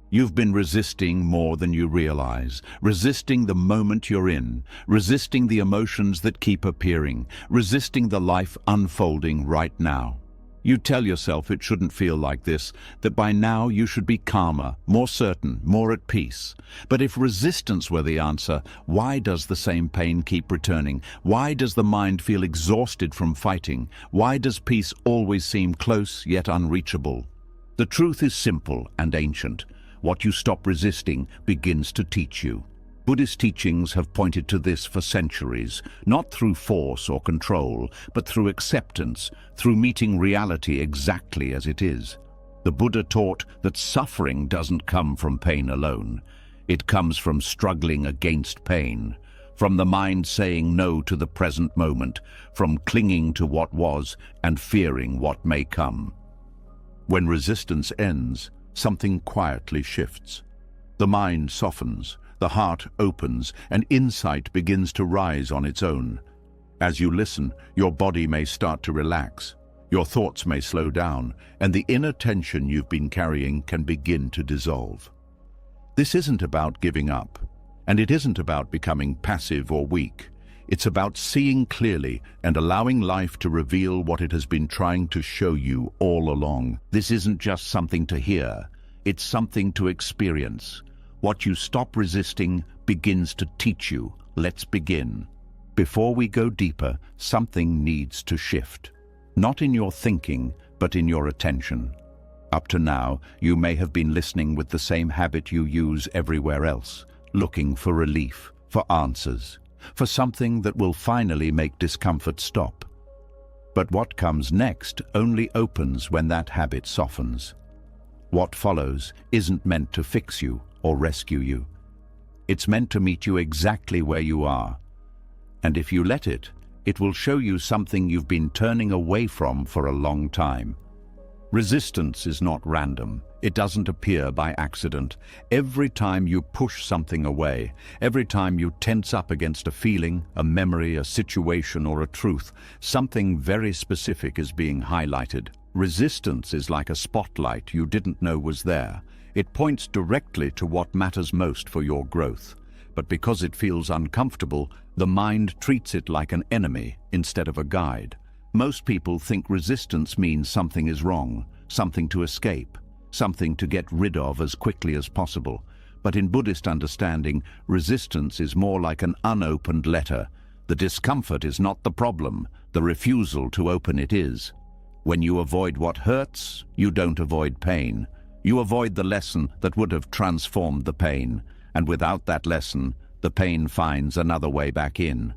You've been resisting more than you realize, resisting the moment you're in, resisting the emotions that keep appearing, resisting the life unfolding right now. You tell yourself it shouldn't feel like this, that by now you should be calmer, more certain, more at peace. But if resistance were the answer, why does the same pain keep returning? Why does the mind feel exhausted from fighting? Why does peace always seem close yet unreachable? The truth is simple and ancient. What you stop resisting begins to teach you. Buddhist teachings have pointed to this for centuries, not through force or control, but through acceptance, through meeting reality exactly as it is. The Buddha taught that suffering doesn't come from pain alone. It comes from struggling against pain, from the mind saying no to the present moment, from clinging to what was and fearing what may come. When resistance ends, something quietly shifts. The mind softens, the heart opens, and insight begins to rise on its own. As you listen, your body may start to relax, your thoughts may slow down, and the inner tension you've been carrying can begin to dissolve. This isn't about giving up, and it isn't about becoming passive or weak. It's about seeing clearly and allowing life to reveal what it has been trying to show you all along. This isn't just something to hear, it's something to experience. What you stop resisting begins to teach you. Let's begin. Before we go deeper, something needs to shift. Not in your thinking, but in your attention. Up to now, you may have been listening with the same habit you use everywhere else, looking for relief, for answers, for something that will finally make discomfort stop. But what comes next only opens when that habit softens. What follows isn't meant to fix you or rescue you. It's meant to meet you exactly where you are. And if you let it, it will show you something you've been turning away from for a long time. Resistance is not random. It doesn't appear by accident. Every time you push something away, every time you tense up against a feeling, a memory, a situation, or a truth, something very specific is being highlighted. Resistance is like a spotlight you didn't know was there. It points directly to what matters most for your growth. But because it feels uncomfortable, the mind treats it like an enemy instead of a guide. Most people think resistance means something is wrong, something to escape, something to get rid of as quickly as possible. But in Buddhist understanding, resistance is more like an unopened letter. The discomfort is not the problem, the refusal to open it is. When you avoid what hurts, you don't avoid pain. You avoid the lesson that would have transformed the pain, and without that lesson, the pain finds another way back in.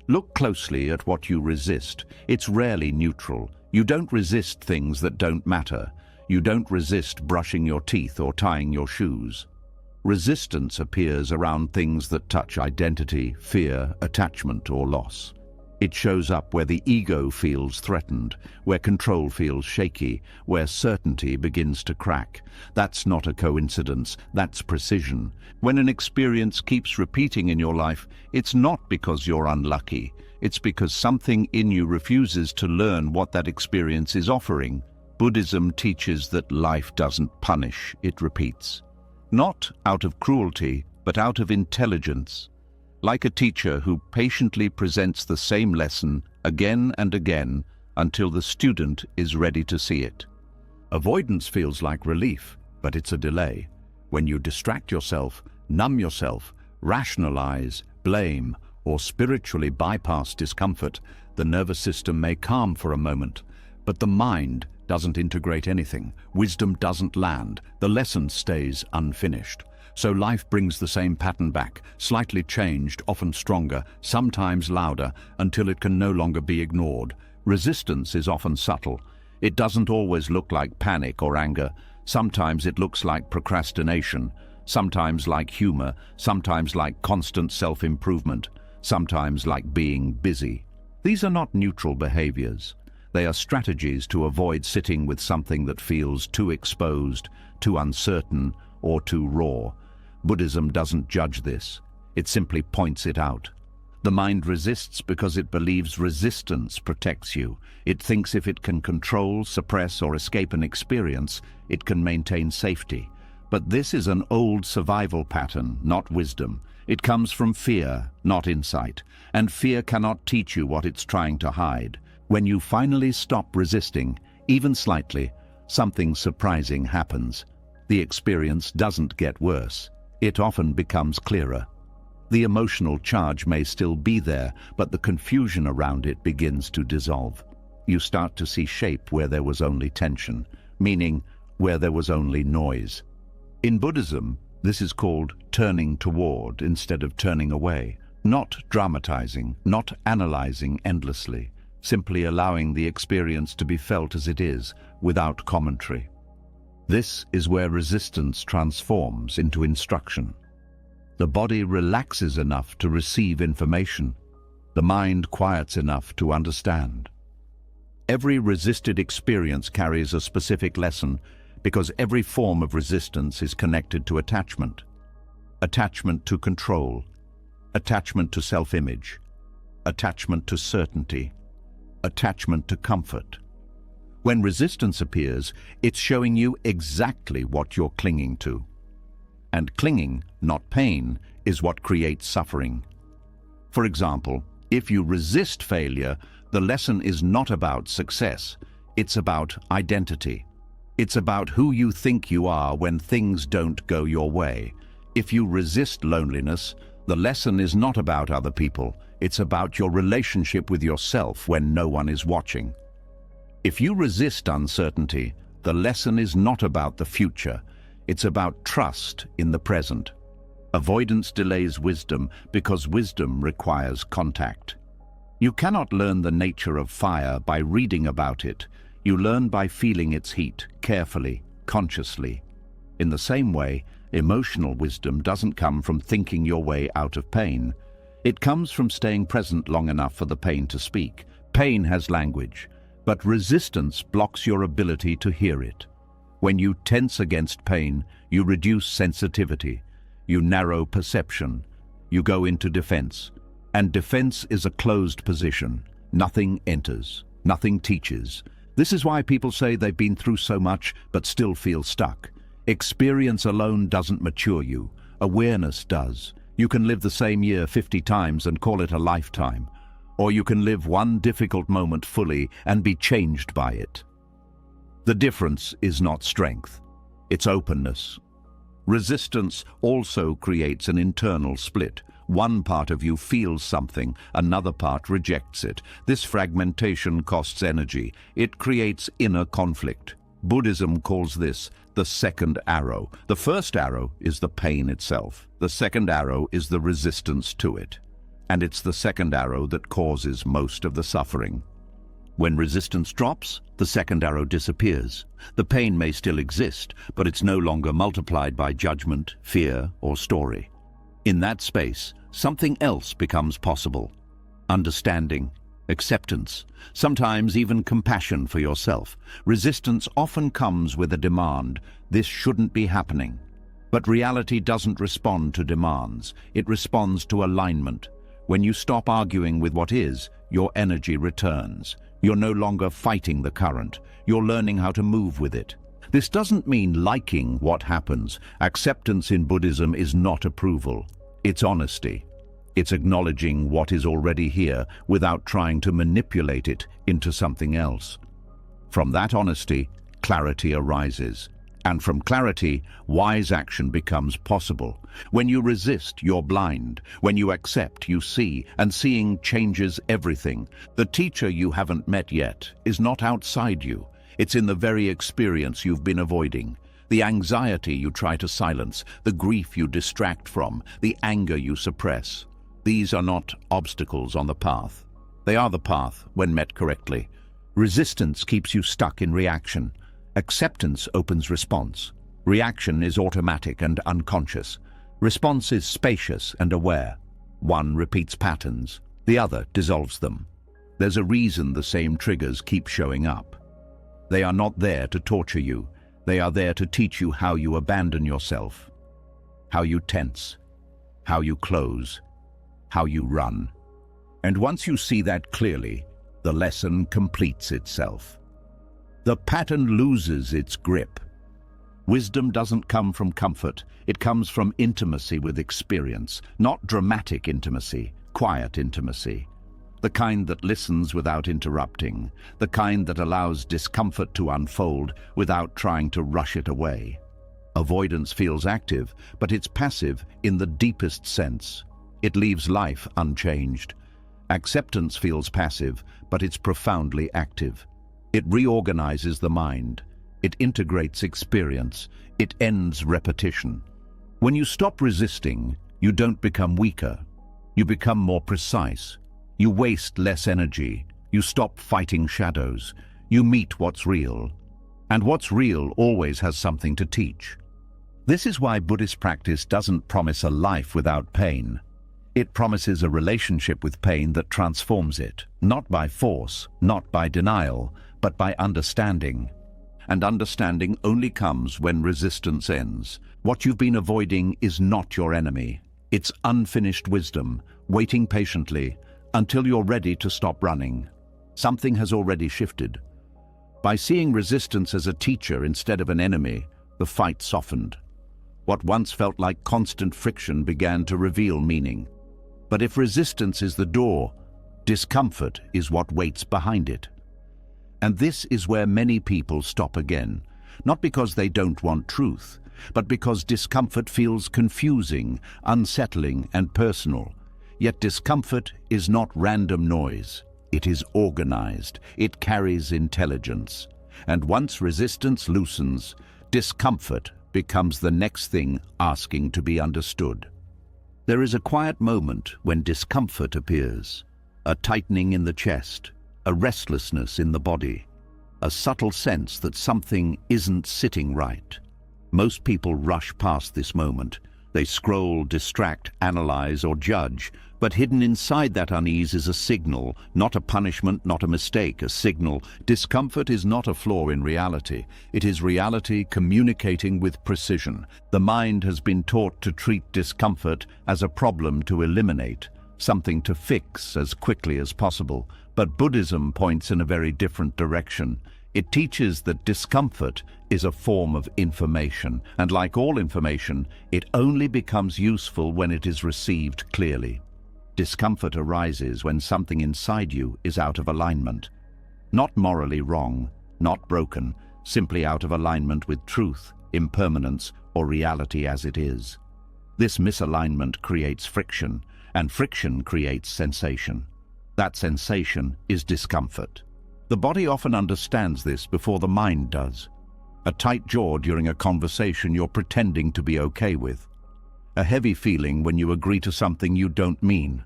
Look closely at what you resist. It's rarely neutral. You don't resist things that don't matter. You don't resist brushing your teeth or tying your shoes. Resistance appears around things that touch identity, fear, attachment, or loss. It shows up where the ego feels threatened, where control feels shaky, where certainty begins to crack. That's not a coincidence, that's precision. When an experience keeps repeating in your life, it's not because you're unlucky. It's because something in you refuses to learn what that experience is offering. Buddhism teaches that life doesn't punish, it repeats. Not out of cruelty, but out of intelligence. Like a teacher who patiently presents the same lesson again and again until the student is ready to see it. Avoidance feels like relief, but it's a delay. When you distract yourself, numb yourself, rationalize, blame, or spiritually bypass discomfort, the nervous system may calm for a moment, but the mind doesn't integrate anything. Wisdom doesn't land. The lesson stays unfinished. So life brings the same pattern back, slightly changed, often stronger, sometimes louder, until it can no longer be ignored. Resistance is often subtle. It doesn't always look like panic or anger. Sometimes it looks like procrastination, sometimes like humor, sometimes like constant self-improvement, sometimes like being busy. These are not neutral behaviors. They are strategies to avoid sitting with something that feels too exposed, too uncertain, or too raw. Buddhism doesn't judge this. It simply points it out. The mind resists because it believes resistance protects you. It thinks if it can control, suppress, or escape an experience, it can maintain safety. But this is an old survival pattern, not wisdom. It comes from fear, not insight. And fear cannot teach you what it's trying to hide. When you finally stop resisting, even slightly, something surprising happens. The experience doesn't get worse. It often becomes clearer. The emotional charge may still be there, but the confusion around it begins to dissolve. You start to see shape where there was only tension, meaning where there was only noise. In Buddhism, this is called turning toward instead of turning away, not dramatizing, not analyzing endlessly, simply allowing the experience to be felt as it is, without commentary. This is where resistance transforms into instruction. The body relaxes enough to receive information. The mind quiets enough to understand. Every resisted experience carries a specific lesson because every form of resistance is connected to attachment. Attachment to control, attachment to self-image, attachment to certainty, attachment to comfort. When resistance appears, it's showing you exactly what you're clinging to. And clinging, not pain, is what creates suffering. For example, if you resist failure, the lesson is not about success. It's about identity. It's about who you think you are when things don't go your way. If you resist loneliness, the lesson is not about other people. It's about your relationship with yourself when no one is watching. If you resist uncertainty, the lesson is not about the future. It's about trust in the present. Avoidance delays wisdom because wisdom requires contact. You cannot learn the nature of fire by reading about it. You learn by feeling its heat, carefully, consciously. In the same way, emotional wisdom doesn't come from thinking your way out of pain. It comes from staying present long enough for the pain to speak. Pain has language, but resistance blocks your ability to hear it. When you tense against pain, you reduce sensitivity. You narrow perception. You go into defense. And defense is a closed position. Nothing enters. Nothing teaches. This is why people say they've been through so much but still feel stuck. Experience alone doesn't mature you. Awareness does. You can live the same year 50 times and call it a lifetime. Or you can live one difficult moment fully and be changed by it. The difference is not strength. It's openness. Resistance also creates an internal split. One part of you feels something, another part rejects it. This fragmentation costs energy. It creates inner conflict. Buddhism calls this the second arrow. The first arrow is the pain itself. The second arrow is the resistance to it. And it's the second arrow that causes most of the suffering. When resistance drops, the second arrow disappears. The pain may still exist, but it's no longer multiplied by judgment, fear, or story. In that space, something else becomes possible. Understanding, acceptance, sometimes even compassion for yourself. Resistance often comes with a demand. This shouldn't be happening. But reality doesn't respond to demands. It responds to alignment. When you stop arguing with what is, your energy returns. You're no longer fighting the current. You're learning how to move with it. This doesn't mean liking what happens. Acceptance in Buddhism is not approval. It's honesty. It's acknowledging what is already here without trying to manipulate it into something else. From that honesty, clarity arises. And from clarity, wise action becomes possible. When you resist, you're blind. When you accept, you see, and seeing changes everything. The teacher you haven't met yet is not outside you. It's in the very experience you've been avoiding. The anxiety you try to silence, the grief you distract from, the anger you suppress. These are not obstacles on the path. They are the path when met correctly. Resistance keeps you stuck in reaction. Acceptance opens response. Reaction is automatic and unconscious. Response is spacious and aware. One repeats patterns, the other dissolves them. There's a reason the same triggers keep showing up. They are not there to torture you. They are there to teach you how you abandon yourself, how you tense, how you close, how you run. And once you see that clearly, the lesson completes itself. The pattern loses its grip. Wisdom doesn't come from comfort. It comes from intimacy with experience, not dramatic intimacy, quiet intimacy. The kind that listens without interrupting, the kind that allows discomfort to unfold without trying to rush it away. Avoidance feels active, but it's passive in the deepest sense. It leaves life unchanged. Acceptance feels passive, but it's profoundly active. It reorganizes the mind. It integrates experience. It ends repetition. When you stop resisting, you don't become weaker. You become more precise. You waste less energy. You stop fighting shadows. You meet what's real. And what's real always has something to teach. This is why Buddhist practice doesn't promise a life without pain. It promises a relationship with pain that transforms it, not by force, not by denial, but by understanding. And understanding only comes when resistance ends. What you've been avoiding is not your enemy. It's unfinished wisdom, waiting patiently until you're ready to stop running. Something has already shifted. By seeing resistance as a teacher instead of an enemy, the fight softened. What once felt like constant friction began to reveal meaning. But if resistance is the door, discomfort is what waits behind it. And this is where many people stop again, not because they don't want truth, but because discomfort feels confusing, unsettling, and personal. Yet discomfort is not random noise. It is organized. It carries intelligence. And once resistance loosens, discomfort becomes the next thing asking to be understood. There is a quiet moment when discomfort appears, a tightening in the chest, a restlessness in the body, a subtle sense that something isn't sitting right. Most people rush past this moment. They scroll, distract, analyze, or judge, but hidden inside that unease is a signal, not a punishment, not a mistake, a signal. Discomfort is not a flaw in reality. It is reality communicating with precision. The mind has been taught to treat discomfort as a problem to eliminate, something to fix as quickly as possible. But Buddhism points in a very different direction. It teaches that discomfort is a form of information, and like all information, it only becomes useful when it is received clearly. Discomfort arises when something inside you is out of alignment. Not morally wrong, not broken, simply out of alignment with truth, impermanence, or reality as it is. This misalignment creates friction, and friction creates sensation. That sensation is discomfort. The body often understands this before the mind does. A tight jaw during a conversation you're pretending to be okay with. A heavy feeling when you agree to something you don't mean.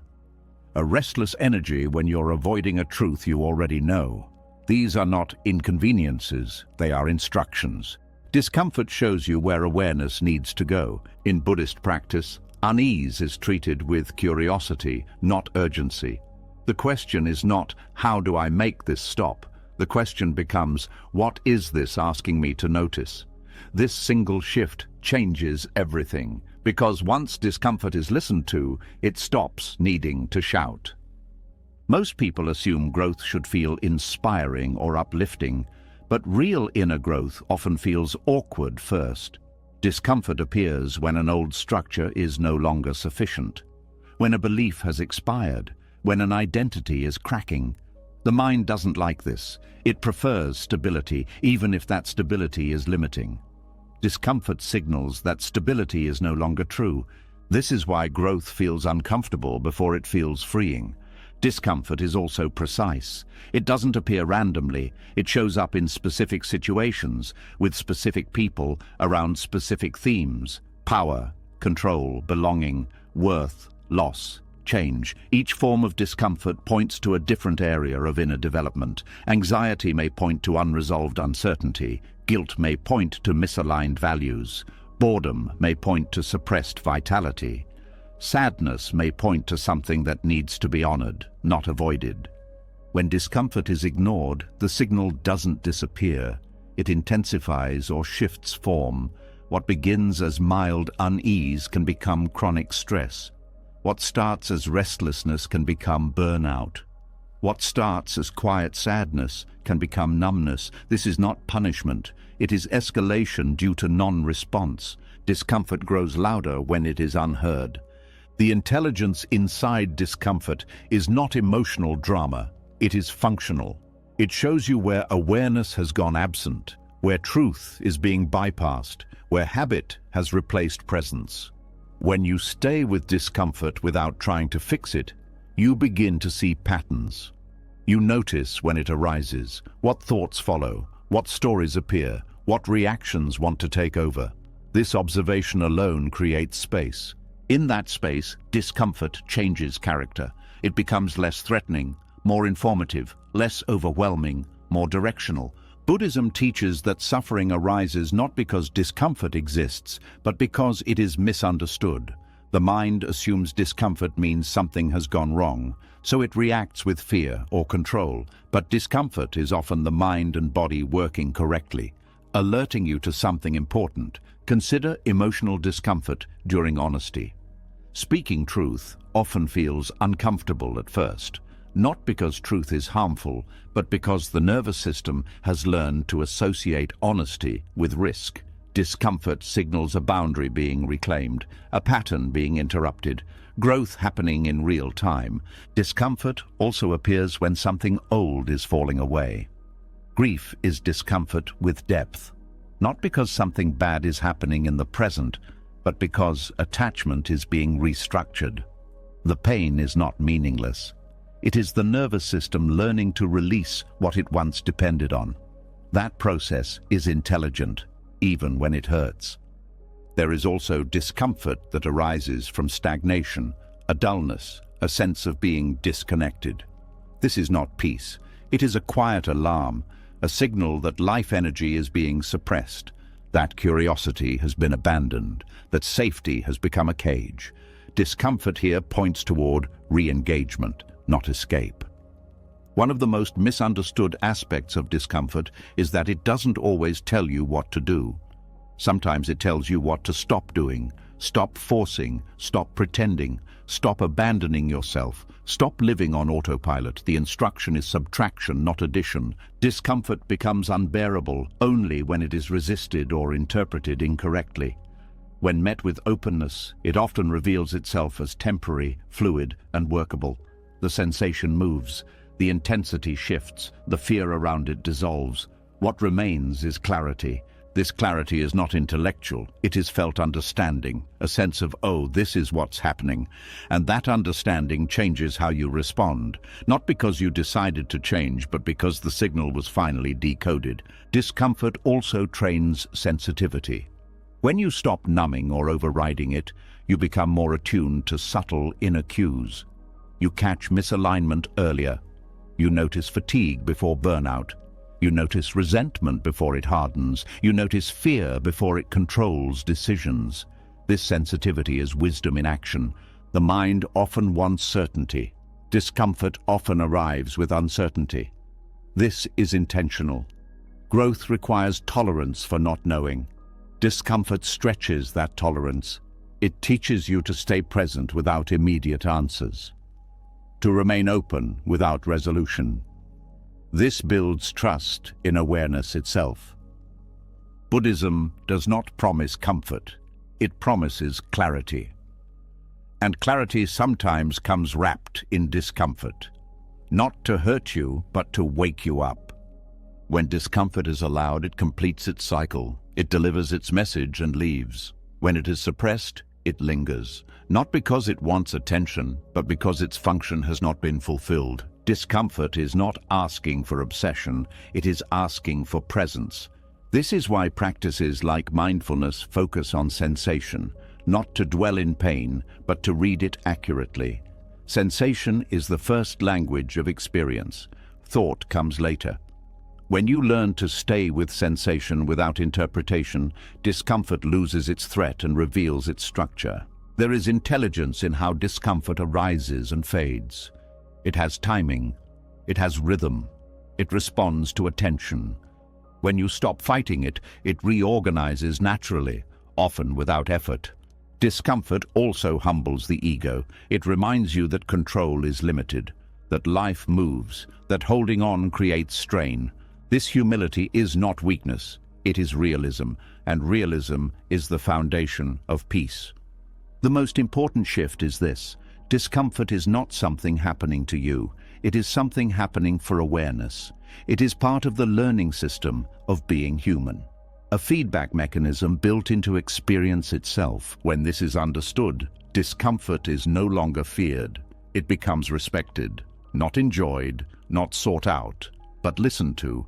A restless energy when you're avoiding a truth you already know. These are not inconveniences, they are instructions. Discomfort shows you where awareness needs to go. In Buddhist practice, unease is treated with curiosity, not urgency. The question is not, how do I make this stop? The question becomes, what is this asking me to notice? This single shift changes everything, because once discomfort is listened to, it stops needing to shout. Most people assume growth should feel inspiring or uplifting, but real inner growth often feels awkward first. Discomfort appears when an old structure is no longer sufficient, when a belief has expired, when an identity is cracking. The mind doesn't like this. It prefers stability, even if that stability is limiting. Discomfort signals that stability is no longer true. This is why growth feels uncomfortable before it feels freeing. Discomfort is also precise. It doesn't appear randomly. It shows up in specific situations, with specific people, around specific themes: power, control, belonging, worth, loss, change. Each form of discomfort points to a different area of inner development. Anxiety may point to unresolved uncertainty. Guilt may point to misaligned values. Boredom may point to suppressed vitality. Sadness may point to something that needs to be honored, not avoided. When discomfort is ignored, the signal doesn't disappear. It intensifies or shifts form. What begins as mild unease can become chronic stress. What starts as restlessness can become burnout. What starts as quiet sadness can become numbness. This is not punishment. It is escalation due to non-response. Discomfort grows louder when it is unheard. The intelligence inside discomfort is not emotional drama. It is functional. It shows you where awareness has gone absent, where truth is being bypassed, where habit has replaced presence. When you stay with discomfort without trying to fix it, you begin to see patterns. You notice when it arises, what thoughts follow, what stories appear, what reactions want to take over. This observation alone creates space. In that space, discomfort changes character. It becomes less threatening, more informative, less overwhelming, more directional. Buddhism teaches that suffering arises not because discomfort exists, but because it is misunderstood. The mind assumes discomfort means something has gone wrong, so it reacts with fear or control. But discomfort is often the mind and body working correctly, alerting you to something important. Consider emotional discomfort during honesty. Speaking truth often feels uncomfortable at first, not because truth is harmful, but because the nervous system has learned to associate honesty with risk. Discomfort signals a boundary being reclaimed, a pattern being interrupted, growth happening in real time. Discomfort also appears when something old is falling away. Grief is discomfort with depth, not because something bad is happening in the present, but because attachment is being restructured. The pain is not meaningless. It is the nervous system learning to release what it once depended on. That process is intelligent, even when it hurts. There is also discomfort that arises from stagnation, a dullness, a sense of being disconnected. This is not peace. It is a quiet alarm, a signal that life energy is being suppressed, that curiosity has been abandoned, that safety has become a cage. Discomfort here points toward re-engagement, not escape. One of the most misunderstood aspects of discomfort is that it doesn't always tell you what to do. Sometimes it tells you what to stop doing, stop forcing, stop pretending, stop abandoning yourself, stop living on autopilot. The instruction is subtraction, not addition. Discomfort becomes unbearable only when it is resisted or interpreted incorrectly. When met with openness, it often reveals itself as temporary, fluid, and workable. The sensation moves, the intensity shifts, the fear around it dissolves. What remains is clarity. This clarity is not intellectual, it is felt understanding, a sense of, oh, this is what's happening. And that understanding changes how you respond, not because you decided to change, but because the signal was finally decoded. Discomfort also trains sensitivity. When you stop numbing or overriding it, you become more attuned to subtle inner cues. You catch misalignment earlier. You notice fatigue before burnout. You notice resentment before it hardens. You notice fear before it controls decisions. This sensitivity is wisdom in action. The mind often wants certainty. Discomfort often arrives with uncertainty. This is intentional. Growth requires tolerance for not knowing. Discomfort stretches that tolerance. It teaches you to stay present without immediate answers, to remain open without resolution. This builds trust in awareness itself. Buddhism does not promise comfort, it promises clarity. And clarity sometimes comes wrapped in discomfort, not to hurt you, but to wake you up. When discomfort is allowed, it completes its cycle. It delivers its message and leaves. When it is suppressed, it lingers, not because it wants attention, but because its function has not been fulfilled. Discomfort is not asking for obsession, it is asking for presence. This is why practices like mindfulness focus on sensation, not to dwell in pain, but to read it accurately. Sensation is the first language of experience. Thought comes later. When you learn to stay with sensation without interpretation, discomfort loses its threat and reveals its structure. There is intelligence in how discomfort arises and fades. It has timing. It has rhythm. It responds to attention. When you stop fighting it, it reorganizes naturally, often without effort. Discomfort also humbles the ego. It reminds you that control is limited. that life moves, that holding on creates strain. This humility is not weakness, it is realism, and realism is the foundation of peace. The most important shift is this: discomfort is not something happening to you, it is something happening for awareness. It is part of the learning system of being human. A feedback mechanism built into experience itself. When this is understood, discomfort is no longer feared. It becomes respected, not enjoyed, not sought out, but listened to.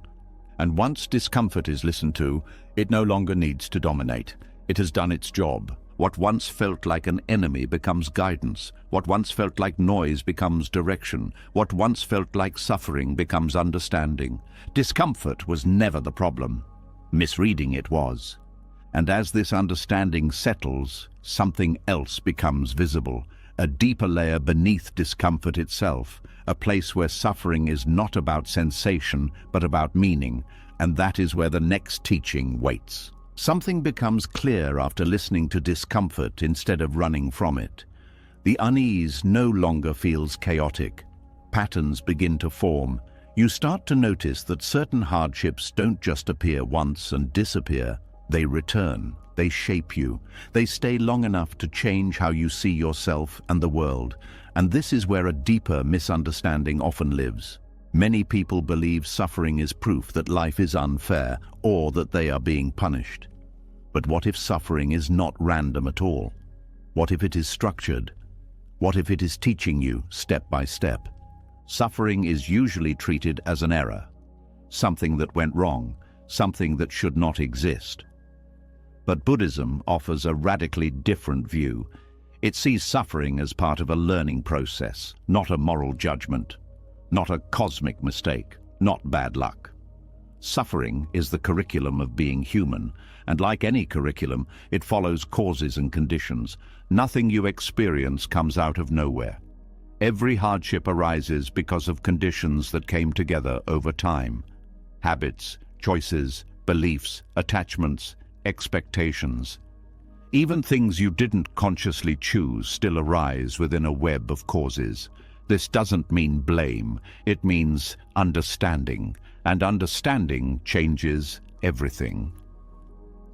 And once discomfort is listened to, it no longer needs to dominate. It has done its job. What once felt like an enemy becomes guidance. What once felt like noise becomes direction. What once felt like suffering becomes understanding. Discomfort was never the problem. Misreading it was. And as this understanding settles, something else becomes visible, a deeper layer beneath discomfort itself, a place where suffering is not about sensation, but about meaning, and that is where the next teaching waits. Something becomes clear after listening to discomfort instead of running from it. The unease no longer feels chaotic. Patterns begin to form. You start to notice that certain hardships don't just appear once and disappear. They return. They shape you. They stay long enough to change how you see yourself and the world. And this is where a deeper misunderstanding often lives. Many people believe suffering is proof that life is unfair or that they are being punished. But what if suffering is not random at all? What if it is structured? What if it is teaching you step by step? Suffering is usually treated as an error, something that went wrong, something that should not exist. But Buddhism offers a radically different view. It sees suffering as part of a learning process, not a moral judgment, not a cosmic mistake, not bad luck. Suffering is the curriculum of being human, and like any curriculum, it follows causes and conditions. Nothing you experience comes out of nowhere. Every hardship arises because of conditions that came together over time. Habits, choices, beliefs, attachments, expectations. Even things you didn't consciously choose still arise within a web of causes. This doesn't mean blame, it means understanding, and understanding changes everything.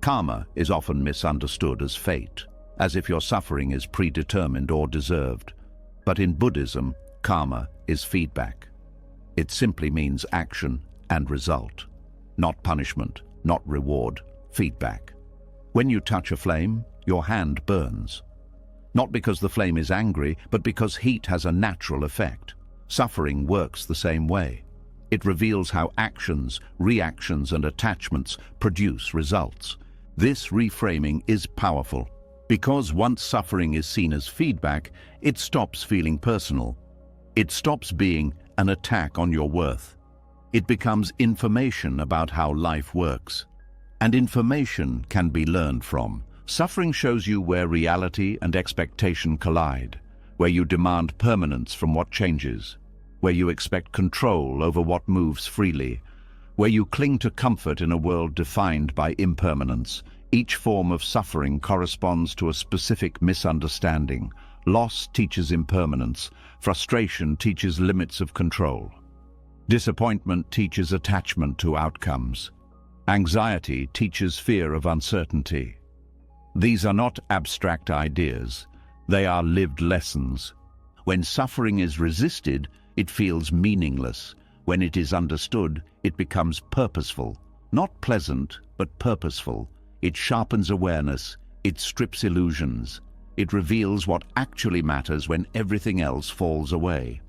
Karma is often misunderstood as fate, as if your suffering is predetermined or deserved. But in Buddhism, karma is feedback. It simply means action and result, not punishment, not reward, feedback. When you touch a flame, your hand burns. Not because the flame is angry, but because heat has a natural effect. Suffering works the same way. It reveals how actions, reactions, and attachments produce results. This reframing is powerful. Because once suffering is seen as feedback, it stops feeling personal. It stops being an attack on your worth. It becomes information about how life works. And information can be learned from. Suffering shows you where reality and expectation collide, where you demand permanence from what changes, where you expect control over what moves freely, where you cling to comfort in a world defined by impermanence. Each form of suffering corresponds to a specific misunderstanding. Loss teaches impermanence. Frustration teaches limits of control. Disappointment teaches attachment to outcomes. Anxiety teaches fear of uncertainty. These are not abstract ideas. They are lived lessons. When suffering is resisted, it feels meaningless. When it is understood, it becomes purposeful. Not pleasant, but purposeful. It sharpens awareness. It strips illusions. It reveals what actually matters when everything else falls away.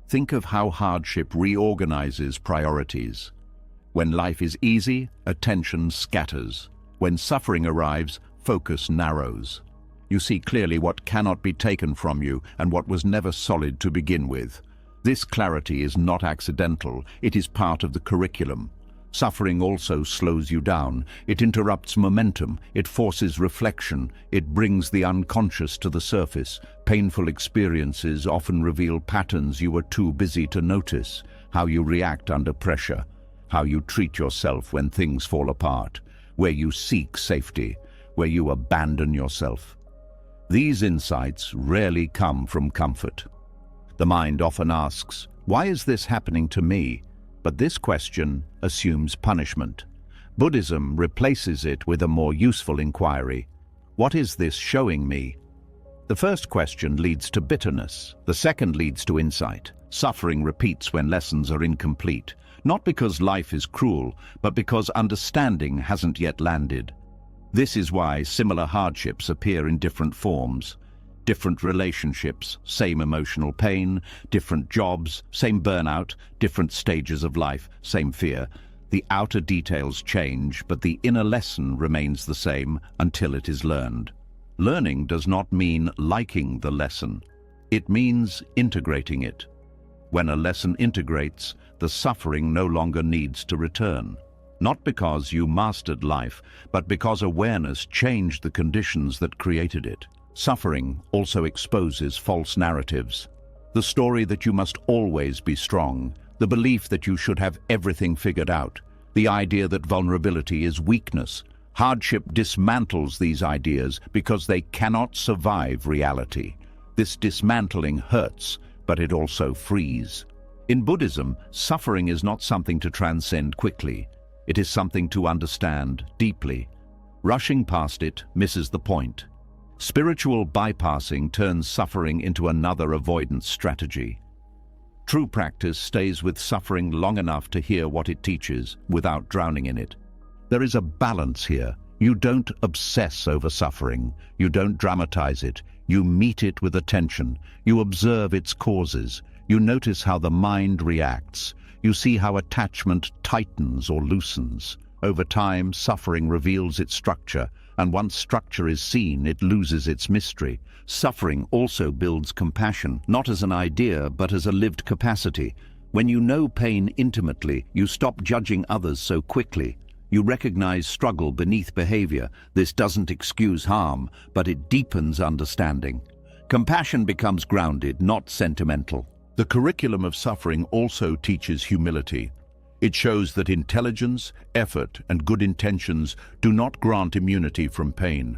Think of how hardship reorganizes priorities. When life is easy, attention scatters. When suffering arrives, focus narrows. You see clearly what cannot be taken from you and what was never solid to begin with. This clarity is not accidental, it is part of the curriculum. Suffering also slows you down. It interrupts momentum, it forces reflection, it brings the unconscious to the surface. Painful experiences often reveal patterns you were too busy to notice, how you react under pressure, how you treat yourself when things fall apart, where you seek safety, where you abandon yourself. These insights rarely come from comfort. The mind often asks, Why is this happening to me? But this question assumes punishment. Buddhism replaces it with a more useful inquiry. What is this showing me? The first question leads to bitterness. The second leads to insight. Suffering repeats when lessons are incomplete, not because life is cruel, but because understanding hasn't yet landed. This is why similar hardships appear in different forms. Different relationships, same emotional pain, different jobs, same burnout, different stages of life, same fear. The outer details change, but the inner lesson remains the same until it is learned. Learning does not mean liking the lesson. It means integrating it. When a lesson integrates, the suffering no longer needs to return. Not because you mastered life, but because awareness changed the conditions that created it. Suffering also exposes false narratives. The story that you must always be strong, the belief that you should have everything figured out, the idea that vulnerability is weakness. Hardship dismantles these ideas because they cannot survive reality. This dismantling hurts, but it also frees. In Buddhism, suffering is not something to transcend quickly. It is something to understand deeply. Rushing past it misses the point. Spiritual bypassing turns suffering into another avoidance strategy. True practice stays with suffering long enough to hear what it teaches without drowning in it. There is a balance here. You don't obsess over suffering. You don't dramatize it. You meet it with attention. You observe its causes. You notice how the mind reacts. You see how attachment tightens or loosens. Over time, suffering reveals its structure, and once structure is seen, it loses its mystery. Suffering also builds compassion, not as an idea, but as a lived capacity. When you know pain intimately, you stop judging others so quickly. You recognize struggle beneath behavior. This doesn't excuse harm, but it deepens understanding. Compassion becomes grounded, not sentimental. The curriculum of suffering also teaches humility. It shows that intelligence, effort, and good intentions do not grant immunity from pain.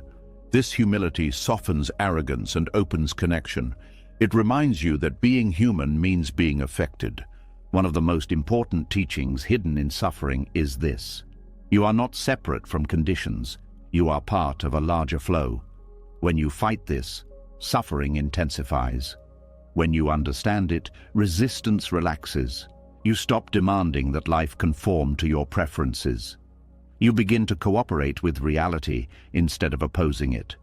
This humility softens arrogance and opens connection. It reminds you that being human means being affected. One of the most important teachings hidden in suffering is this: you are not separate from conditions. You are part of a larger flow. When you fight this, suffering intensifies. When you understand it, resistance relaxes. You stop demanding that life conform to your preferences. You begin to cooperate with reality instead of opposing it.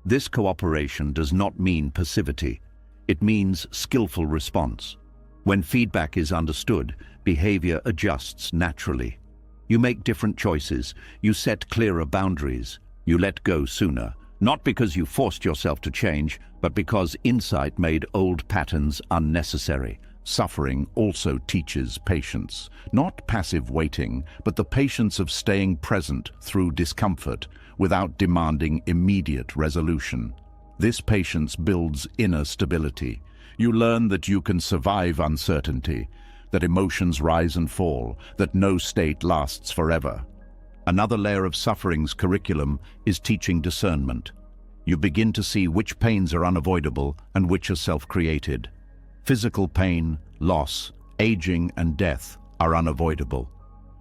This cooperation does not mean passivity. It means skillful response. When feedback is understood, behavior adjusts naturally. You make different choices. You set clearer boundaries. You let go sooner. Not because you forced yourself to change, but because insight made old patterns unnecessary. Suffering also teaches patience, not passive waiting, but the patience of staying present through discomfort without demanding immediate resolution. This patience builds inner stability. You learn that you can survive uncertainty, that emotions rise and fall, that no state lasts forever. Another layer of suffering's curriculum is teaching discernment. You begin to see which pains are unavoidable and which are self-created. Physical pain, loss, aging, and death are unavoidable.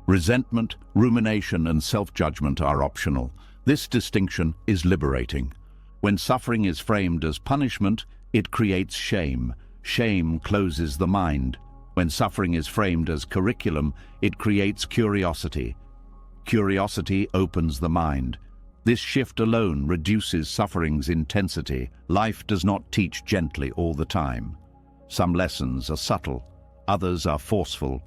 Resentment, rumination, and self-judgment are optional. This distinction is liberating. When suffering is framed as punishment, it creates shame. Shame closes the mind. When suffering is framed as curriculum, it creates curiosity. Curiosity opens the mind. This shift alone reduces suffering's intensity. Life does not teach gently all the time. Some lessons are subtle, others are forceful.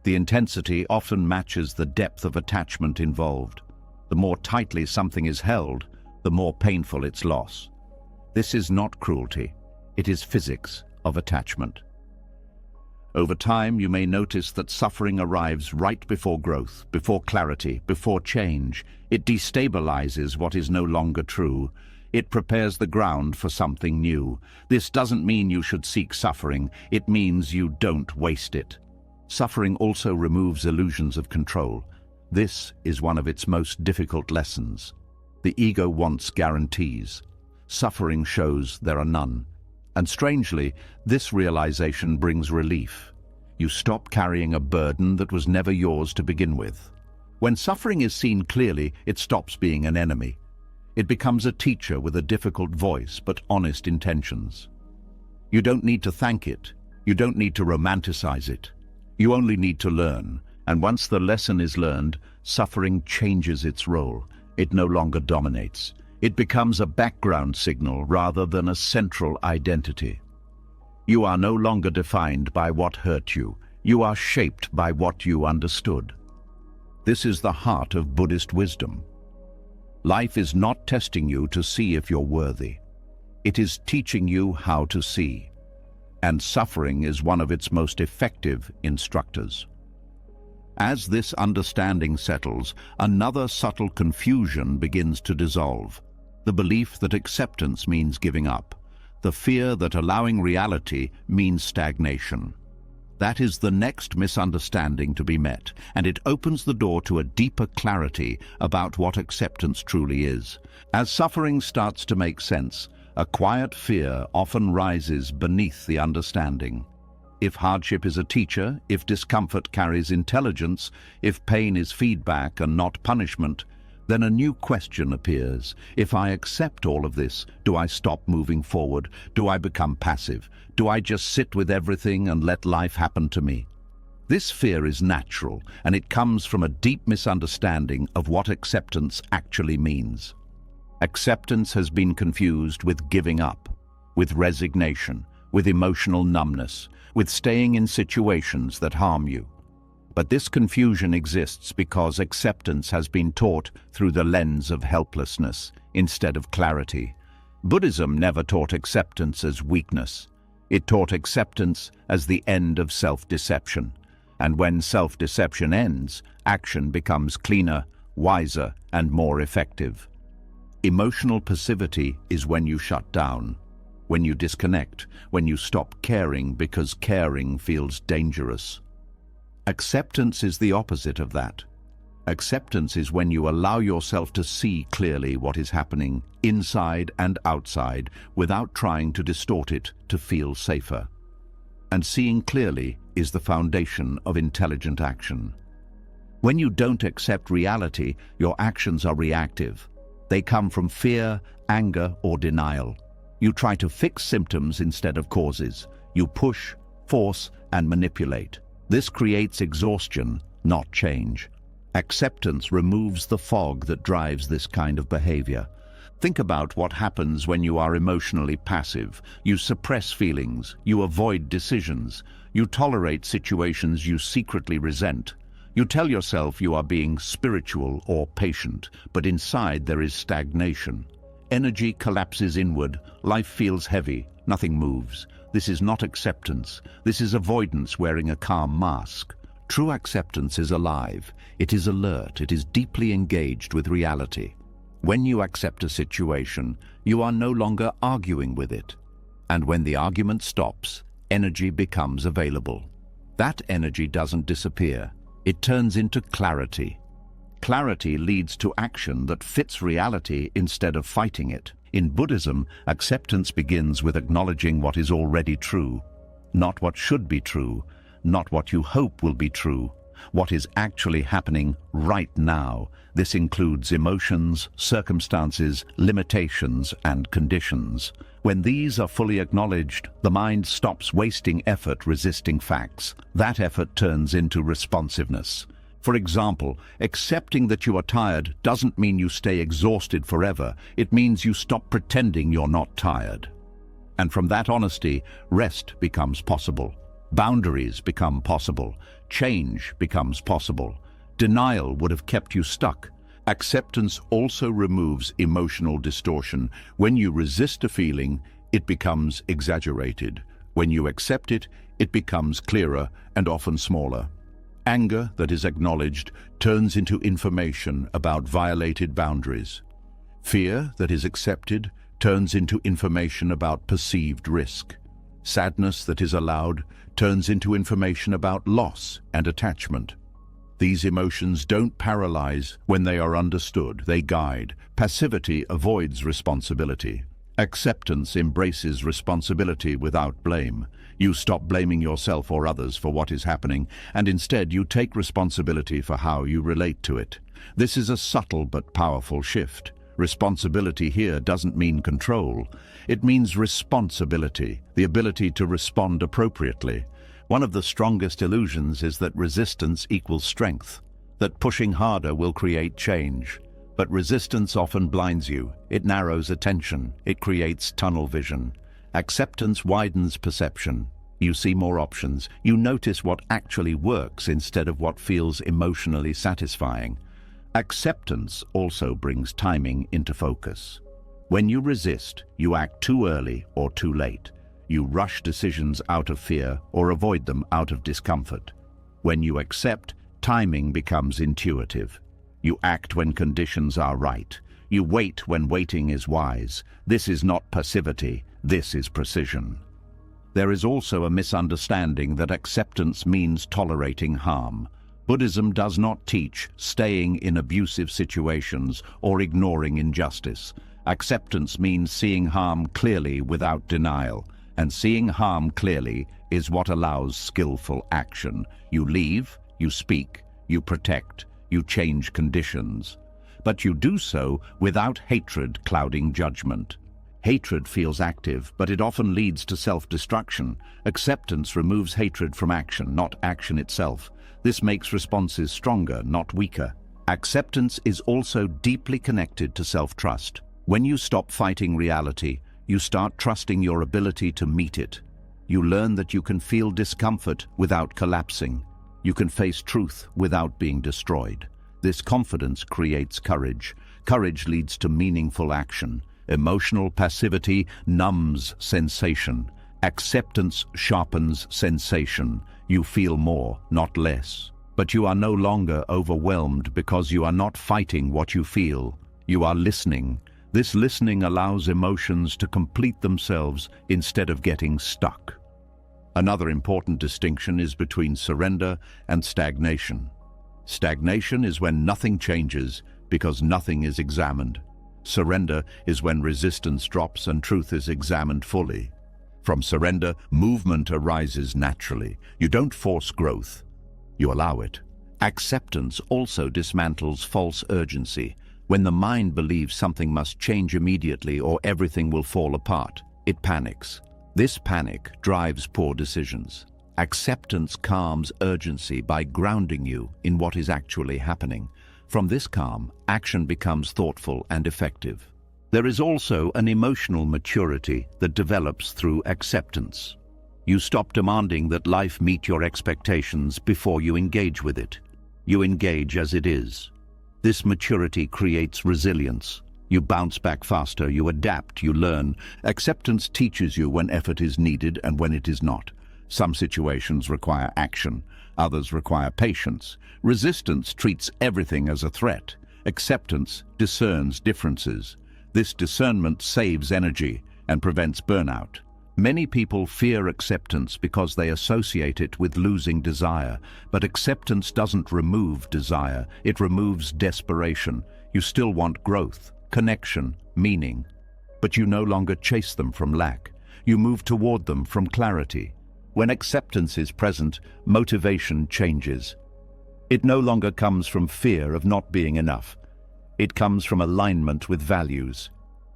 The intensity often matches the depth of attachment involved. The more tightly something is held, the more painful its loss. This is not cruelty, it is physics of attachment. Over time, you may notice that suffering arrives right before growth, before clarity, before change. It destabilizes what is no longer true. It prepares the ground for something new. This doesn't mean you should seek suffering. It means you don't waste it. Suffering also removes illusions of control. This is one of its most difficult lessons. The ego wants guarantees. Suffering shows there are none. And strangely, this realization brings relief. You stop carrying a burden that was never yours to begin with. When suffering is seen clearly, it stops being an enemy. It becomes a teacher with a difficult voice but honest intentions. You don't need to thank it. You don't need to romanticize it. You only need to learn. And once the lesson is learned, suffering changes its role. It no longer dominates. It becomes a background signal rather than a central identity. You are no longer defined by what hurt you. You are shaped by what you understood. This is the heart of Buddhist wisdom. Life is not testing you to see if you're worthy. It is teaching you how to see. And suffering is one of its most effective instructors. As this understanding settles, another subtle confusion begins to dissolve. The belief that acceptance means giving up. The fear that allowing reality means stagnation. That is the next misunderstanding to be met, and it opens the door to a deeper clarity about what acceptance truly is. As suffering starts to make sense, a quiet fear often rises beneath the understanding. If hardship is a teacher, if discomfort carries intelligence, if pain is feedback and not punishment, then a new question appears. If I accept all of this, do I stop moving forward? Do I become passive? Do I just sit with everything and let life happen to me? This fear is natural, and it comes from a deep misunderstanding of what acceptance actually means. Acceptance has been confused with giving up, with resignation, with emotional numbness, with staying in situations that harm you. But this confusion exists because acceptance has been taught through the lens of helplessness instead of clarity. Buddhism never taught acceptance as weakness. It taught acceptance as the end of self-deception. And when self-deception ends, action becomes cleaner, wiser, and more effective. Emotional passivity is when you shut down, when you disconnect, when you stop caring because caring feels dangerous. Acceptance is the opposite of that. Acceptance is when you allow yourself to see clearly what is happening inside and outside without trying to distort it to feel safer. And seeing clearly is the foundation of intelligent action. When you don't accept reality, your actions are reactive. They come from fear, anger, or denial. You try to fix symptoms instead of causes. You push, force, and manipulate. This creates exhaustion, not change. Acceptance removes the fog that drives this kind of behavior. Think about what happens when you are emotionally passive. You suppress feelings, you avoid decisions, you tolerate situations you secretly resent. You tell yourself you are being spiritual or patient, but inside there is stagnation. Energy collapses inward, life feels heavy, nothing moves. This is not acceptance. This is avoidance wearing a calm mask. True acceptance is alive. It is alert. It is deeply engaged with reality. When you accept a situation, you are no longer arguing with it. And when the argument stops, energy becomes available. That energy doesn't disappear. It turns into clarity. Clarity leads to action that fits reality instead of fighting it. In Buddhism, acceptance begins with acknowledging what is already true, not what should be true, not what you hope will be true, what is actually happening right now. This includes emotions, circumstances, limitations, and conditions. When these are fully acknowledged, the mind stops wasting effort resisting facts. That effort turns into responsiveness. For example, accepting that you are tired doesn't mean you stay exhausted forever. It means you stop pretending you're not tired. And from that honesty, rest becomes possible. Boundaries become possible. Change becomes possible. Denial would have kept you stuck. Acceptance also removes emotional distortion. When you resist a feeling, it becomes exaggerated. When you accept it, it becomes clearer and often smaller. Anger that is acknowledged turns into information about violated boundaries. Fear that is accepted turns into information about perceived risk. Sadness that is allowed turns into information about loss and attachment. These emotions don't paralyze when they are understood, they guide. Passivity avoids responsibility. Acceptance embraces responsibility without blame. You stop blaming yourself or others for what is happening, and instead you take responsibility for how you relate to it. This is a subtle but powerful shift. Responsibility here doesn't mean control. It means responsibility, the ability to respond appropriately. One of the strongest illusions is that resistance equals strength, that pushing harder will create change. But resistance often blinds you. It narrows attention. It creates tunnel vision. Acceptance widens perception. You see more options. You notice what actually works instead of what feels emotionally satisfying. Acceptance also brings timing into focus. When you resist, you act too early or too late. You rush decisions out of fear or avoid them out of discomfort. When you accept, timing becomes intuitive. You act when conditions are right. You wait when waiting is wise. This is not passivity, this is precision. There is also a misunderstanding that acceptance means tolerating harm. Buddhism does not teach staying in abusive situations or ignoring injustice. Acceptance means seeing harm clearly without denial, and seeing harm clearly is what allows skillful action. You leave, you speak, you protect, you change conditions. But you do so without hatred clouding judgment. Hatred feels active, but it often leads to self-destruction. Acceptance removes hatred from action, not action itself. This makes responses stronger, not weaker. Acceptance is also deeply connected to self-trust. When you stop fighting reality, you start trusting your ability to meet it. You learn that you can feel discomfort without collapsing. You can face truth without being destroyed. This confidence creates courage. Courage leads to meaningful action. Emotional passivity numbs sensation. Acceptance sharpens sensation. You feel more, not less. But you are no longer overwhelmed because you are not fighting what you feel. You are listening. This listening allows emotions to complete themselves instead of getting stuck. Another important distinction is between surrender and stagnation. Stagnation is when nothing changes because nothing is examined. Surrender is when resistance drops and truth is examined fully. From surrender, movement arises naturally. You don't force growth, you allow it. Acceptance also dismantles false urgency. When the mind believes something must change immediately or everything will fall apart, it panics. This panic drives poor decisions. Acceptance calms urgency by grounding you in what is actually happening. From this calm, action becomes thoughtful and effective. There is also an emotional maturity that develops through acceptance. You stop demanding that life meet your expectations before you engage with it. You engage as it is. This maturity creates resilience. You bounce back faster, you adapt, you learn. Acceptance teaches you when effort is needed and when it is not. Some situations require action, others require patience. Resistance treats everything as a threat. Acceptance discerns differences. This discernment saves energy and prevents burnout. Many people fear acceptance because they associate it with losing desire, but acceptance doesn't remove desire, it removes desperation. You still want growth, connection, meaning, but you no longer chase them from lack. You move toward them from clarity. When acceptance is present, motivation changes. It no longer comes from fear of not being enough. It comes from alignment with values.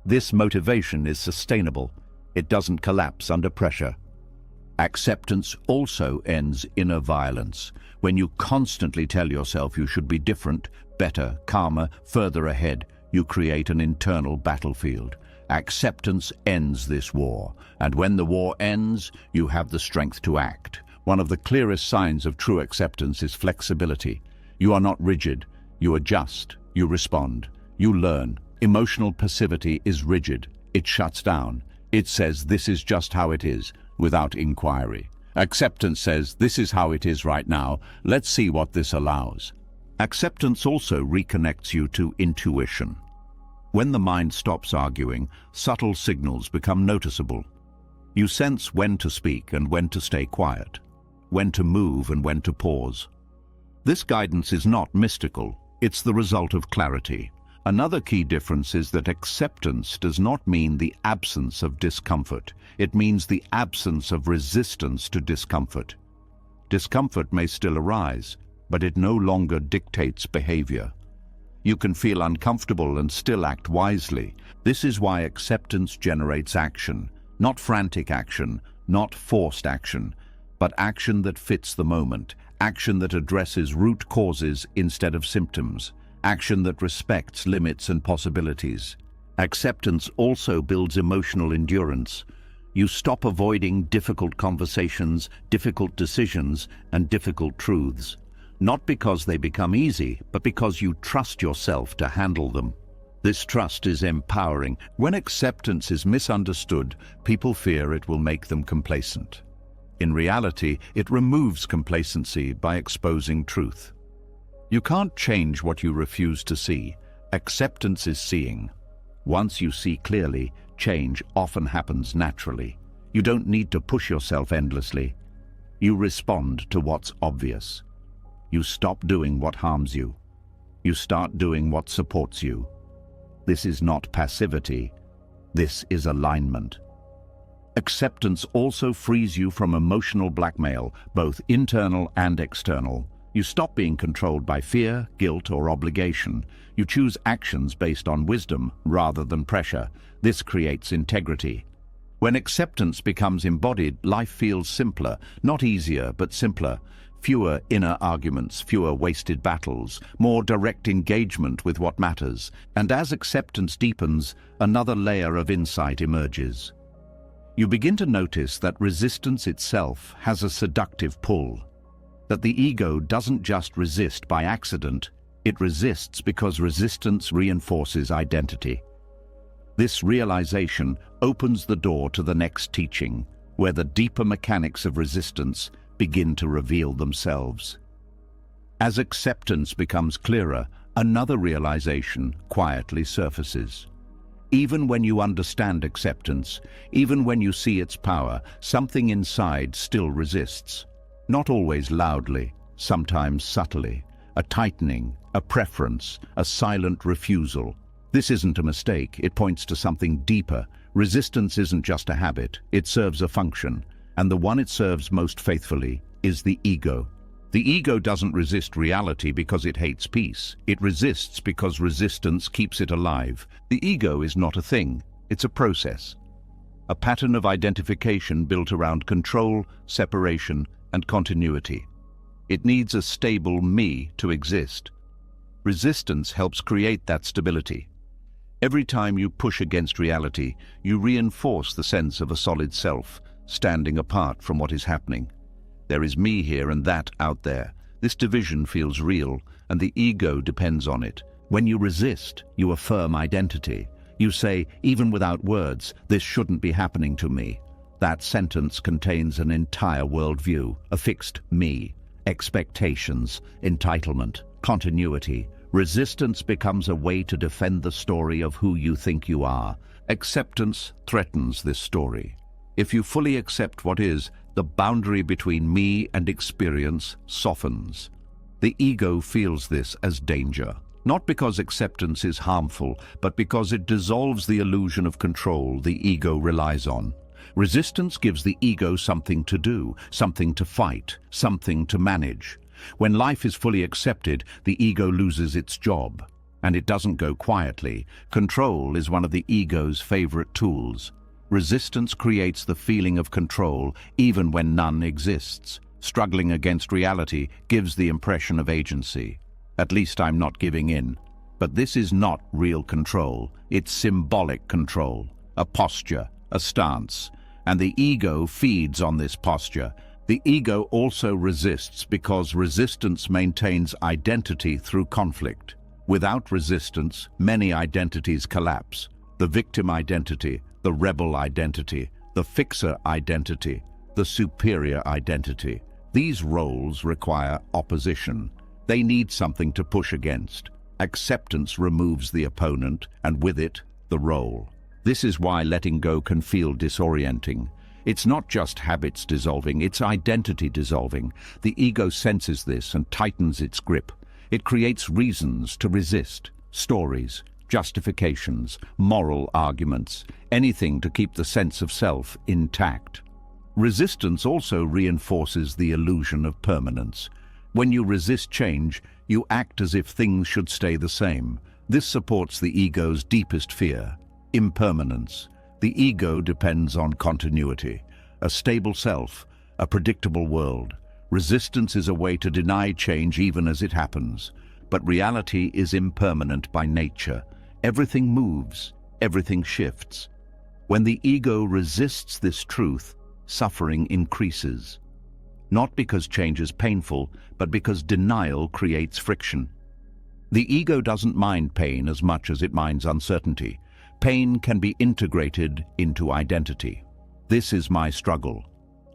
This motivation is sustainable. It doesn't collapse under pressure. Acceptance also ends inner violence. When you constantly tell yourself you should be different, better, calmer, further ahead, you create an internal battlefield. Acceptance ends this war, and when the war ends, you have the strength to act. One of the clearest signs of true acceptance is flexibility. You are not rigid. You adjust. You respond. You learn. Emotional passivity is rigid. It shuts down. It says this is just how it is, without inquiry. Acceptance says this is how it is right now. Let's see what this allows. Acceptance also reconnects you to intuition. When the mind stops arguing, subtle signals become noticeable. You sense when to speak and when to stay quiet, when to move and when to pause. This guidance is not mystical, it's the result of clarity. Another key difference is that acceptance does not mean the absence of discomfort. It means the absence of resistance to discomfort. Discomfort may still arise, but it no longer dictates behavior. You can feel uncomfortable and still act wisely. This is why acceptance generates action, not frantic action, not forced action, but action that fits the moment, action that addresses root causes instead of symptoms, action that respects limits and possibilities. Acceptance also builds emotional endurance. You stop avoiding difficult conversations, difficult decisions, and difficult truths. Not because they become easy, but because you trust yourself to handle them. This trust is empowering. When acceptance is misunderstood, people fear it will make them complacent. In reality, it removes complacency by exposing truth. You can't change what you refuse to see. Acceptance is seeing. Once you see clearly, change often happens naturally. You don't need to push yourself endlessly. You respond to what's obvious. You stop doing what harms you. You start doing what supports you. This is not passivity. This is alignment. Acceptance also frees you from emotional blackmail, both internal and external. You stop being controlled by fear, guilt, or obligation. You choose actions based on wisdom rather than pressure. This creates integrity. When acceptance becomes embodied, life feels simpler, not easier, but simpler. Fewer inner arguments, fewer wasted battles, more direct engagement with what matters. And as acceptance deepens, another layer of insight emerges. You begin to notice that resistance itself has a seductive pull. That the ego doesn't just resist by accident, it resists because resistance reinforces identity. This realization opens the door to the next teaching, where the deeper mechanics of resistance begin to reveal themselves. As acceptance becomes clearer, another realization quietly surfaces. Even when you understand acceptance, even when you see its power, something inside still resists. Not always loudly, sometimes subtly. A tightening, a preference, a silent refusal. This isn't a mistake, it points to something deeper. Resistance isn't just a habit, it serves a function, and the one it serves most faithfully is the ego. The ego doesn't resist reality because it hates peace. It resists because resistance keeps it alive. The ego is not a thing, it's a process. A pattern of identification built around control, separation, and continuity. It needs a stable me to exist. Resistance helps create that stability. Every time you push against reality, you reinforce the sense of a solid self, standing apart from what is happening. There is me here and that out there. This division feels real, and the ego depends on it. When you resist, you affirm identity. You say, even without words, this shouldn't be happening to me. That sentence contains an entire worldview, a fixed me, expectations, entitlement, continuity. Resistance becomes a way to defend the story of who you think you are. Acceptance threatens this story. If you fully accept what is, the boundary between me and experience softens. The ego feels this as danger, not because acceptance is harmful, but because it dissolves the illusion of control the ego relies on. Resistance gives the ego something to do, something to fight, something to manage. When life is fully accepted, the ego loses its job. And it doesn't go quietly. Control is one of the ego's favorite tools. Resistance creates the feeling of control even when none exists. Struggling against reality gives the impression of agency. At least I'm not giving in. But this is not real control. It's symbolic control, a posture, a stance. And the ego feeds on this posture. The ego also resists because resistance maintains identity through conflict. Without resistance, many identities collapse. The victim identity, the rebel identity, the fixer identity, the superior identity. These roles require opposition. They need something to push against. Acceptance removes the opponent, and with it, the role. This is why letting go can feel disorienting. It's not just habits dissolving, it's identity dissolving. The ego senses this and tightens its grip. It creates reasons to resist, stories, justifications, moral arguments, anything to keep the sense of self intact. Resistance also reinforces the illusion of permanence. When you resist change, you act as if things should stay the same. This supports the ego's deepest fear, impermanence. The ego depends on continuity, a stable self, a predictable world. Resistance is a way to deny change even as it happens. But reality is impermanent by nature. Everything moves, everything shifts. When the ego resists this truth, suffering increases. Not because change is painful, but because denial creates friction. The ego doesn't mind pain as much as it minds uncertainty. Pain can be integrated into identity. This is my struggle.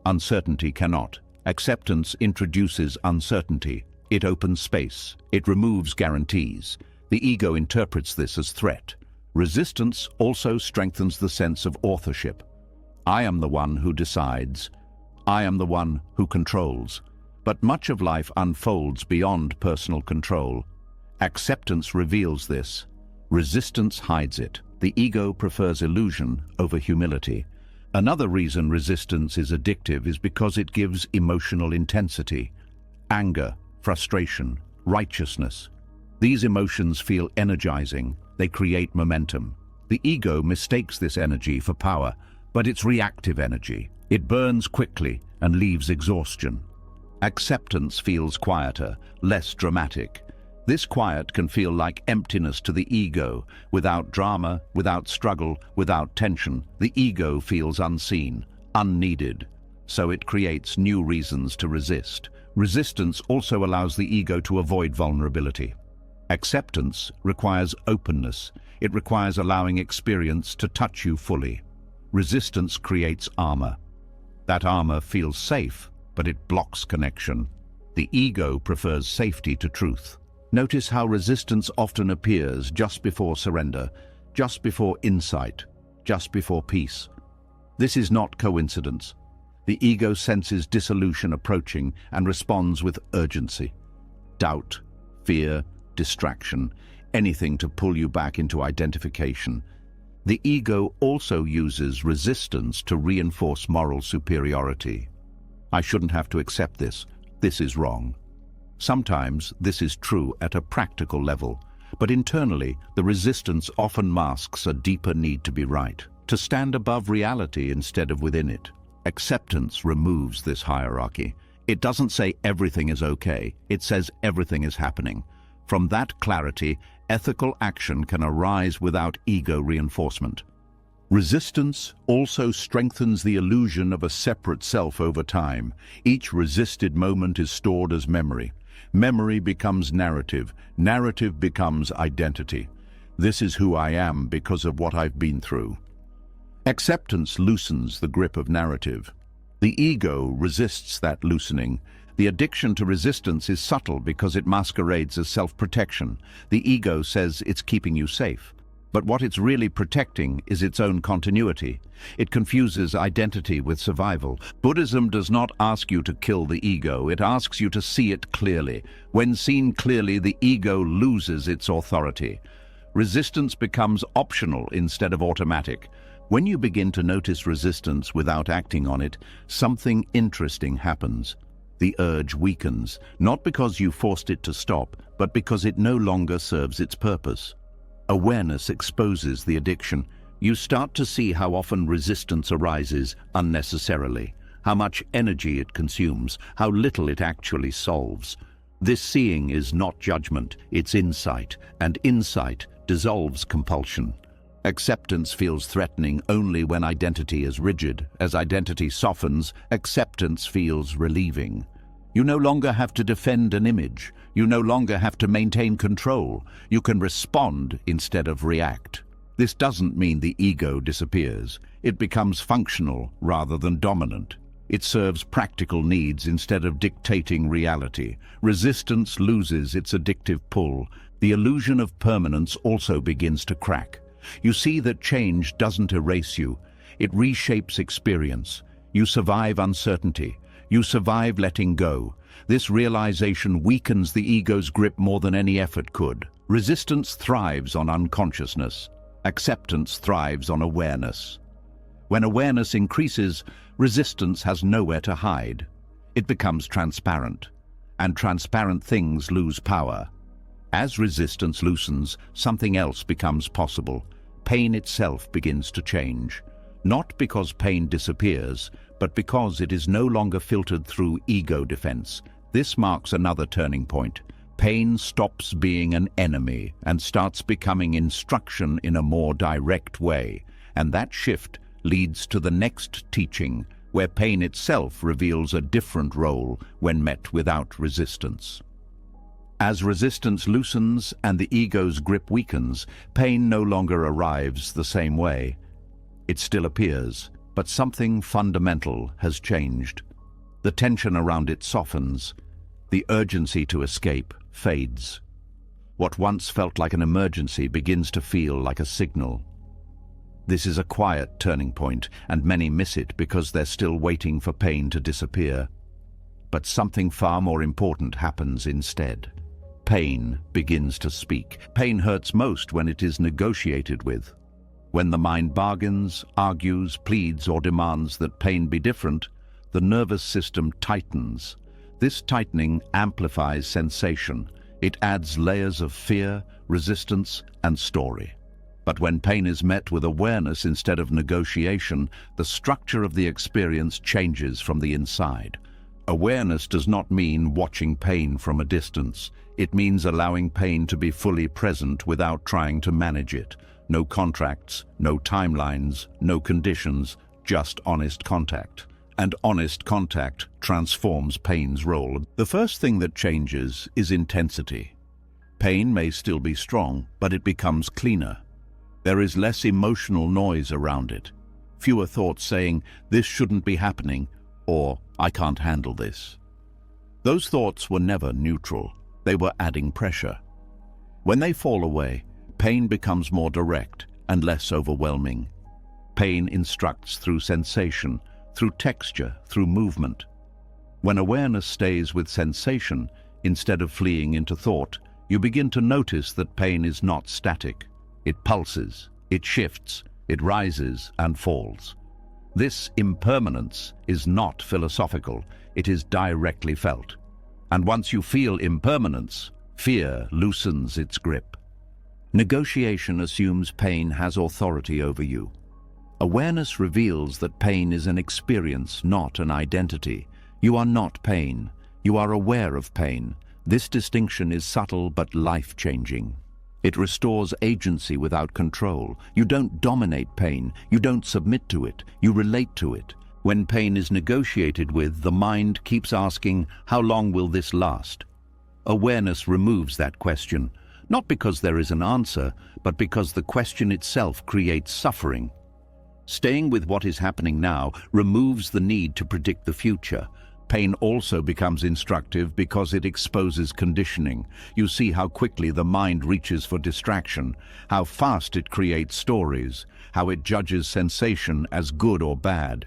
Uncertainty cannot. Acceptance introduces uncertainty. It opens space. It removes guarantees. The ego interprets this as threat. Resistance also strengthens the sense of authorship. I am the one who decides. I am the one who controls. But much of life unfolds beyond personal control. Acceptance reveals this. Resistance hides it. The ego prefers illusion over humility. Another reason resistance is addictive is because it gives emotional intensity. Anger, frustration, righteousness. These emotions feel energizing. They create momentum. The ego mistakes this energy for power, but it's reactive energy. It burns quickly and leaves exhaustion. Acceptance feels quieter, less dramatic. This quiet can feel like emptiness to the ego. Without drama, without struggle, without tension, the ego feels unseen, unneeded. So it creates new reasons to resist. Resistance also allows the ego to avoid vulnerability. Acceptance requires openness. It requires allowing experience to touch you fully. Resistance creates armor. That armor feels safe, but it blocks connection. The ego prefers safety to truth. Notice how resistance often appears just before surrender, just before insight, just before peace. This is not coincidence. The ego senses dissolution approaching and responds with urgency. Doubt, fear, distraction, anything to pull you back into identification. The ego also uses resistance to reinforce moral superiority. I shouldn't have to accept this. This is wrong. Sometimes this is true at a practical level, but internally the resistance often masks a deeper need to be right, to stand above reality instead of within it. Acceptance removes this hierarchy. It doesn't say everything is okay, it says everything is happening. From that clarity, ethical action can arise without ego reinforcement. Resistance also strengthens the illusion of a separate self over time. Each resisted moment is stored as memory. Memory becomes narrative. Narrative becomes identity. This is who I am because of what I've been through. Acceptance loosens the grip of narrative. The ego resists that loosening. The addiction to resistance is subtle because it masquerades as self-protection. The ego says it's keeping you safe. But what it's really protecting is its own continuity. It confuses identity with survival. Buddhism does not ask you to kill the ego, it asks you to see it clearly. When seen clearly, the ego loses its authority. Resistance becomes optional instead of automatic. When you begin to notice resistance without acting on it, something interesting happens. The urge weakens, not because you forced it to stop, but because it no longer serves its purpose. Awareness exposes the addiction. You start to see how often resistance arises unnecessarily, how much energy it consumes, how little it actually solves. This seeing is not judgment, it's insight, and insight dissolves compulsion. Acceptance feels threatening only when identity is rigid. As identity softens, acceptance feels relieving. You no longer have to defend an image. You no longer have to maintain control. You can respond instead of react. This doesn't mean the ego disappears. It becomes functional rather than dominant. It serves practical needs instead of dictating reality. Resistance loses its addictive pull. The illusion of permanence also begins to crack. You see that change doesn't erase you. It reshapes experience. You survive uncertainty. You survive letting go. This realization weakens the ego's grip more than any effort could. Resistance thrives on unconsciousness. Acceptance thrives on awareness. When awareness increases, resistance has nowhere to hide. It becomes transparent, and transparent things lose power. As resistance loosens, something else becomes possible. Pain itself begins to change. Not because pain disappears, but because it is no longer filtered through ego defense. This marks another turning point. Pain stops being an enemy and starts becoming instruction in a more direct way. And that shift leads to the next teaching, where pain itself reveals a different role when met without resistance. As resistance loosens and the ego's grip weakens, pain no longer arrives the same way. It still appears, but something fundamental has changed. The tension around it softens. The urgency to escape fades. What once felt like an emergency begins to feel like a signal. This is a quiet turning point, and many miss it because they're still waiting for pain to disappear. But something far more important happens instead. Pain begins to speak. Pain hurts most when it is negotiated with. When the mind bargains, argues, pleads, or demands that pain be different, the nervous system tightens. This tightening amplifies sensation. It adds layers of fear, resistance, and story. But when pain is met with awareness instead of negotiation, the structure of the experience changes from the inside. Awareness does not mean watching pain from a distance. It means allowing pain to be fully present without trying to manage it. No contracts, no timelines, no conditions, just honest contact. And honest contact transforms pain's role. The first thing that changes is intensity. Pain may still be strong, but it becomes cleaner. There is less emotional noise around it. Fewer thoughts saying, "This shouldn't be happening," or "I can't handle this." Those thoughts were never neutral. They were adding pressure. When they fall away, pain becomes more direct and less overwhelming. Pain instructs through sensation, through texture, through movement. When awareness stays with sensation, instead of fleeing into thought, you begin to notice that pain is not static. It pulses, it shifts, it rises and falls. This impermanence is not philosophical, it is directly felt. And once you feel impermanence, fear loosens its grip. Negotiation assumes pain has authority over you. Awareness reveals that pain is an experience, not an identity. You are not pain. You are aware of pain. This distinction is subtle but life-changing. It restores agency without control. You don't dominate pain. You don't submit to it. You relate to it. When pain is negotiated with, the mind keeps asking, "How long will this last?" Awareness removes that question, not because there is an answer, but because the question itself creates suffering. Staying with what is happening now removes the need to predict the future. Pain also becomes instructive because it exposes conditioning. You see how quickly the mind reaches for distraction, how fast it creates stories, how it judges sensation as good or bad.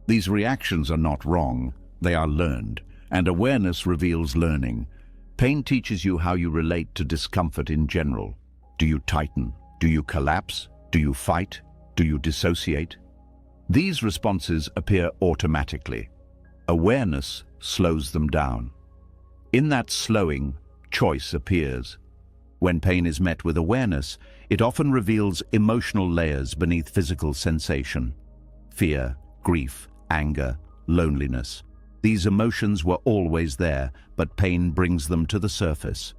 These reactions are not wrong, they are learned, and awareness reveals learning. Pain teaches you how you relate to discomfort in general. Do you tighten? Do you collapse? Do you fight? Do you dissociate? These responses appear automatically. Awareness slows them down. In that slowing, choice appears. When pain is met with awareness, it often reveals emotional layers beneath physical sensation. Fear, grief, anger, loneliness. These emotions were always there, but pain brings them to the surface.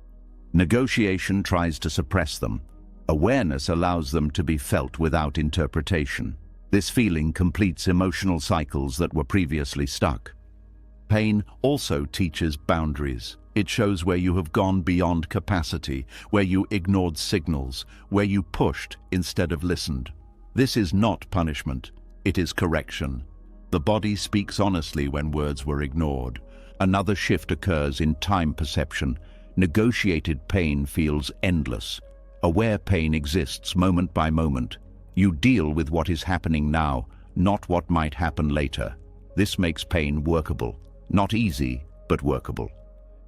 Negotiation tries to suppress them. Awareness allows them to be felt without interpretation. This feeling completes emotional cycles that were previously stuck. Pain also teaches boundaries. It shows where you have gone beyond capacity, where you ignored signals, where you pushed instead of listened. This is not punishment, it is correction. The body speaks honestly when words were ignored. Another shift occurs in time perception. Negotiated pain feels endless. Aware pain exists moment by moment. You deal with what is happening now, not what might happen later. This makes pain workable. Not easy, but workable.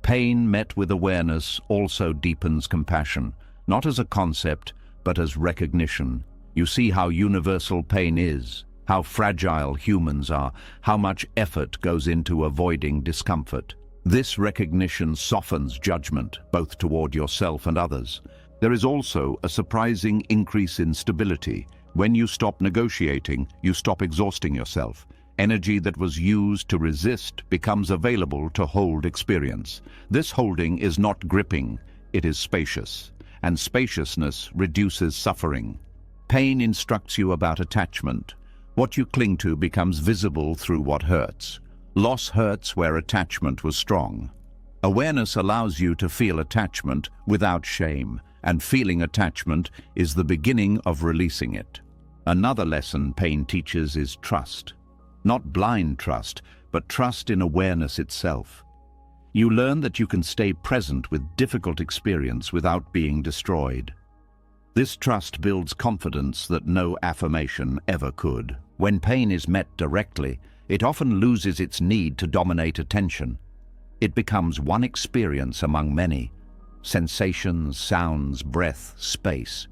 Pain met with awareness also deepens compassion, not as a concept, but as recognition. You see how universal pain is, how fragile humans are, how much effort goes into avoiding discomfort. This recognition softens judgment, both toward yourself and others. There is also a surprising increase in stability. When you stop negotiating, you stop exhausting yourself. Energy that was used to resist becomes available to hold experience. This holding is not gripping, it is spacious, and spaciousness reduces suffering. Pain instructs you about attachment. What you cling to becomes visible through what hurts. Loss hurts where attachment was strong. Awareness allows you to feel attachment without shame, and feeling attachment is the beginning of releasing it. Another lesson pain teaches is trust. Not blind trust, but trust in awareness itself. You learn that you can stay present with difficult experience without being destroyed. This trust builds confidence that no affirmation ever could. When pain is met directly, it often loses its need to dominate attention. It becomes one experience among many. Sensations, sounds, breath, space.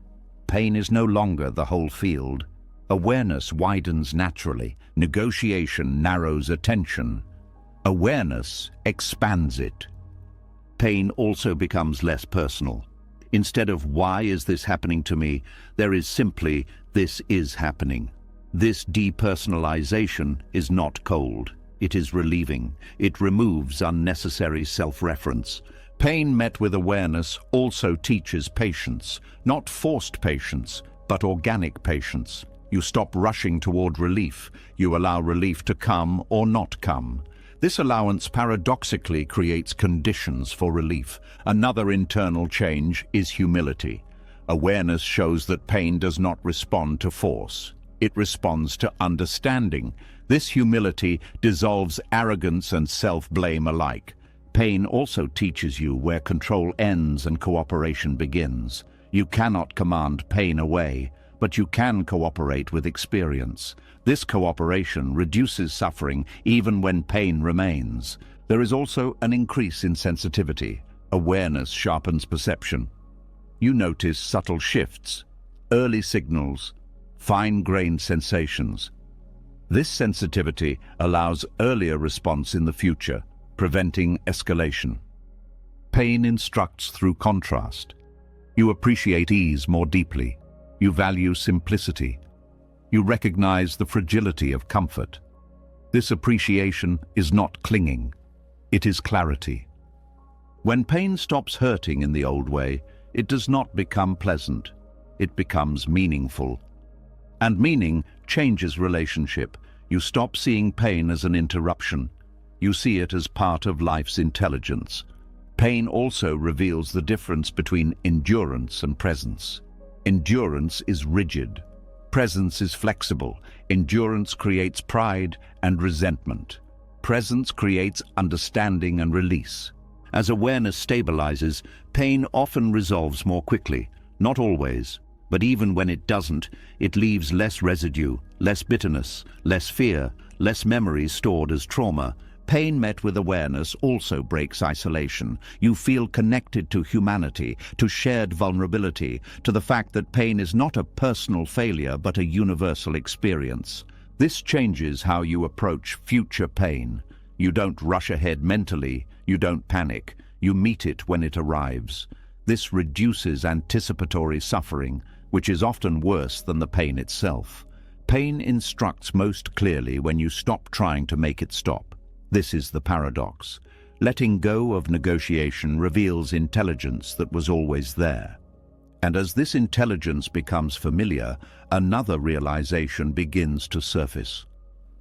Pain is no longer the whole field. Awareness widens naturally. Negotiation narrows attention. Awareness expands it. Pain also becomes less personal. Instead of "why is this happening to me?" there is simply "this is happening." This depersonalization is not cold. It is relieving. It removes unnecessary self-reference. Pain met with awareness also teaches patience, not forced patience, but organic patience. You stop rushing toward relief. You allow relief to come or not come. This allowance paradoxically creates conditions for relief. Another internal change is humility. Awareness shows that pain does not respond to force. It responds to understanding. This humility dissolves arrogance and self-blame alike. Pain also teaches you where control ends and cooperation begins. You cannot command pain away, but you can cooperate with experience. This cooperation reduces suffering even when pain remains. There is also an increase in sensitivity. Awareness sharpens perception. You notice subtle shifts, early signals, fine-grained sensations. This sensitivity allows earlier response in the future, preventing escalation. Pain instructs through contrast. You appreciate ease more deeply. You value simplicity. You recognize the fragility of comfort. This appreciation is not clinging. It is clarity. When pain stops hurting in the old way, it does not become pleasant. It becomes meaningful. And meaning changes relationship. You stop seeing pain as an interruption. You see it as part of life's intelligence. Pain also reveals the difference between endurance and presence. Endurance is rigid. Presence is flexible. Endurance creates pride and resentment. Presence creates understanding and release. As awareness stabilizes, pain often resolves more quickly. Not always, but even when it doesn't, it leaves less residue, less bitterness, less fear, less memories stored as trauma. Pain met with awareness also breaks isolation. You feel connected to humanity, to shared vulnerability, to the fact that pain is not a personal failure but a universal experience. This changes how you approach future pain. You don't rush ahead mentally, you don't panic, you meet it when it arrives. This reduces anticipatory suffering, which is often worse than the pain itself. Pain instructs most clearly when you stop trying to make it stop. This is the paradox. Letting go of negotiation reveals intelligence that was always there. And as this intelligence becomes familiar, another realization begins to surface.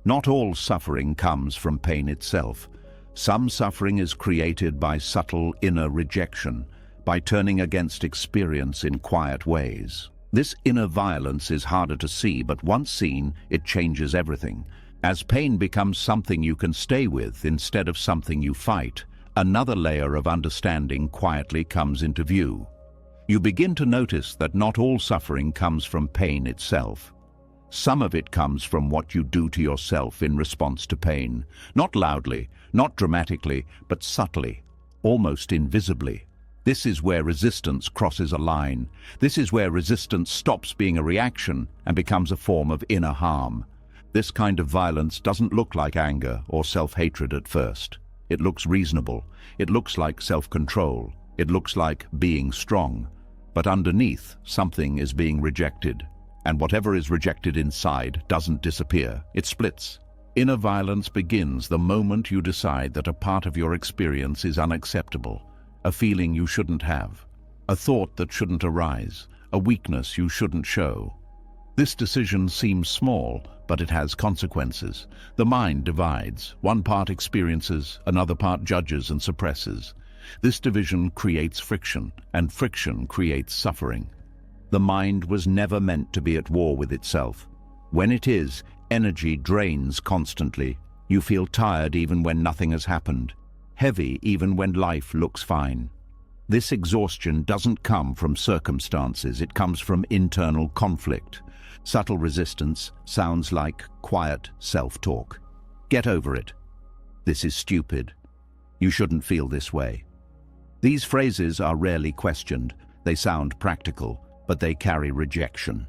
Not all suffering comes from pain itself. Some suffering is created by subtle inner rejection, by turning against experience in quiet ways. This inner violence is harder to see, but once seen, it changes everything. As pain becomes something you can stay with instead of something you fight, another layer of understanding quietly comes into view. You begin to notice that not all suffering comes from pain itself. Some of it comes from what you do to yourself in response to pain. Not loudly, not dramatically, but subtly, almost invisibly. This is where resistance crosses a line. This is where resistance stops being a reaction and becomes a form of inner harm. This kind of violence doesn't look like anger or self-hatred at first. It looks reasonable. It looks like self-control. It looks like being strong. But underneath, something is being rejected. And whatever is rejected inside doesn't disappear. It splits. Inner violence begins the moment you decide that a part of your experience is unacceptable, a feeling you shouldn't have, a thought that shouldn't arise, a weakness you shouldn't show. This decision seems small, but it has consequences. The mind divides. One part experiences, another part judges and suppresses. This division creates friction, and friction creates suffering. The mind was never meant to be at war with itself. When it is, energy drains constantly. You feel tired even when nothing has happened, heavy even when life looks fine. This exhaustion doesn't come from circumstances, it comes from internal conflict. Subtle resistance sounds like quiet self-talk. Get over it. This is stupid. You shouldn't feel this way. These phrases are rarely questioned. They sound practical, but they carry rejection.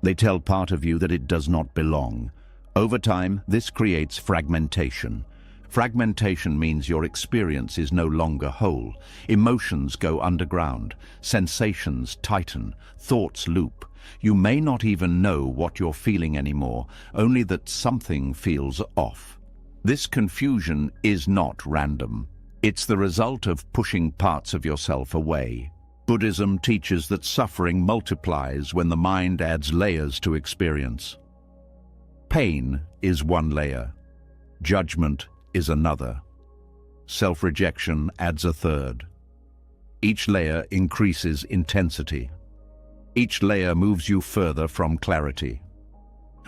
They tell part of you that it does not belong. Over time, this creates fragmentation. Fragmentation means your experience is no longer whole. Emotions go underground, sensations tighten, thoughts loop. You may not even know what you're feeling anymore, only that something feels off. This confusion is not random. It's the result of pushing parts of yourself away. Buddhism teaches that suffering multiplies when the mind adds layers to experience. Pain is one layer. Judgment is another. Self-rejection adds a third. Each layer increases intensity. Each layer moves you further from clarity.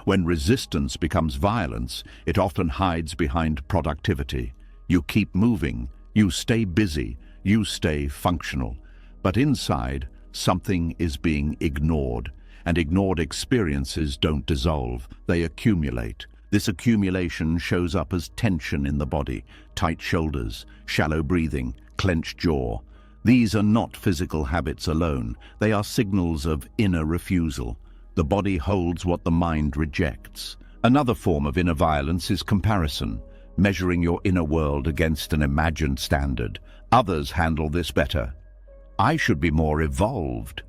When resistance becomes violence, it often hides behind productivity. You keep moving, you stay busy, you stay functional. But inside, something is being ignored, and ignored experiences don't dissolve, they accumulate. This accumulation shows up as tension in the body, tight shoulders, shallow breathing, clenched jaw. These are not physical habits alone, they are signals of inner refusal. The body holds what the mind rejects. Another form of inner violence is comparison, measuring your inner world against an imagined standard. Others handle this better. I should be more evolved.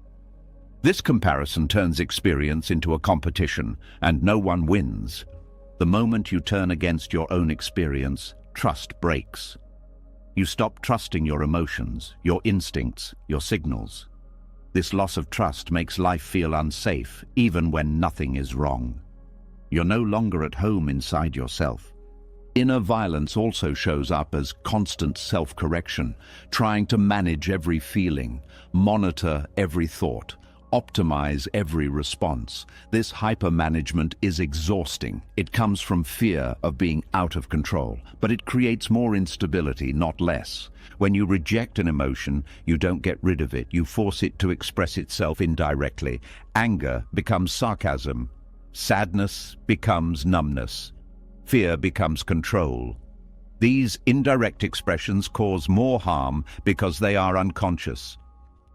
This comparison turns experience into a competition, and no one wins. The moment you turn against your own experience, trust breaks. You stop trusting your emotions, your instincts, your signals. This loss of trust makes life feel unsafe, even when nothing is wrong. You're no longer at home inside yourself. Inner violence also shows up as constant self-correction, trying to manage every feeling, monitor every thought, optimize every response. This hyper-management is exhausting. It comes from fear of being out of control, but it creates more instability, not less. When you reject an emotion, you don't get rid of it. You force it to express itself indirectly. Anger becomes sarcasm. Sadness becomes numbness. Fear becomes control. These indirect expressions cause more harm because they are unconscious.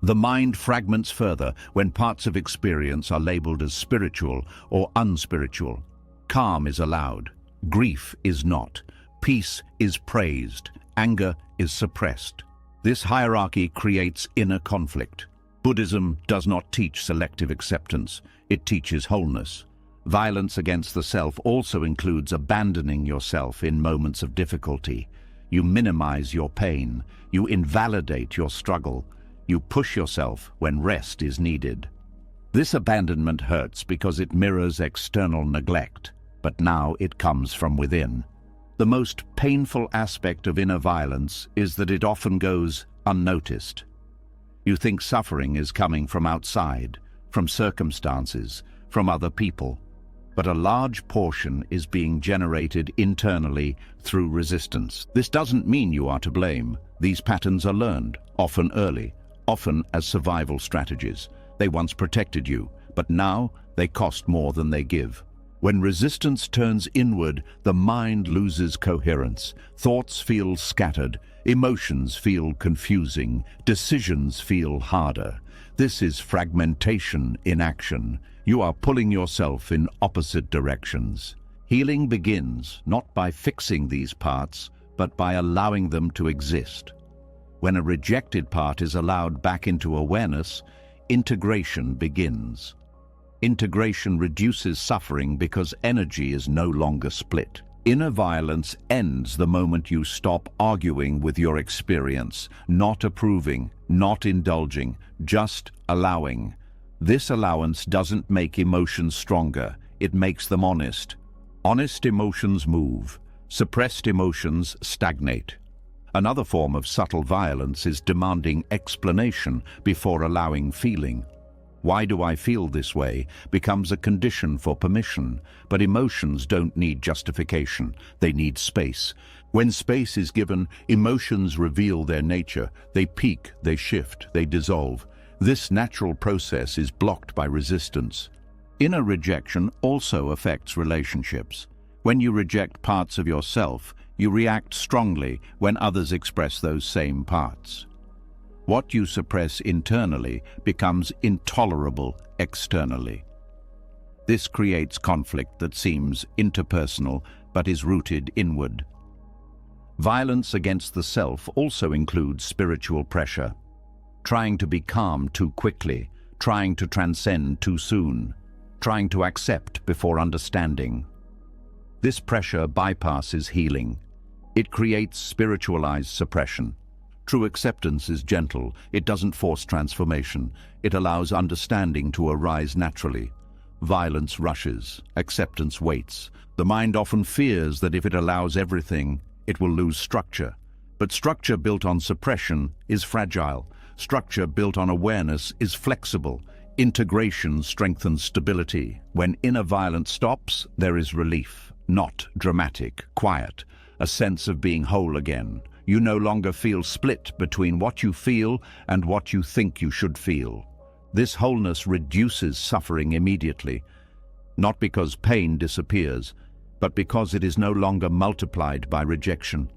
The mind fragments further when parts of experience are labeled as spiritual or unspiritual. Calm is allowed, grief is not, peace is praised, anger is suppressed. This hierarchy creates inner conflict. Buddhism does not teach selective acceptance, it teaches wholeness. Violence against the self also includes abandoning yourself in moments of difficulty. You minimize your pain, you invalidate your struggle, you push yourself when rest is needed. This abandonment hurts because it mirrors external neglect, but now it comes from within. The most painful aspect of inner violence is that it often goes unnoticed. You think suffering is coming from outside, from circumstances, from other people. But a large portion is being generated internally through resistance. This doesn't mean you are to blame. These patterns are learned, often early, often as survival strategies. They once protected you, but now they cost more than they give. When resistance turns inward, the mind loses coherence. Thoughts feel scattered, emotions feel confusing, decisions feel harder. This is fragmentation in action. You are pulling yourself in opposite directions. Healing begins not by fixing these parts, but by allowing them to exist. When a rejected part is allowed back into awareness, integration begins. Integration reduces suffering because energy is no longer split. Inner violence ends the moment you stop arguing with your experience, not approving, not indulging, just allowing. This allowance doesn't make emotions stronger, it makes them honest. Honest emotions move. Suppressed emotions stagnate. Another form of subtle violence is demanding explanation before allowing feeling. "Why do I feel this way?" becomes a condition for permission, but emotions don't need justification, they need space. When space is given, emotions reveal their nature. They peak, they shift, they dissolve. This natural process is blocked by resistance. Inner rejection also affects relationships. When you reject parts of yourself, you react strongly when others express those same parts. What you suppress internally becomes intolerable externally. This creates conflict that seems interpersonal but is rooted inward. Violence against the self also includes spiritual pressure. Trying to be calm too quickly, trying to transcend too soon, trying to accept before understanding. This pressure bypasses healing. It creates spiritualized suppression. True acceptance is gentle. It doesn't force transformation. It allows understanding to arise naturally. Violence rushes. Acceptance waits. The mind often fears that if it allows everything, it will lose structure. But structure built on suppression is fragile. Structure built on awareness is flexible. Integration strengthens stability. When inner violence stops, there is relief. Not dramatic, quiet. A sense of being whole again. You no longer feel split between what you feel and what you think you should feel. This wholeness reduces suffering immediately, not because pain disappears, but because it is no longer multiplied by rejection.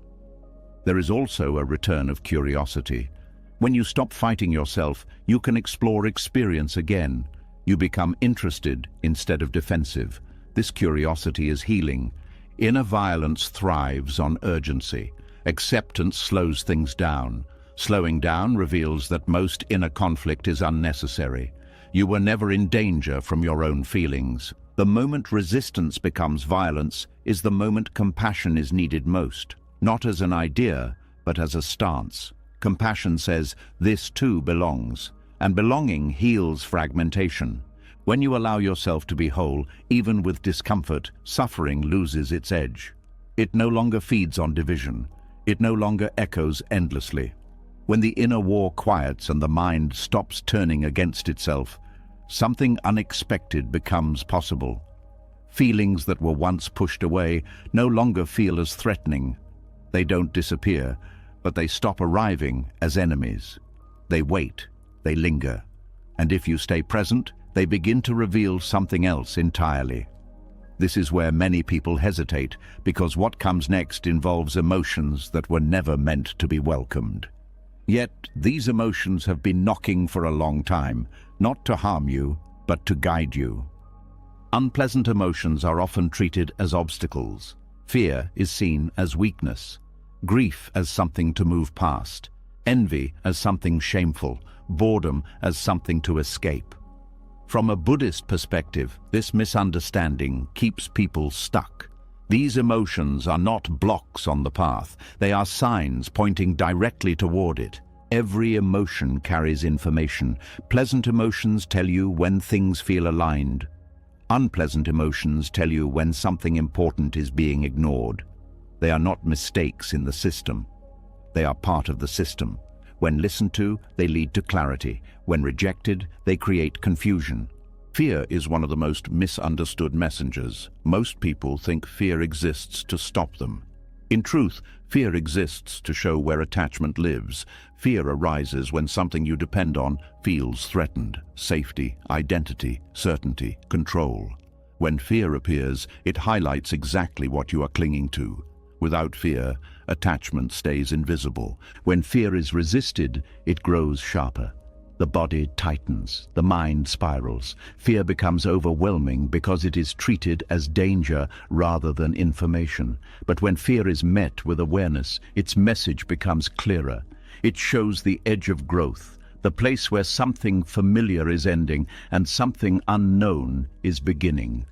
There is also a return of curiosity. When you stop fighting yourself, you can explore experience again. You become interested instead of defensive. This curiosity is healing. Inner violence thrives on urgency. Acceptance slows things down. Slowing down reveals that most inner conflict is unnecessary. You were never in danger from your own feelings. The moment resistance becomes violence is the moment compassion is needed most, not as an idea, but as a stance. Compassion says, "This too belongs," and belonging heals fragmentation. When you allow yourself to be whole, even with discomfort, suffering loses its edge. It no longer feeds on division. It no longer echoes endlessly. When the inner war quiets and the mind stops turning against itself, something unexpected becomes possible. Feelings that were once pushed away no longer feel as threatening. They don't disappear, but they stop arriving as enemies. They wait, they linger, and if you stay present, they begin to reveal something else entirely. This is where many people hesitate, because what comes next involves emotions that were never meant to be welcomed. Yet, these emotions have been knocking for a long time, not to harm you, but to guide you. Unpleasant emotions are often treated as obstacles. Fear is seen as weakness, grief as something to move past, envy as something shameful, boredom as something to escape. From a Buddhist perspective, this misunderstanding keeps people stuck. These emotions are not blocks on the path, they are signs pointing directly toward it. Every emotion carries information. Pleasant emotions tell you when things feel aligned. Unpleasant emotions tell you when something important is being ignored. They are not mistakes in the system. They are part of the system. When listened to, they lead to clarity. When rejected, they create confusion. Fear is one of the most misunderstood messengers. Most people think fear exists to stop them. In truth, fear exists to show where attachment lives. Fear arises when something you depend on feels threatened. Safety, identity, certainty, control. When fear appears, it highlights exactly what you are clinging to. Without fear, attachment stays invisible. When fear is resisted, it grows sharper. The body tightens, the mind spirals. Fear becomes overwhelming because it is treated as danger rather than information. But when fear is met with awareness, its message becomes clearer. It shows the edge of growth, the place where something familiar is ending and something unknown is beginning.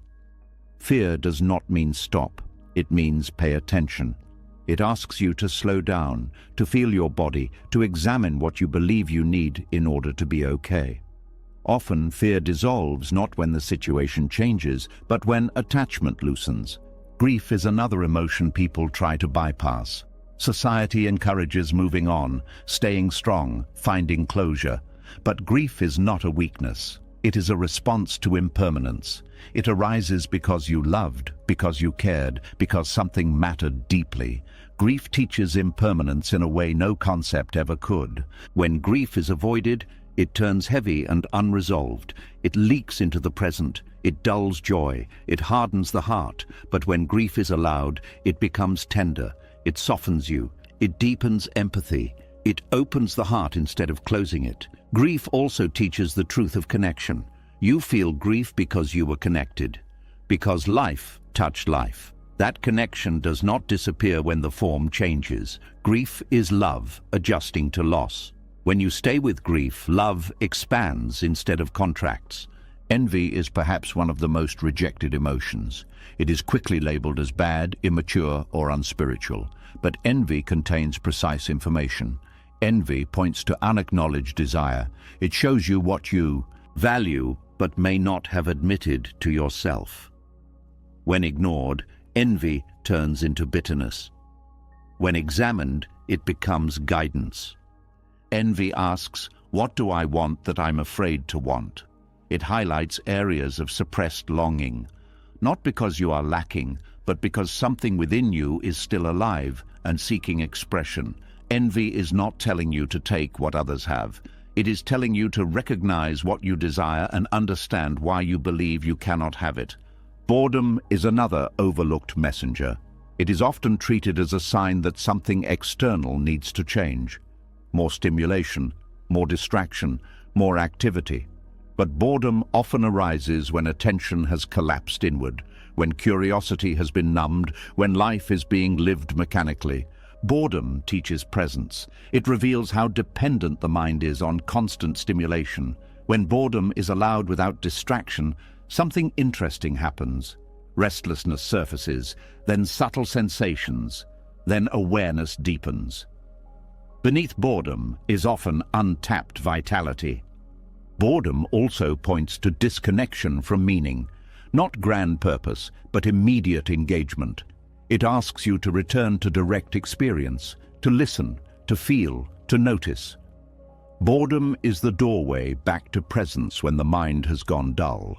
Fear does not mean stop. It means pay attention. It asks you to slow down, to feel your body, to examine what you believe you need in order to be okay. Often, fear dissolves not when the situation changes, but when attachment loosens. Grief is another emotion people try to bypass. Society encourages moving on, staying strong, finding closure. But grief is not a weakness. It is a response to impermanence. It arises because you loved, because you cared, because something mattered deeply. Grief teaches impermanence in a way no concept ever could. When grief is avoided, it turns heavy and unresolved. It leaks into the present. It dulls joy. It hardens the heart. But when grief is allowed, it becomes tender. It softens you. It deepens empathy. It opens the heart instead of closing it. Grief also teaches the truth of connection. You feel grief because you were connected, because life touched life. That connection does not disappear when the form changes. Grief is love adjusting to loss. When you stay with grief, love expands instead of contracts. Envy is perhaps one of the most rejected emotions. It is quickly labeled as bad, immature, or unspiritual. But envy contains precise information. Envy points to unacknowledged desire. It shows you what you value but may not have admitted to yourself. When ignored, envy turns into bitterness. When examined, it becomes guidance. Envy asks, "What do I want that I'm afraid to want?" It highlights areas of suppressed longing, not because you are lacking, but because something within you is still alive and seeking expression. Envy is not telling you to take what others have. It is telling you to recognize what you desire and understand why you believe you cannot have it. Boredom is another overlooked messenger. It is often treated as a sign that something external needs to change. More stimulation, more distraction, more activity. But boredom often arises when attention has collapsed inward, when curiosity has been numbed, when life is being lived mechanically. Boredom teaches presence. It reveals how dependent the mind is on constant stimulation. When boredom is allowed without distraction, something interesting happens. Restlessness surfaces, then subtle sensations, then awareness deepens. Beneath boredom is often untapped vitality. Boredom also points to disconnection from meaning, not grand purpose, but immediate engagement. It asks you to return to direct experience, to listen, to feel, to notice. Boredom is the doorway back to presence when the mind has gone dull.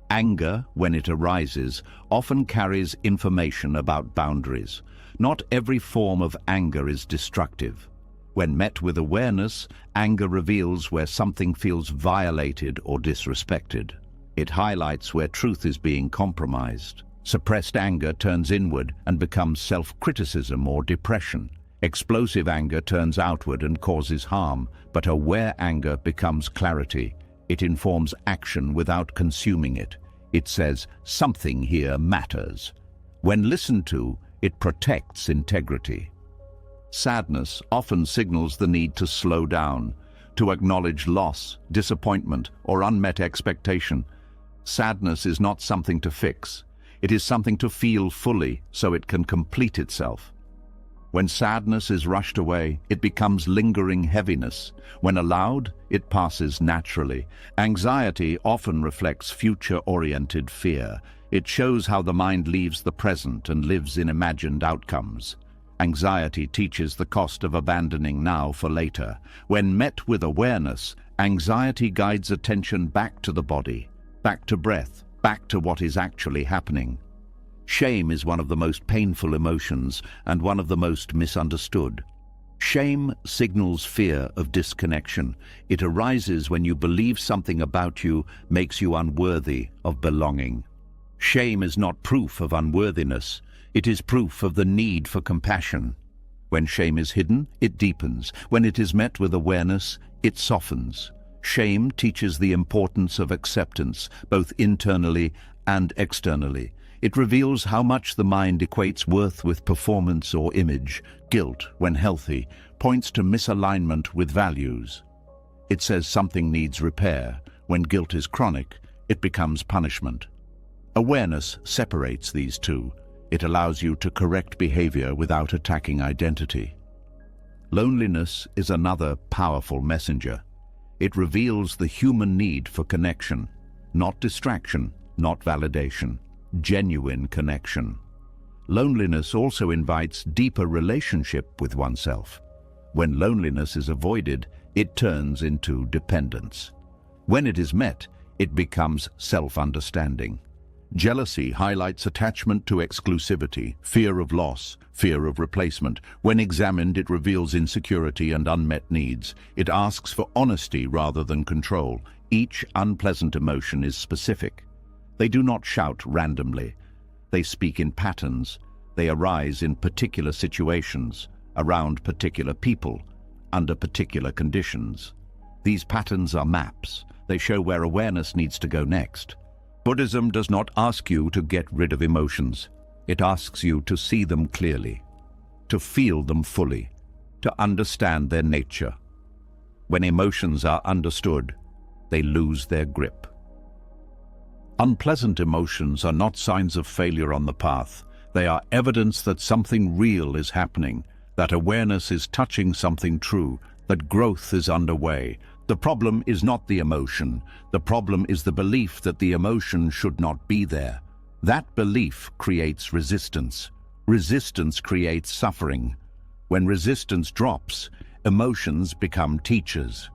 Anger, when it arises, often carries information about boundaries. Not every form of anger is destructive. When met with awareness, anger reveals where something feels violated or disrespected. It highlights where truth is being compromised. Suppressed anger turns inward and becomes self-criticism or depression. Explosive anger turns outward and causes harm, but aware anger becomes clarity. It informs action without consuming it. It says, something here matters. When listened to, it protects integrity. Sadness often signals the need to slow down, to acknowledge loss, disappointment, or unmet expectation. Sadness is not something to fix. It is something to feel fully so it can complete itself. When sadness is rushed away, it becomes lingering heaviness. When allowed, it passes naturally. Anxiety often reflects future-oriented fear. It shows how the mind leaves the present and lives in imagined outcomes. Anxiety teaches the cost of abandoning now for later. When met with awareness, anxiety guides attention back to the body, back to breath, back to what is actually happening. Shame is one of the most painful emotions and one of the most misunderstood. Shame signals fear of disconnection. It arises when you believe something about you makes you unworthy of belonging. Shame is not proof of unworthiness. It is proof of the need for compassion. When shame is hidden, it deepens. When it is met with awareness, it softens. Shame teaches the importance of acceptance, both internally and externally. It reveals how much the mind equates worth with performance or image. Guilt, when healthy, points to misalignment with values. It says something needs repair. When guilt is chronic, it becomes punishment. Awareness separates these two. It allows you to correct behavior without attacking identity. Loneliness is another powerful messenger. It reveals the human need for connection, not distraction, not validation, genuine connection. Loneliness also invites deeper relationship with oneself. When loneliness is avoided, it turns into dependence. When it is met, it becomes self-understanding. Jealousy highlights attachment to exclusivity, fear of loss, fear of replacement. When examined, it reveals insecurity and unmet needs. It asks for honesty rather than control. Each unpleasant emotion is specific. They do not shout randomly. They speak in patterns. They arise in particular situations, around particular people, under particular conditions. These patterns are maps. They show where awareness needs to go next. Buddhism does not ask you to get rid of emotions. It asks you to see them clearly, to feel them fully, to understand their nature. When emotions are understood, they lose their grip. Unpleasant emotions are not signs of failure on the path. They are evidence that something real is happening, that awareness is touching something true, that growth is underway. The problem is not the emotion. The problem is the belief that the emotion should not be there. That belief creates resistance. Resistance creates suffering. When resistance drops, emotions become teachers.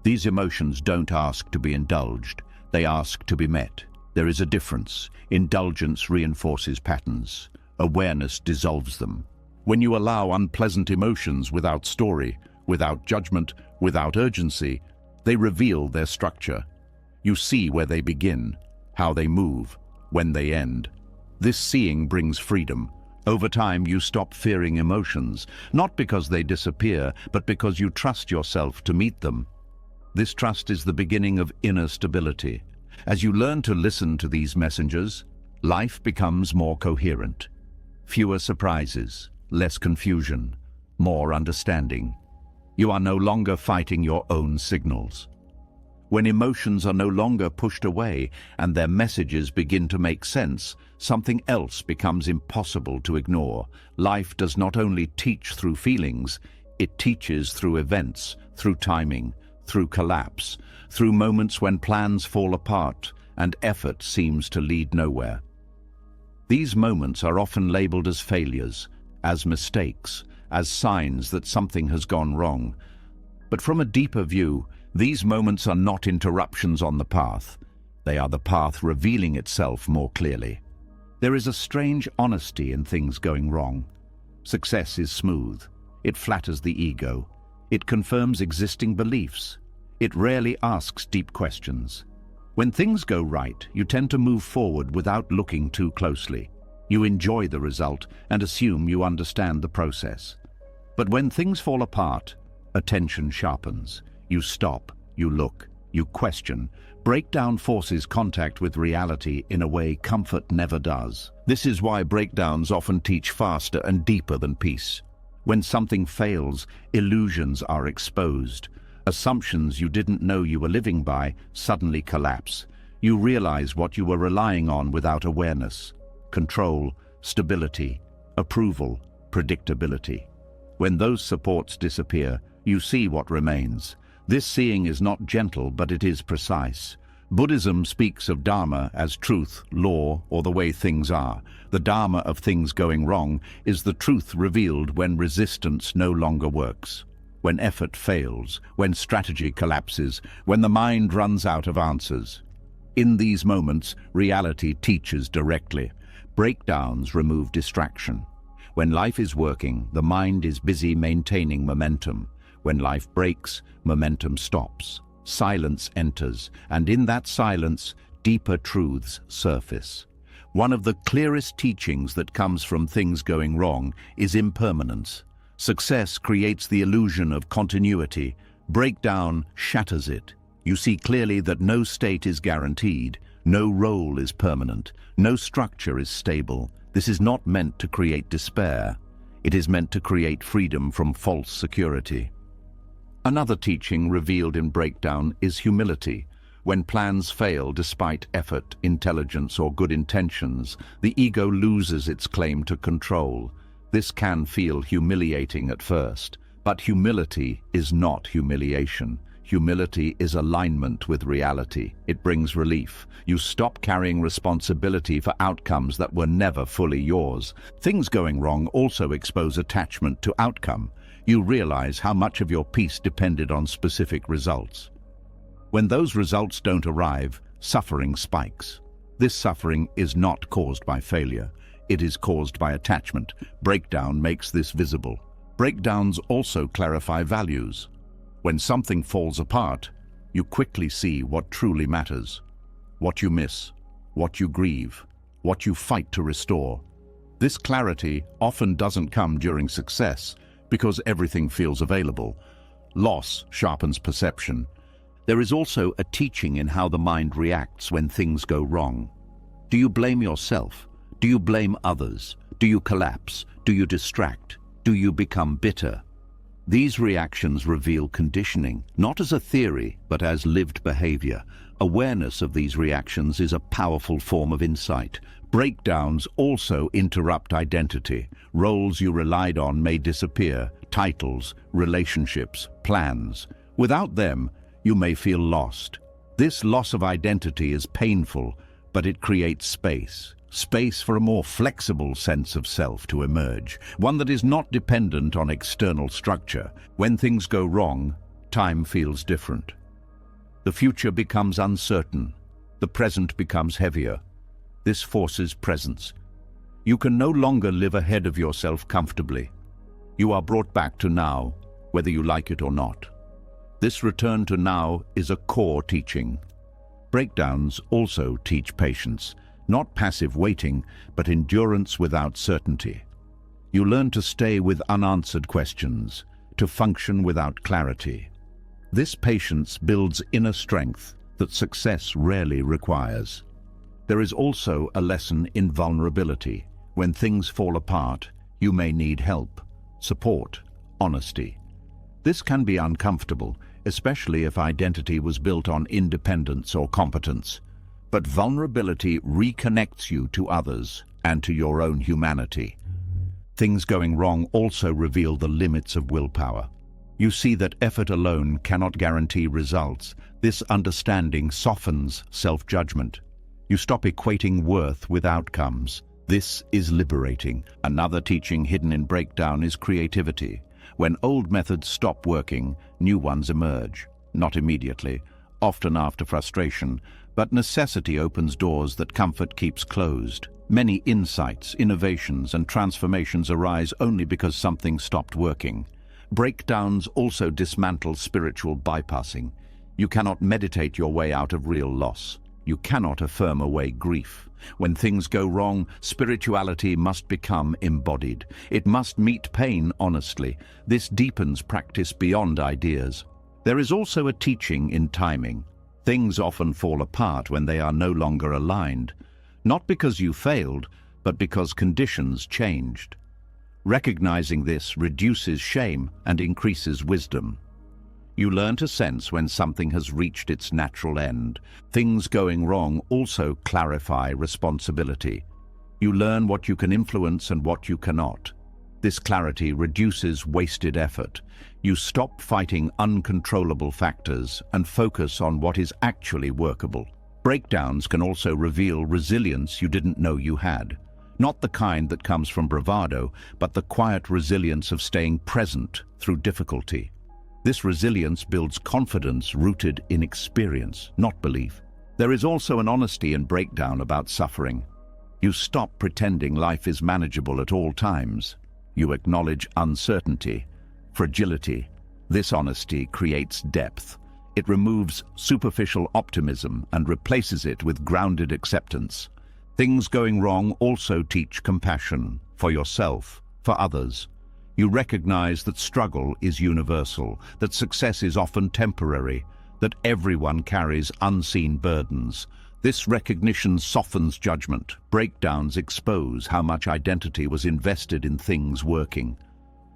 These emotions don't ask to be indulged. They ask to be met. There is a difference. Indulgence reinforces patterns. Awareness dissolves them. When you allow unpleasant emotions without story, without judgment, without urgency, they reveal their structure. You see where they begin, how they move, when they end. This seeing brings freedom. Over time, you stop fearing emotions, not because they disappear, but because you trust yourself to meet them. This trust is the beginning of inner stability. As you learn to listen to these messengers, life becomes more coherent. Fewer surprises, less confusion, more understanding. You are no longer fighting your own signals. When emotions are no longer pushed away and their messages begin to make sense, something else becomes impossible to ignore. Life does not only teach through feelings, it teaches through events, through timing, through collapse, through moments when plans fall apart and effort seems to lead nowhere. These moments are often labeled as failures, as mistakes, as signs that something has gone wrong. But from a deeper view, these moments are not interruptions on the path. They are the path revealing itself more clearly. There is a strange honesty in things going wrong. Success is smooth. It flatters the ego. It confirms existing beliefs. It rarely asks deep questions. When things go right, you tend to move forward without looking too closely. You enjoy the result and assume you understand the process. But when things fall apart, attention sharpens. You stop, you look, you question. Breakdown forces contact with reality in a way comfort never does. This is why breakdowns often teach faster and deeper than peace. When something fails, illusions are exposed. Assumptions you didn't know you were living by suddenly collapse. You realize what you were relying on without awareness. Control, stability, approval, predictability. When those supports disappear, you see what remains. This seeing is not gentle, but it is precise. Buddhism speaks of Dharma as truth, law, or the way things are. The Dharma of things going wrong is the truth revealed when resistance no longer works, when effort fails, when strategy collapses, when the mind runs out of answers. In these moments, reality teaches directly. Breakdowns remove distraction. When life is working, the mind is busy maintaining momentum. When life breaks, momentum stops. Silence enters, and in that silence, deeper truths surface. One of the clearest teachings that comes from things going wrong is impermanence. Success creates the illusion of continuity. Breakdown shatters it. You see clearly that no state is guaranteed, no role is permanent, no structure is stable. This is not meant to create despair. It is meant to create freedom from false security. Another teaching revealed in Breakdown is humility. When plans fail despite effort, intelligence, or good intentions, the ego loses its claim to control. This can feel humiliating at first, but humility is not humiliation. Humility is alignment with reality. It brings relief. You stop carrying responsibility for outcomes that were never fully yours. Things going wrong also expose attachment to outcome. You realize how much of your peace depended on specific results. When those results don't arrive, suffering spikes. This suffering is not caused by failure. It is caused by attachment. Breakdown makes this visible. Breakdowns also clarify values. When something falls apart, you quickly see what truly matters. What you miss, what you grieve, what you fight to restore. This clarity often doesn't come during success because everything feels available. Loss sharpens perception. There is also a teaching in how the mind reacts when things go wrong. Do you blame yourself? Do you blame others? Do you collapse? Do you distract? Do you become bitter? These reactions reveal conditioning, not as a theory, but as lived behavior. Awareness of these reactions is a powerful form of insight. Breakdowns also interrupt identity. Roles you relied on may disappear, titles, relationships, plans. Without them, you may feel lost. This loss of identity is painful, but it creates space. Space for a more flexible sense of self to emerge, one that is not dependent on external structure. When things go wrong, time feels different. The future becomes uncertain. The present becomes heavier. This forces presence. You can no longer live ahead of yourself comfortably. You are brought back to now, whether you like it or not. This return to now is a core teaching. Breakdowns also teach patience. Not passive waiting, but endurance without certainty. You learn to stay with unanswered questions, to function without clarity. This patience builds inner strength that success rarely requires. There is also a lesson in vulnerability. When things fall apart, you may need help, support, honesty. This can be uncomfortable, especially if identity was built on independence or competence. But vulnerability reconnects you to others and to your own humanity. Things going wrong also reveal the limits of willpower. You see that effort alone cannot guarantee results. This understanding softens self-judgment. You stop equating worth with outcomes. This is liberating. Another teaching hidden in Breakdown is creativity. When old methods stop working, new ones emerge. Not immediately, often after frustration, but necessity opens doors that comfort keeps closed. Many insights, innovations, and transformations arise only because something stopped working. Breakdowns also dismantle spiritual bypassing. You cannot meditate your way out of real loss. You cannot affirm away grief. When things go wrong, spirituality must become embodied. It must meet pain honestly. This deepens practice beyond ideas. There is also a teaching in timing. Things often fall apart when they are no longer aligned, not because you failed, but because conditions changed. Recognizing this reduces shame and increases wisdom. You learn to sense when something has reached its natural end. Things going wrong also clarify responsibility. You learn what you can influence and what you cannot. This clarity reduces wasted effort. You stop fighting uncontrollable factors and focus on what is actually workable. Breakdowns can also reveal resilience you didn't know you had. Not the kind that comes from bravado, but the quiet resilience of staying present through difficulty. This resilience builds confidence rooted in experience, not belief. There is also an honesty in Breakdown about suffering. You stop pretending life is manageable at all times. You acknowledge uncertainty, fragility. This honesty creates depth. It removes superficial optimism and replaces it with grounded acceptance. Things going wrong also teach compassion for yourself, for others. You recognize that struggle is universal, that success is often temporary, that everyone carries unseen burdens. This recognition softens judgment. Breakdowns expose how much identity was invested in things working.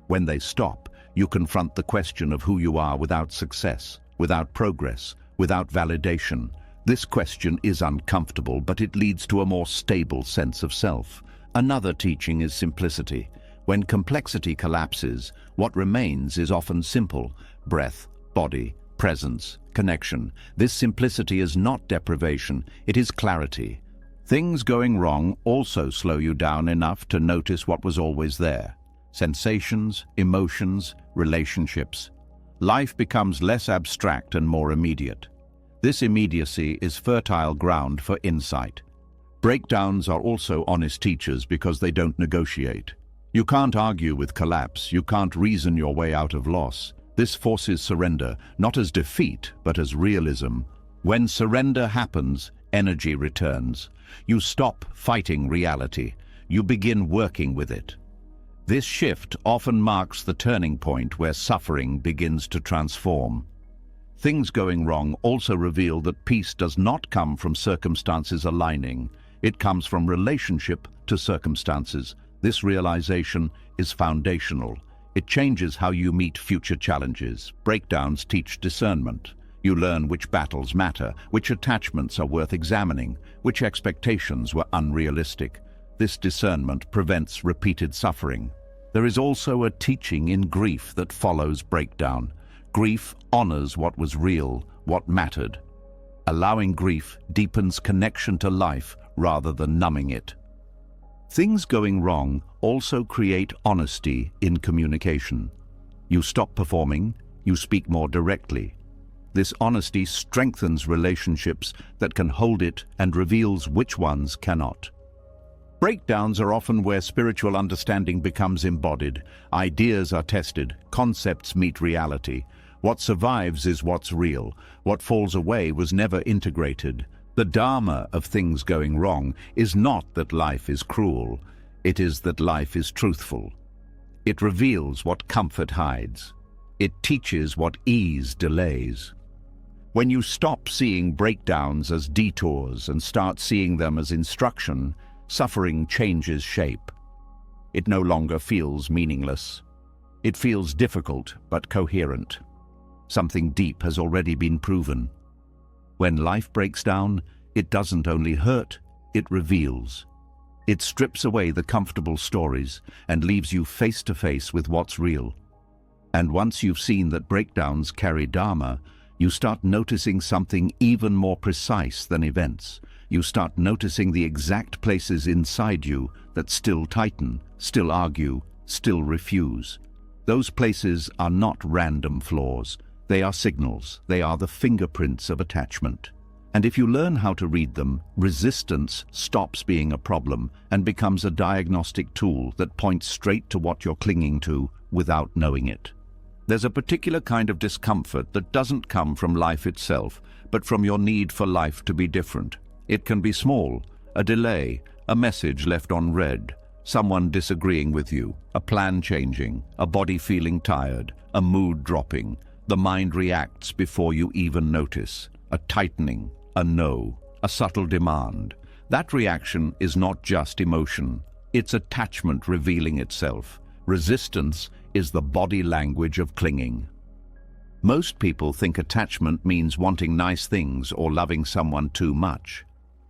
When they stop, you confront the question of who you are without success, without progress, without validation. This question is uncomfortable, but it leads to a more stable sense of self. Another teaching is simplicity. When complexity collapses, what remains is often simple: breath, body, presence, connection. This simplicity is not deprivation, it is clarity. Things going wrong also slow you down enough to notice what was always there: sensations, emotions, relationships. Life becomes less abstract and more immediate. This immediacy is fertile ground for insight. Breakdowns are also honest teachers because they don't negotiate. You can't argue with collapse, you can't reason your way out of loss. This forces surrender, not as defeat, but as realism. When surrender happens, energy returns. You stop fighting reality. You begin working with it. This shift often marks the turning point where suffering begins to transform. Things going wrong also reveal that peace does not come from circumstances aligning. It comes from relationship to circumstances. This realization is foundational. It changes how you meet future challenges. Breakdowns teach discernment. You learn which battles matter, which attachments are worth examining, which expectations were unrealistic. This discernment prevents repeated suffering. There is also a teaching in grief that follows breakdown. Grief honors what was real, what mattered. Allowing grief deepens connection to life rather than numbing it. Things going wrong also create honesty in communication. You stop performing, you speak more directly. This honesty strengthens relationships that can hold it and reveals which ones cannot. Breakdowns are often where spiritual understanding becomes embodied. Ideas are tested, concepts meet reality. What survives is what's real. What falls away was never integrated. The dharma of things going wrong is not that life is cruel. It is that life is truthful. It reveals what comfort hides. It teaches what ease delays. When you stop seeing breakdowns as detours and start seeing them as instruction, suffering changes shape. It no longer feels meaningless. It feels difficult but coherent. Something deep has already been proven. When life breaks down, it doesn't only hurt, it reveals. It strips away the comfortable stories and leaves you face to face with what's real. And once you've seen that breakdowns carry dharma, you start noticing something even more precise than events. You start noticing the exact places inside you that still tighten, still argue, still refuse. Those places are not random flaws. They are signals. They are the fingerprints of attachment. And if you learn how to read them, resistance stops being a problem and becomes a diagnostic tool that points straight to what you're clinging to without knowing it. There's a particular kind of discomfort that doesn't come from life itself, but from your need for life to be different. It can be small: a delay, a message left unread, someone disagreeing with you, a plan changing, a body feeling tired, a mood dropping. The mind reacts before you even notice. A tightening, a no, a subtle demand. That reaction is not just emotion, it's attachment revealing itself. Resistance is the body language of clinging. Most people think attachment means wanting nice things or loving someone too much.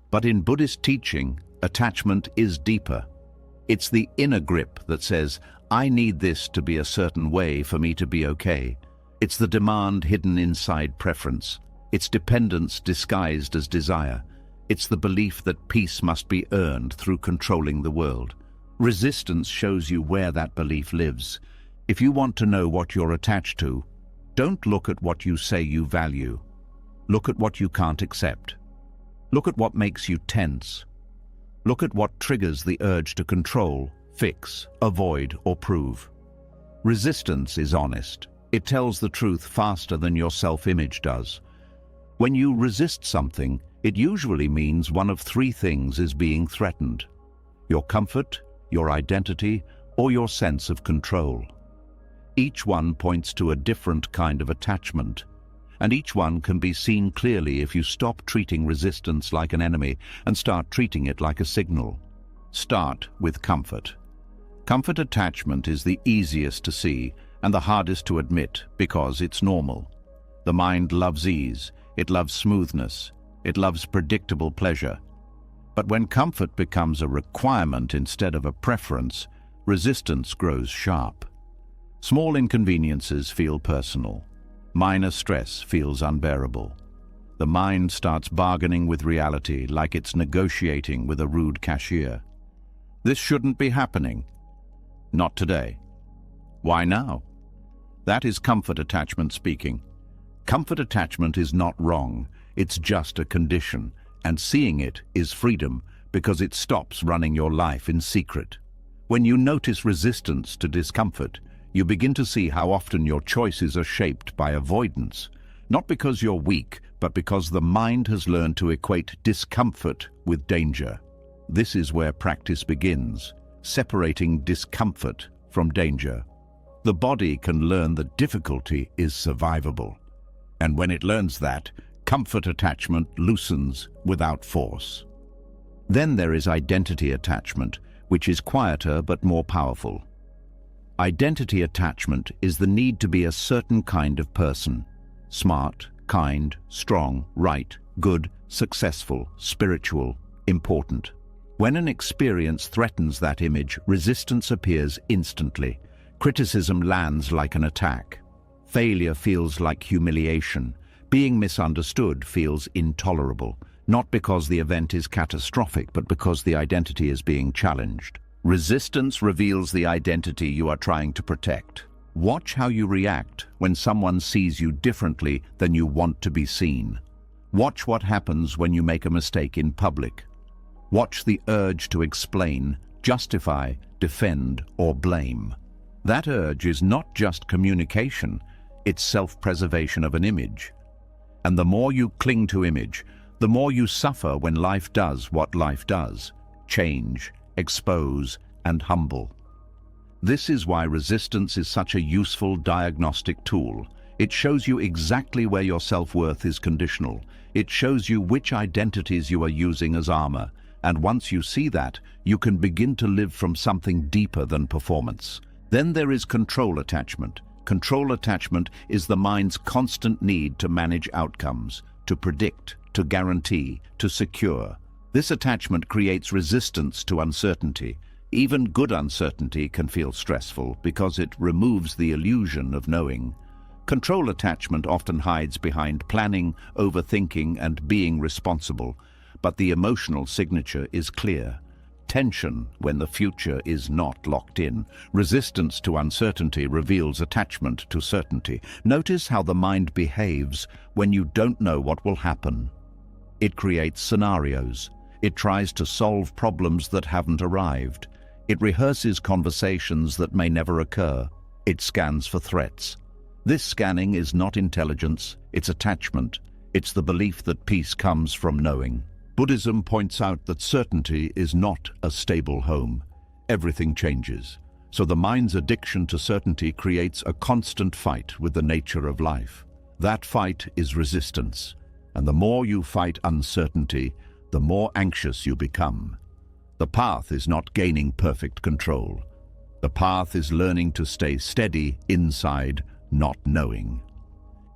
But in Buddhist teaching, attachment is deeper. It's the inner grip that says, I need this to be a certain way for me to be okay. It's the demand hidden inside preference. It's dependence disguised as desire. It's the belief that peace must be earned through controlling the world. Resistance shows you where that belief lives. If you want to know what you're attached to, don't look at what you say you value. Look at what you can't accept. Look at what makes you tense. Look at what triggers the urge to control, fix, avoid, or prove. Resistance is honest. It tells the truth faster than your self-image does. When you resist something, It usually means one of three things is being threatened: your comfort, your identity, or your sense of control. Each one points to a different kind of attachment, and each one can be seen clearly if you stop treating resistance like an enemy and start treating it like a signal. Start with comfort. Comfort attachment is the easiest to see and the hardest to admit because it's normal. The mind loves ease, it loves smoothness, it loves predictable pleasure. But when comfort becomes a requirement instead of a preference, resistance grows sharp. Small inconveniences feel personal. Minor stress feels unbearable. The mind starts bargaining with reality like it's negotiating with a rude cashier. This shouldn't be happening. Not today. Why now? That is comfort attachment speaking. Comfort attachment is not wrong, it's just a condition, and seeing it is freedom because it stops running your life in secret. When you notice resistance to discomfort, you begin to see how often your choices are shaped by avoidance, not because you're weak, but because the mind has learned to equate discomfort with danger. This is where practice begins, separating discomfort from danger. The body can learn that difficulty is survivable, and when it learns that, comfort attachment loosens without force. Then there is identity attachment, which is quieter but more powerful. Identity attachment is the need to be a certain kind of person: smart, kind, strong, right, good, successful, spiritual, important. When an experience threatens that image, resistance appears instantly. Criticism lands like an attack. Failure feels like humiliation. Being misunderstood feels intolerable, not because the event is catastrophic, but because the identity is being challenged. Resistance reveals the identity you are trying to protect. Watch how you react when someone sees you differently than you want to be seen. Watch what happens when you make a mistake in public. Watch the urge to explain, justify, defend, or blame. That urge is not just communication, it's self-preservation of an image. And the more you cling to image, the more you suffer when life does what life does: change, expose, and humble. This is why resistance is such a useful diagnostic tool. It shows you exactly where your self-worth is conditional. It shows you which identities you are using as armor. And once you see that, you can begin to live from something deeper than performance. Then there is control attachment. Control attachment is the mind's constant need to manage outcomes, to predict, to guarantee, to secure. This attachment creates resistance to uncertainty. Even good uncertainty can feel stressful because it removes the illusion of knowing. Control attachment often hides behind planning, overthinking, and being responsible, but the emotional signature is clear. Tension when the future is not locked in. Resistance to uncertainty reveals attachment to certainty. Notice how the mind behaves when you don't know what will happen. It creates scenarios. It tries to solve problems that haven't arrived. It rehearses conversations that may never occur. It scans for threats. This scanning is not intelligence, it's attachment. It's the belief that peace comes from knowing. Buddhism points out that certainty is not a stable home. Everything changes. So the mind's addiction to certainty creates a constant fight with the nature of life. That fight is resistance. And the more you fight uncertainty, the more anxious you become. The path is not gaining perfect control. The path is learning to stay steady inside, not knowing.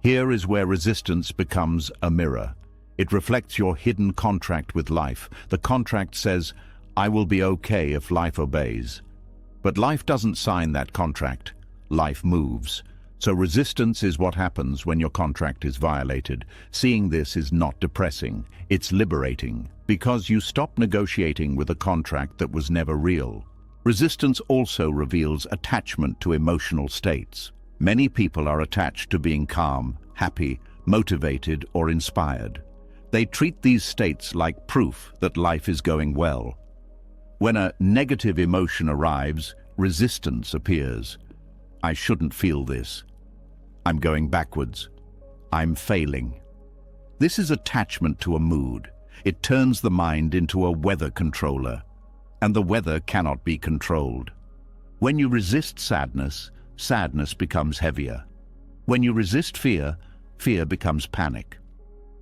Here is where resistance becomes a mirror. It reflects your hidden contract with life. The contract says, "I will be okay if life obeys." But life doesn't sign that contract. Life moves. So resistance is what happens when your contract is violated. Seeing this is not depressing, it's liberating, because you stop negotiating with a contract that was never real. Resistance also reveals attachment to emotional states. Many people are attached to being calm, happy, motivated, or inspired. They treat these states like proof that life is going well. When a negative emotion arrives, resistance appears. I shouldn't feel this. I'm going backwards. I'm failing. This is attachment to a mood. It turns the mind into a weather controller, and the weather cannot be controlled. When you resist sadness, sadness becomes heavier. When you resist fear, fear becomes panic.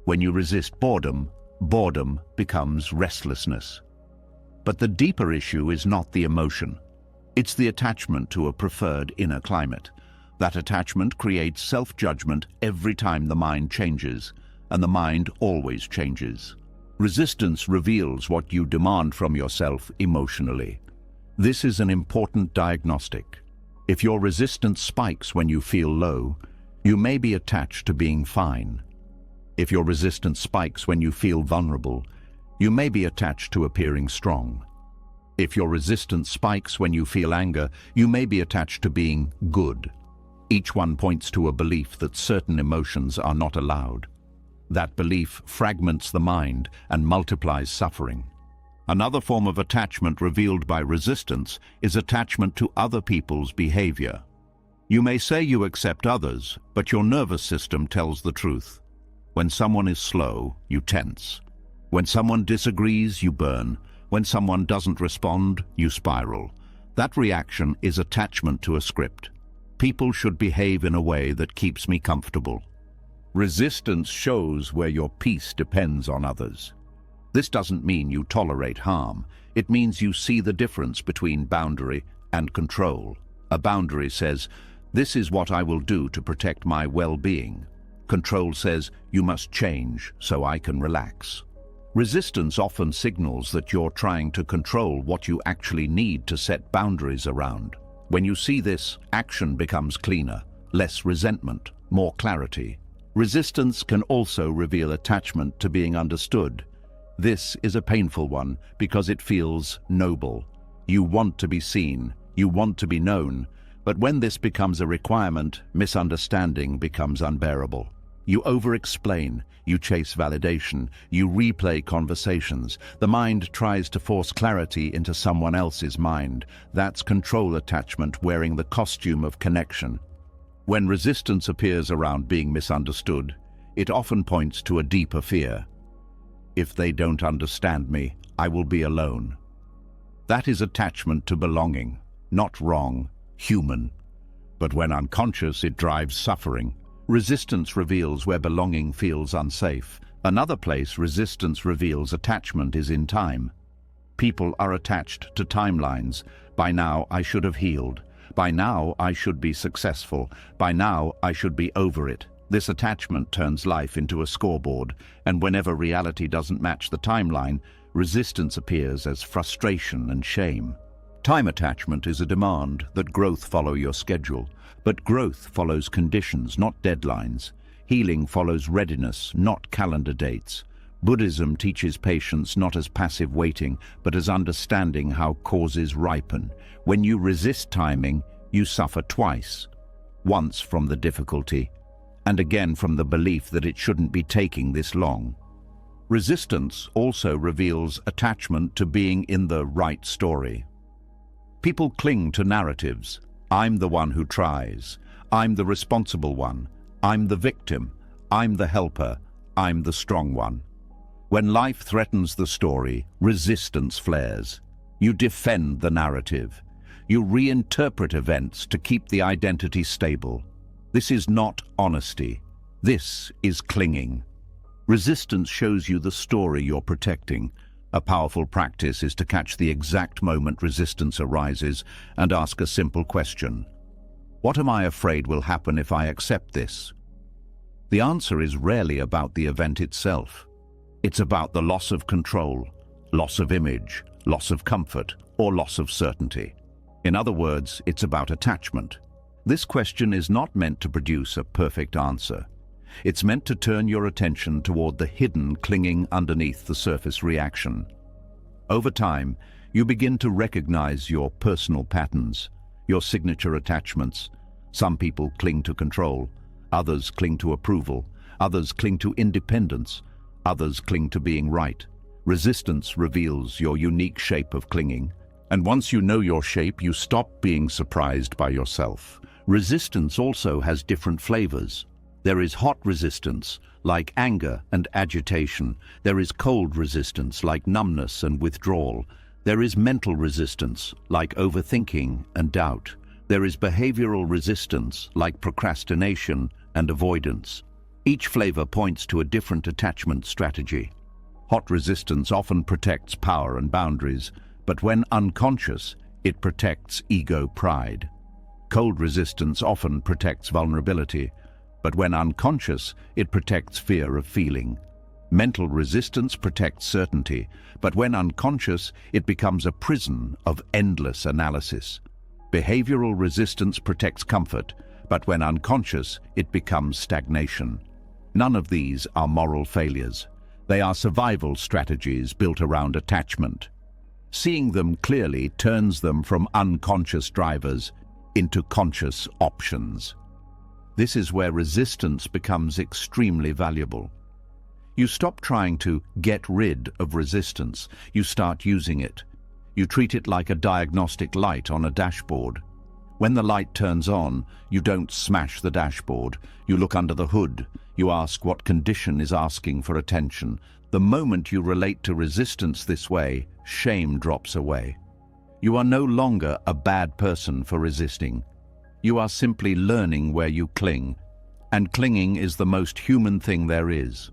When you resist boredom, boredom becomes restlessness. But the deeper issue is not the emotion. It's the attachment to a preferred inner climate. That attachment creates self-judgment every time the mind changes, and the mind always changes. Resistance reveals what you demand from yourself emotionally. This is an important diagnostic. If your resistance spikes when you feel low, you may be attached to being fine. If your resistance spikes when you feel vulnerable, you may be attached to appearing strong. If your resistance spikes when you feel anger, you may be attached to being good. Each one points to a belief that certain emotions are not allowed. That belief fragments the mind and multiplies suffering. Another form of attachment revealed by resistance is attachment to other people's behavior. You may say you accept others, but your nervous system tells the truth. When someone is slow, you tense. When someone disagrees, you burn. When someone doesn't respond, you spiral. That reaction is attachment to a script. People should behave in a way that keeps me comfortable. Resistance shows where your peace depends on others. This doesn't mean you tolerate harm. It means you see the difference between boundary and control. A boundary says, "This is what I will do to protect my well-being." Control says, "You must change so I can relax." Resistance often signals that you're trying to control what you actually need to set boundaries around. When you see this, action becomes cleaner, less resentment, more clarity. Resistance can also reveal attachment to being understood. This is a painful one because it feels noble. You want to be seen, you want to be known, but when this becomes a requirement, misunderstanding becomes unbearable. You over-explain, you chase validation, you replay conversations. The mind tries to force clarity into someone else's mind. That's control attachment wearing the costume of connection. When resistance appears around being misunderstood, it often points to a deeper fear. If they don't understand me, I will be alone. That is attachment to belonging, not wrong, human. But when unconscious, it drives suffering. Resistance reveals where belonging feels unsafe. Another place resistance reveals attachment is in time. People are attached to timelines. By now, I should have healed. By now, I should be successful. By now, I should be over it. This attachment turns life into a scoreboard, and whenever reality doesn't match the timeline, resistance appears as frustration and shame. Time attachment is a demand that growth follow your schedule, but growth follows conditions, not deadlines. Healing follows readiness, not calendar dates. Buddhism teaches patience not as passive waiting, but as understanding how causes ripen. When you resist timing, you suffer twice. Once from the difficulty, and again from the belief that it shouldn't be taking this long. Resistance also reveals attachment to being in the right story. People cling to narratives. I'm the one who tries. I'm the responsible one. I'm the victim. I'm the helper. I'm the strong one. When life threatens the story, resistance flares. You defend the narrative. You reinterpret events to keep the identity stable. This is not honesty. This is clinging. Resistance shows you the story you're protecting. A powerful practice is to catch the exact moment resistance arises and ask a simple question. What am I afraid will happen if I accept this? The answer is rarely about the event itself. It's about the loss of control, loss of image, loss of comfort, or loss of certainty. In other words, it's about attachment. This question is not meant to produce a perfect answer. It's meant to turn your attention toward the hidden clinging underneath the surface reaction. Over time, you begin to recognize your personal patterns, your signature attachments. Some people cling to control, others cling to approval, others cling to independence, others cling to being right. Resistance reveals your unique shape of clinging, and once you know your shape, you stop being surprised by yourself. Resistance also has different flavors. There is hot resistance, like anger and agitation. There is cold resistance, like numbness and withdrawal. There is mental resistance, like overthinking and doubt. There is behavioral resistance, like procrastination and avoidance. Each flavor points to a different attachment strategy. Hot resistance often protects power and boundaries, but when unconscious, it protects ego pride. Cold resistance often protects vulnerability, but when unconscious, it protects fear of feeling. Mental resistance protects certainty, but when unconscious, it becomes a prison of endless analysis. Behavioral resistance protects comfort, but when unconscious, it becomes stagnation. None of these are moral failures. They are survival strategies built around attachment. Seeing them clearly turns them from unconscious drivers into conscious options. This is where resistance becomes extremely valuable. You stop trying to get rid of resistance. You start using it. You treat it like a diagnostic light on a dashboard. When the light turns on, you don't smash the dashboard. You look under the hood. You ask what condition is asking for attention. The moment you relate to resistance this way, shame drops away. You are no longer a bad person for resisting. You are simply learning where you cling, and clinging is the most human thing there is.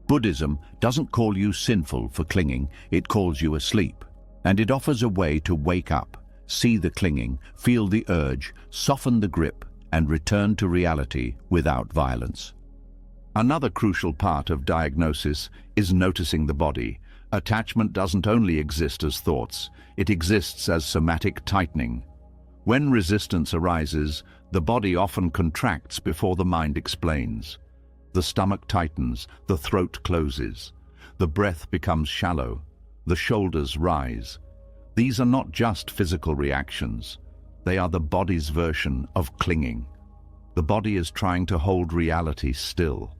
Buddhism doesn't call you sinful for clinging, it calls you asleep, and it offers a way to wake up, see the clinging, feel the urge, soften the grip, and return to reality without violence. Another crucial part of diagnosis is noticing the body. Attachment doesn't only exist as thoughts, it exists as somatic tightening. When resistance arises, the body often contracts before the mind explains. The stomach tightens, the throat closes, the breath becomes shallow, the shoulders rise. These are not just physical reactions. They are the body's version of clinging. The body is trying to hold reality still.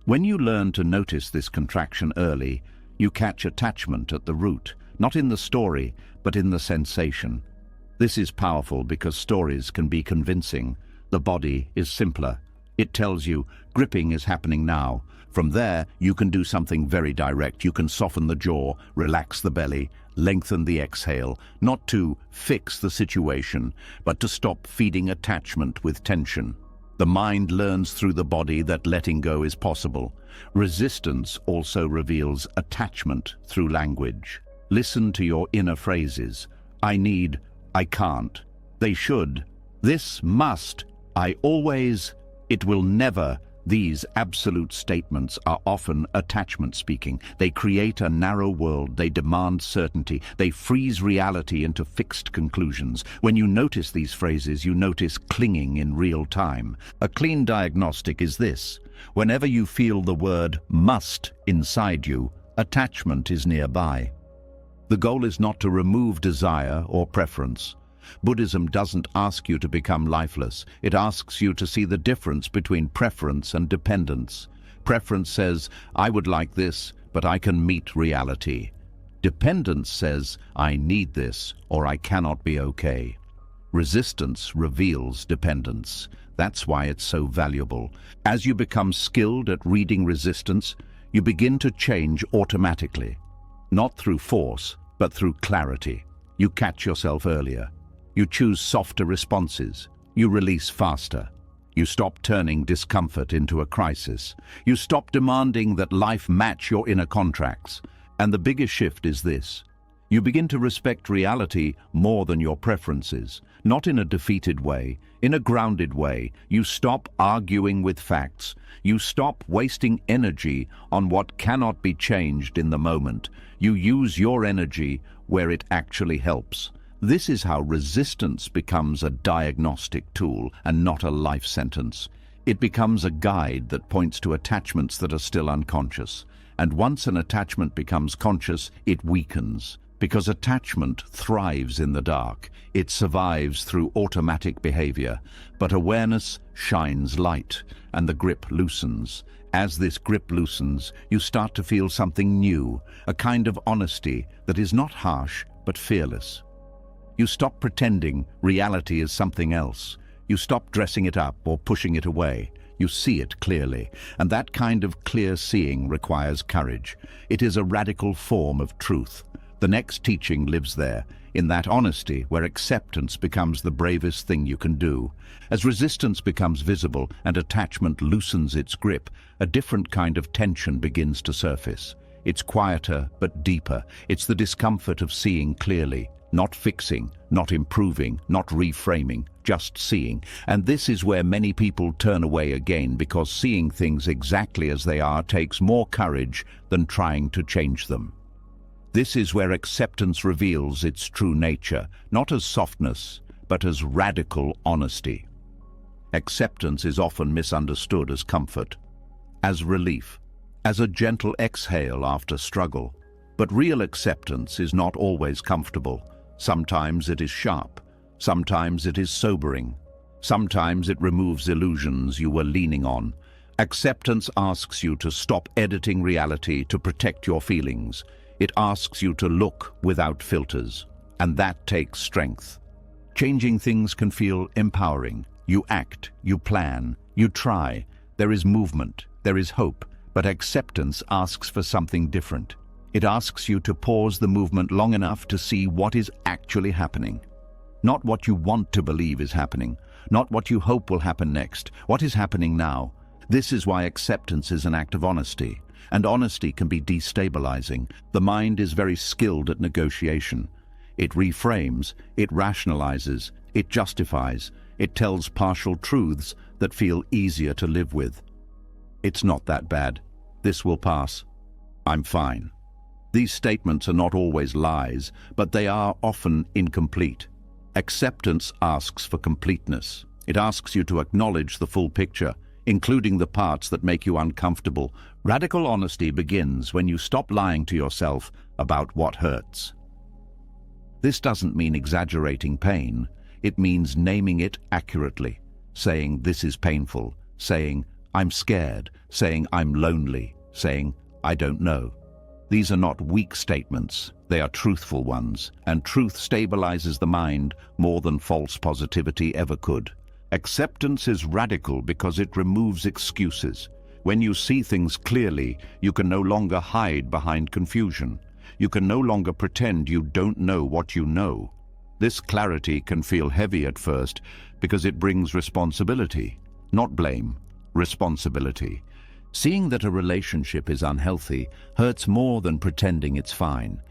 When you learn to notice this contraction early, you catch attachment at the root, not in the story, but in the sensation. This is powerful because stories can be convincing. The body is simpler. It tells you, gripping is happening now. From there, you can do something very direct. You can soften the jaw, relax the belly, lengthen the exhale, not to fix the situation, but to stop feeding attachment with tension. The mind learns through the body that letting go is possible. Resistance also reveals attachment through language. Listen to your inner phrases. I need, I can't, they should, this must, I always, it will never. These absolute statements are often attachment speaking. They create a narrow world, they demand certainty, they freeze reality into fixed conclusions. When you notice these phrases, you notice clinging in real time. A clean diagnostic is this: whenever you feel the word must inside you, attachment is nearby. The goal is not to remove desire or preference. Buddhism doesn't ask you to become lifeless. It asks you to see the difference between preference and dependence. Preference says, I would like this, but I can meet reality. Dependence says, I need this, or I cannot be okay. Resistance reveals dependence. That's why it's so valuable. As you become skilled at reading resistance, you begin to change automatically. Not through force, but through clarity. You catch yourself earlier. You choose softer responses. You release faster. You stop turning discomfort into a crisis. You stop demanding that life match your inner contracts. And the biggest shift is this: you begin to respect reality more than your preferences. Not in a defeated way, in a grounded way. You stop arguing with facts. You stop wasting energy on what cannot be changed in the moment. You use your energy where it actually helps. This is how resistance becomes a diagnostic tool and not a life sentence. It becomes a guide that points to attachments that are still unconscious. And once an attachment becomes conscious, it weakens. Because attachment thrives in the dark. It survives through automatic behavior. But awareness shines light, and the grip loosens. As this grip loosens, you start to feel something new, a kind of honesty that is not harsh, but fearless. You stop pretending reality is something else. You stop dressing it up or pushing it away. You see it clearly, and that kind of clear seeing requires courage. It is a radical form of truth. The next teaching lives there, in that honesty where acceptance becomes the bravest thing you can do. As resistance becomes visible and attachment loosens its grip, a different kind of tension begins to surface. It's quieter but deeper. It's the discomfort of seeing clearly, not fixing, not improving, not reframing, just seeing. And this is where many people turn away again, because seeing things exactly as they are takes more courage than trying to change them. This is where acceptance reveals its true nature, not as softness, but as radical honesty. Acceptance is often misunderstood as comfort, as relief, as a gentle exhale after struggle. But real acceptance is not always comfortable. Sometimes it is sharp, sometimes it is sobering, sometimes it removes illusions you were leaning on. Acceptance asks you to stop editing reality to protect your feelings. It asks you to look without filters, and that takes strength. Changing things can feel empowering. You act, you plan, you try. There is movement, there is hope, but acceptance asks for something different. It asks you to pause the movement long enough to see what is actually happening. Not what you want to believe is happening, not what you hope will happen next. What is happening now? This is why acceptance is an act of honesty. And honesty can be destabilizing. The mind is very skilled at negotiation. It reframes, it rationalizes, it justifies, it tells partial truths that feel easier to live with. It's not that bad. This will pass. I'm fine. These statements are not always lies, but they are often incomplete. Acceptance asks for completeness. It asks you to acknowledge the full picture, including the parts that make you uncomfortable. Radical honesty begins when you stop lying to yourself about what hurts. This doesn't mean exaggerating pain. It means naming it accurately, saying this is painful, saying I'm scared, saying I'm lonely, saying I don't know. These are not weak statements, they are truthful ones, and truth stabilizes the mind more than false positivity ever could. Acceptance is radical because it removes excuses. When you see things clearly, you can no longer hide behind confusion. You can no longer pretend you don't know what you know. This clarity can feel heavy at first because it brings responsibility, not blame, responsibility. Seeing that a relationship is unhealthy hurts more than pretending it's fine.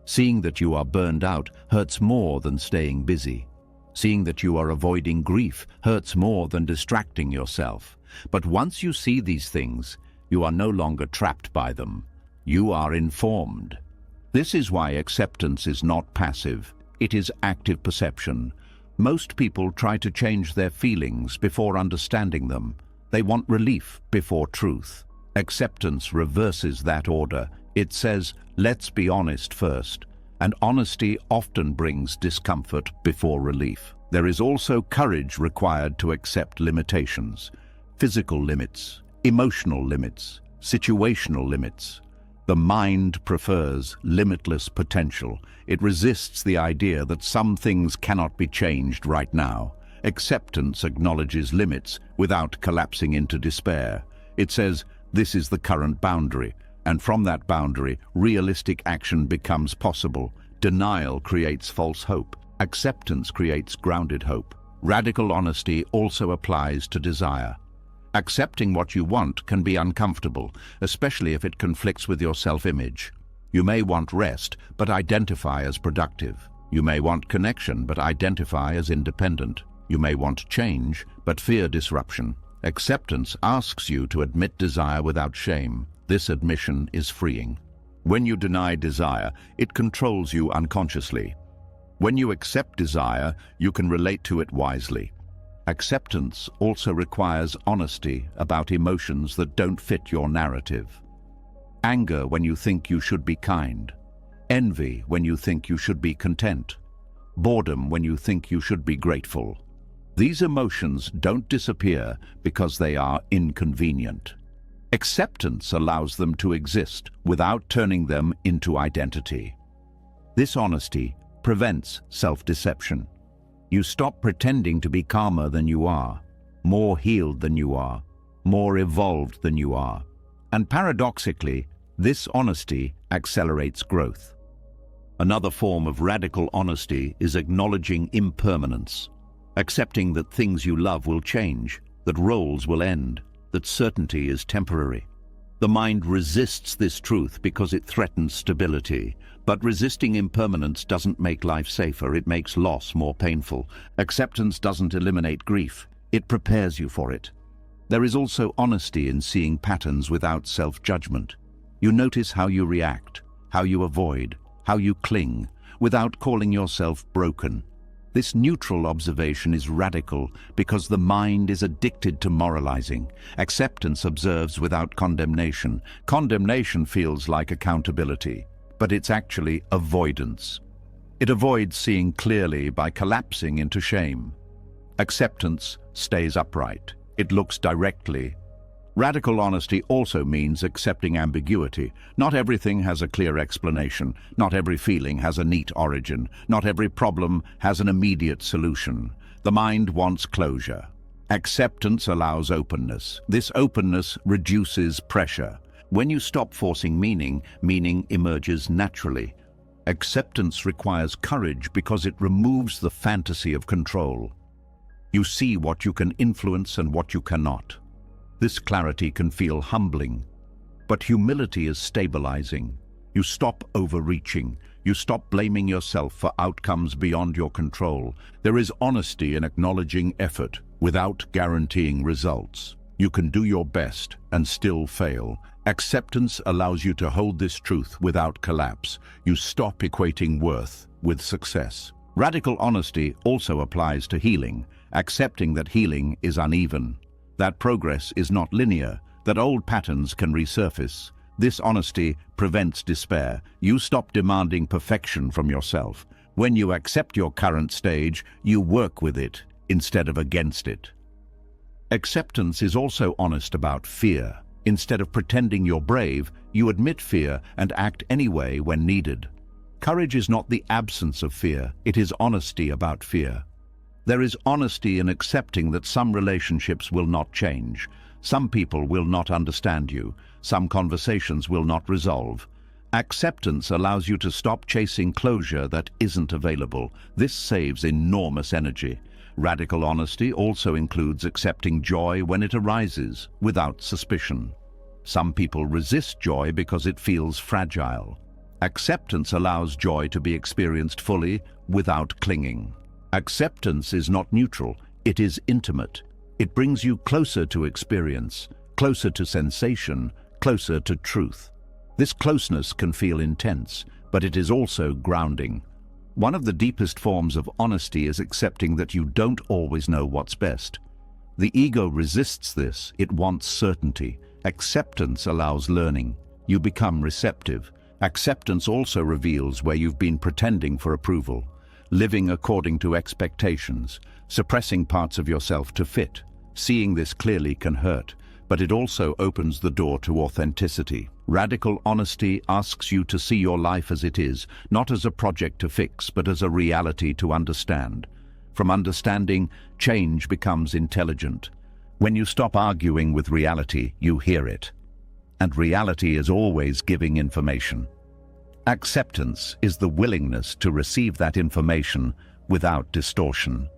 Seeing that you are burned out hurts more than staying busy. Seeing that you are avoiding grief hurts more than distracting yourself. But once you see these things, you are no longer trapped by them. You are informed. This is why acceptance is not passive. It is active perception. Most people try to change their feelings before understanding them. They want relief before truth. Acceptance reverses that order. It says, let's be honest first. And honesty often brings discomfort before relief. There is also courage required to accept limitations. Physical limits, emotional limits, situational limits. The mind prefers limitless potential. It resists the idea that some things cannot be changed right now. Acceptance acknowledges limits without collapsing into despair. It says, this is the current boundary, and from that boundary, realistic action becomes possible. Denial creates false hope. Acceptance creates grounded hope. Radical honesty also applies to desire. Accepting what you want can be uncomfortable, especially if it conflicts with your self-image. You may want rest, but identify as productive. You may want connection, but identify as independent. You may want change, but fear disruption. Acceptance asks you to admit desire without shame. This admission is freeing. When you deny desire, it controls you unconsciously. When you accept desire, you can relate to it wisely. Acceptance also requires honesty about emotions that don't fit your narrative. Anger when you think you should be kind. Envy when you think you should be content. Boredom when you think you should be grateful. These emotions don't disappear because they are inconvenient. Acceptance allows them to exist without turning them into identity. This honesty prevents self-deception. You stop pretending to be calmer than you are, more healed than you are, more evolved than you are. And paradoxically, this honesty accelerates growth. Another form of radical honesty is acknowledging impermanence, accepting that things you love will change, that roles will end, that certainty is temporary. The mind resists this truth because it threatens stability, but resisting impermanence doesn't make life safer, it makes loss more painful. Acceptance doesn't eliminate grief, it prepares you for it. There is also honesty in seeing patterns without self-judgment. You notice how you react, how you avoid, how you cling, without calling yourself broken. This neutral observation is radical because the mind is addicted to moralizing. Acceptance observes without condemnation. Condemnation feels like accountability, but it's actually avoidance. It avoids seeing clearly by collapsing into shame. Acceptance stays upright. It looks directly. Radical honesty also means accepting ambiguity. Not everything has a clear explanation. Not every feeling has a neat origin. Not every problem has an immediate solution. The mind wants closure. Acceptance allows openness. This openness reduces pressure. When you stop forcing meaning, meaning emerges naturally. Acceptance requires courage because it removes the fantasy of control. You see what you can influence and what you cannot. This clarity can feel humbling, but humility is stabilizing. You stop overreaching. You stop blaming yourself for outcomes beyond your control. There is honesty in acknowledging effort without guaranteeing results. You can do your best and still fail. Acceptance allows you to hold this truth without collapse. You stop equating worth with success. Radical honesty also applies to healing, accepting that healing is uneven, that progress is not linear, that old patterns can resurface. This honesty prevents despair. You stop demanding perfection from yourself. When you accept your current stage, you work with it instead of against it. Acceptance is also honest about fear. Instead of pretending you're brave, you admit fear and act anyway when needed. Courage is not the absence of fear, it is honesty about fear. There is honesty in accepting that some relationships will not change. Some people will not understand you. Some conversations will not resolve. Acceptance allows you to stop chasing closure that isn't available. This saves enormous energy. Radical honesty also includes accepting joy when it arises, without suspicion. Some people resist joy because it feels fragile. Acceptance allows joy to be experienced fully, without clinging. Acceptance is not neutral, it is intimate. It brings you closer to experience, closer to sensation, closer to truth. This closeness can feel intense, but it is also grounding. One of the deepest forms of honesty is accepting that you don't always know what's best. The ego resists this, it wants certainty. Acceptance allows learning. You become receptive. Acceptance also reveals where you've been pretending for approval, living according to expectations, suppressing parts of yourself to fit. Seeing this clearly can hurt, but it also opens the door to authenticity. Radical honesty asks you to see your life as it is, not as a project to fix, but as a reality to understand. From understanding, change becomes intelligent. When you stop arguing with reality, you hear it. And reality is always giving information. Acceptance is the willingness to receive that information without distortion.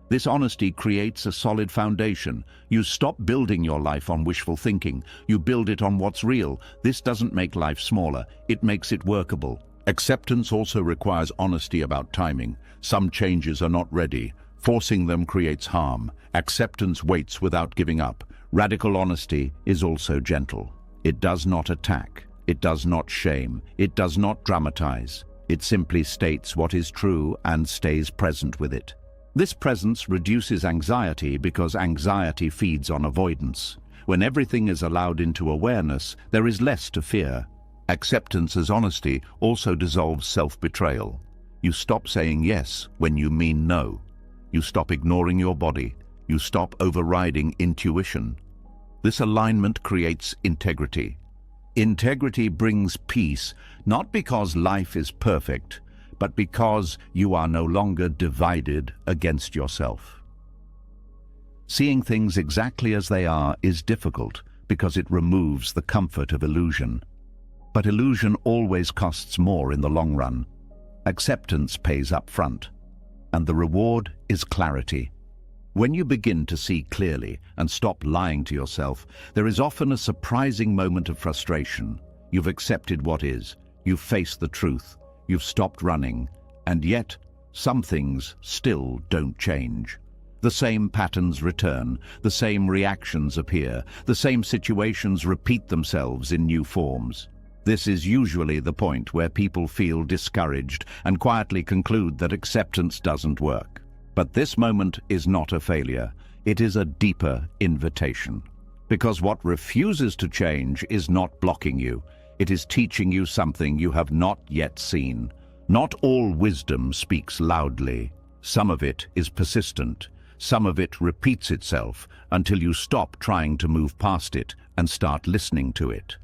This honesty creates a solid foundation. You stop building your life on wishful thinking. You build it on what's real. This doesn't make life smaller, it makes it workable. Acceptance also requires honesty about timing. Some changes are not ready. Forcing them creates harm. Acceptance waits without giving up. Radical honesty is also gentle. It does not attack. It does not shame. It does not dramatize. It simply states what is true and stays present with it. This presence reduces anxiety because anxiety feeds on avoidance. When everything is allowed into awareness, there is less to fear. Acceptance as honesty also dissolves self-betrayal. You stop saying yes when you mean no. You stop ignoring your body. You stop overriding intuition. This alignment creates integrity. Integrity brings peace, not because life is perfect, but because you are no longer divided against yourself. Seeing things exactly as they are is difficult because it removes the comfort of illusion. But illusion always costs more in the long run. Acceptance pays up front, and the reward is clarity. When you begin to see clearly and stop lying to yourself, there is often a surprising moment of frustration. You've accepted what is, you've faced the truth, you've stopped running, and yet some things still don't change. The same patterns return, the same reactions appear, the same situations repeat themselves in new forms. This is usually the point where people feel discouraged and quietly conclude that acceptance doesn't work. But this moment is not a failure. It is a deeper invitation. Because what refuses to change is not blocking you. It is teaching you something you have not yet seen. Not all wisdom speaks loudly. Some of it is persistent. Some of it repeats itself until you stop trying to move past it and start listening to it.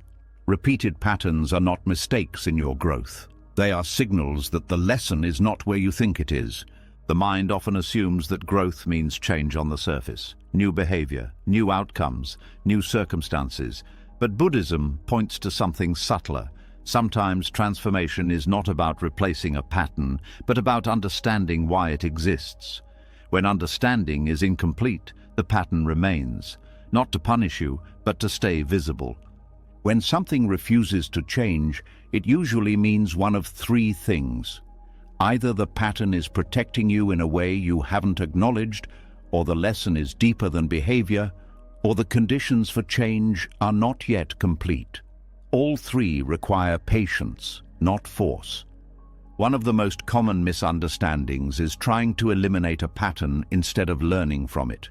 Repeated patterns are not mistakes in your growth. They are signals that the lesson is not where you think it is. The mind often assumes that growth means change on the surface, new behavior, new outcomes, new circumstances. But Buddhism points to something subtler. Sometimes transformation is not about replacing a pattern, but about understanding why it exists. When understanding is incomplete, the pattern remains, not to punish you, but to stay visible. When something refuses to change, it usually means one of three things. Either the pattern is protecting you in a way you haven't acknowledged, or the lesson is deeper than behavior, or the conditions for change are not yet complete. All three require patience, not force. One of the most common misunderstandings is trying to eliminate a pattern instead of learning from it.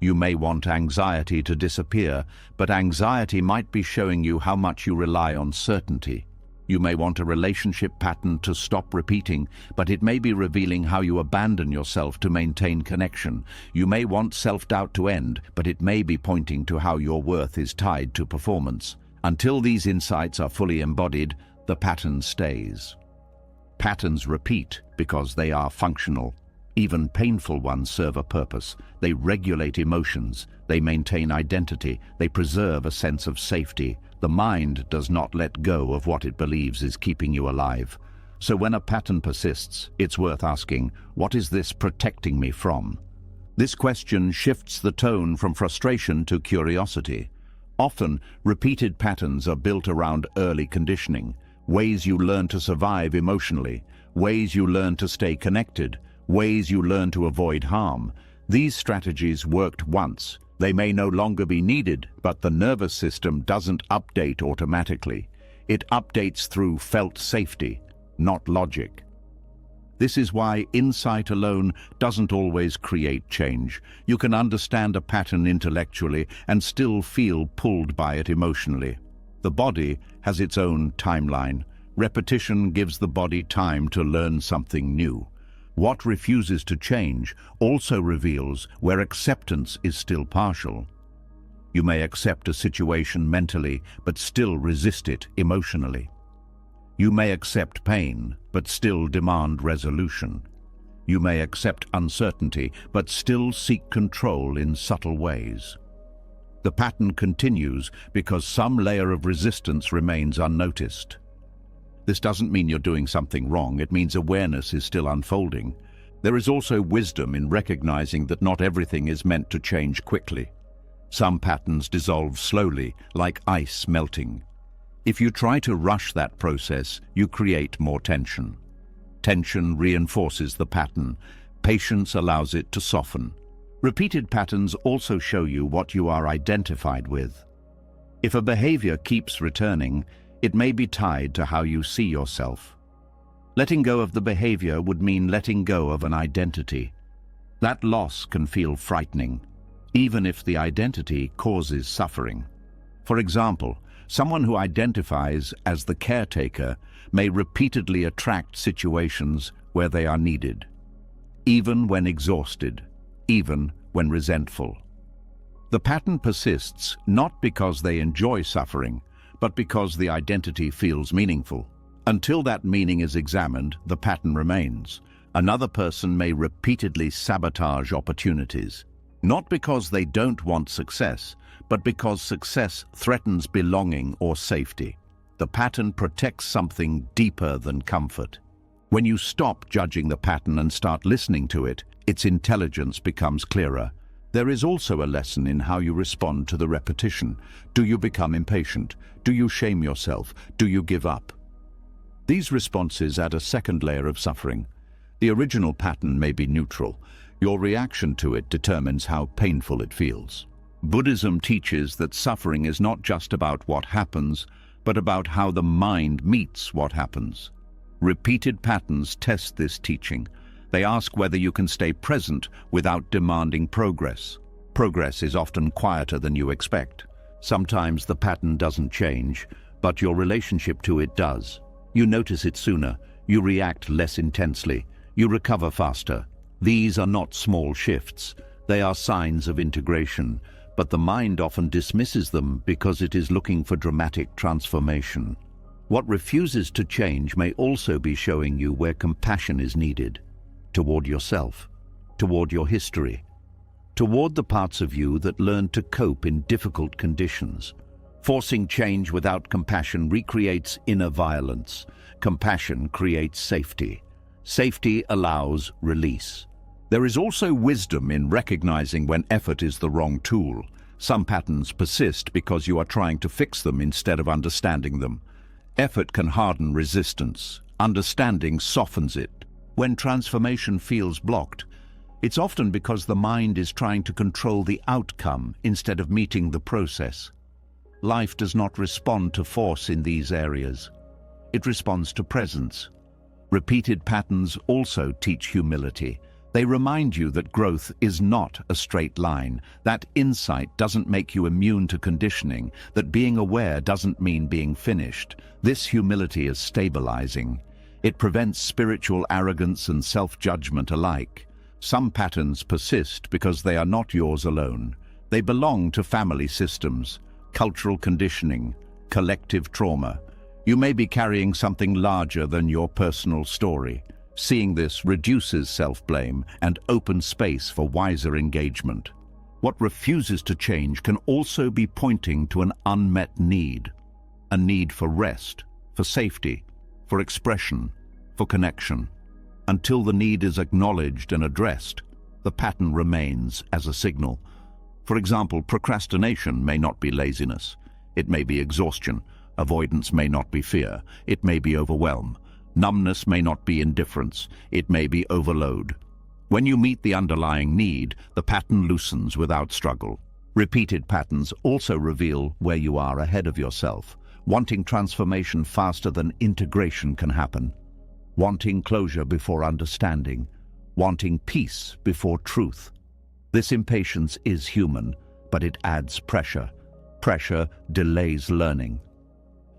You may want anxiety to disappear, but anxiety might be showing you how much you rely on certainty. You may want a relationship pattern to stop repeating, but it may be revealing how you abandon yourself to maintain connection. You may want self-doubt to end, but it may be pointing to how your worth is tied to performance. Until these insights are fully embodied, the pattern stays. Patterns repeat because they are functional. Even painful ones serve a purpose. They regulate emotions, they maintain identity, they preserve a sense of safety. The mind does not let go of what it believes is keeping you alive. So when a pattern persists, it's worth asking, what is this protecting me from? This question shifts the tone from frustration to curiosity. Often, repeated patterns are built around early conditioning, ways you learn to survive emotionally, ways you learn to stay connected, ways you learn to avoid harm. These strategies worked once. They may no longer be needed, but the nervous system doesn't update automatically. It updates through felt safety, not logic. This is why insight alone doesn't always create change. You can understand a pattern intellectually and still feel pulled by it emotionally. The body has its own timeline. Repetition gives the body time to learn something new. What refuses to change also reveals where acceptance is still partial. You may accept a situation mentally, but still resist it emotionally. You may accept pain, but still demand resolution. You may accept uncertainty, but still seek control in subtle ways. The pattern continues because some layer of resistance remains unnoticed. This doesn't mean you're doing something wrong, it means awareness is still unfolding. There is also wisdom in recognizing that not everything is meant to change quickly. Some patterns dissolve slowly, like ice melting. If you try to rush that process, you create more tension. Tension reinforces the pattern. Patience allows it to soften. Repeated patterns also show you what you are identified with. If a behavior keeps returning, it may be tied to how you see yourself. Letting go of the behavior would mean letting go of an identity. That loss can feel frightening, even if the identity causes suffering. For example, someone who identifies as the caretaker may repeatedly attract situations where they are needed, even when exhausted, even when resentful. The pattern persists not because they enjoy suffering, but because the identity feels meaningful. Until that meaning is examined, the pattern remains. Another person may repeatedly sabotage opportunities. Not because they don't want success, but because success threatens belonging or safety. The pattern protects something deeper than comfort. When you stop judging the pattern and start listening to it, its intelligence becomes clearer. There is also a lesson in how you respond to the repetition. Do you become impatient? Do you shame yourself? Do you give up? These responses add a second layer of suffering. The original pattern may be neutral. Your reaction to it determines how painful it feels. Buddhism teaches that suffering is not just about what happens, but about how the mind meets what happens. Repeated patterns test this teaching. They ask whether you can stay present without demanding progress. Progress is often quieter than you expect. Sometimes the pattern doesn't change, but your relationship to it does. You notice it sooner, you react less intensely, you recover faster. These are not small shifts. They are signs of integration, but the mind often dismisses them because it is looking for dramatic transformation. What refuses to change may also be showing you where compassion is needed. Toward yourself, toward your history, toward the parts of you that learn to cope in difficult conditions. Forcing change without compassion recreates inner violence. Compassion creates safety. Safety allows release. There is also wisdom in recognizing when effort is the wrong tool. Some patterns persist because you are trying to fix them instead of understanding them. Effort can harden resistance. Understanding softens it. When transformation feels blocked, it's often because the mind is trying to control the outcome instead of meeting the process. Life does not respond to force in these areas. It responds to presence. Repeated patterns also teach humility. They remind you that growth is not a straight line, that insight doesn't make you immune to conditioning, that being aware doesn't mean being finished. This humility is stabilizing. It prevents spiritual arrogance and self-judgment alike. Some patterns persist because they are not yours alone. They belong to family systems, cultural conditioning, collective trauma. You may be carrying something larger than your personal story. Seeing this reduces self-blame and opens space for wiser engagement. What refuses to change can also be pointing to an unmet need. A need for rest, for safety, for expression, for connection. Until the need is acknowledged and addressed, the pattern remains as a signal. For example, procrastination may not be laziness. It may be exhaustion. Avoidance may not be fear. It may be overwhelm. Numbness may not be indifference. It may be overload. When you meet the underlying need, the pattern loosens without struggle. Repeated patterns also reveal where you are ahead of yourself. Wanting transformation faster than integration can happen. Wanting closure before understanding. Wanting peace before truth. This impatience is human, but it adds pressure. Pressure delays learning.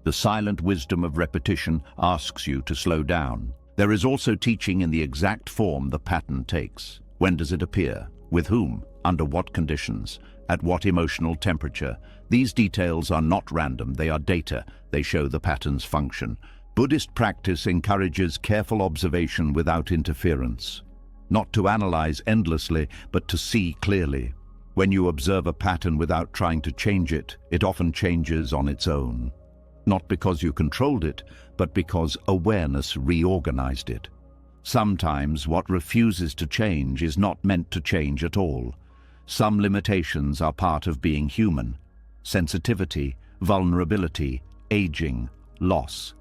The silent wisdom of repetition asks you to slow down. There is also teaching in the exact form the pattern takes. When does it appear? With whom? Under what conditions? At what emotional temperature? These details are not random, they are data. They show the pattern's function. Buddhist practice encourages careful observation without interference. Not to analyze endlessly, but to see clearly. When you observe a pattern without trying to change it, it often changes on its own. Not because you controlled it, but because awareness reorganized it. Sometimes what refuses to change is not meant to change at all. Some limitations are part of being human. Sensitivity, vulnerability, aging, loss.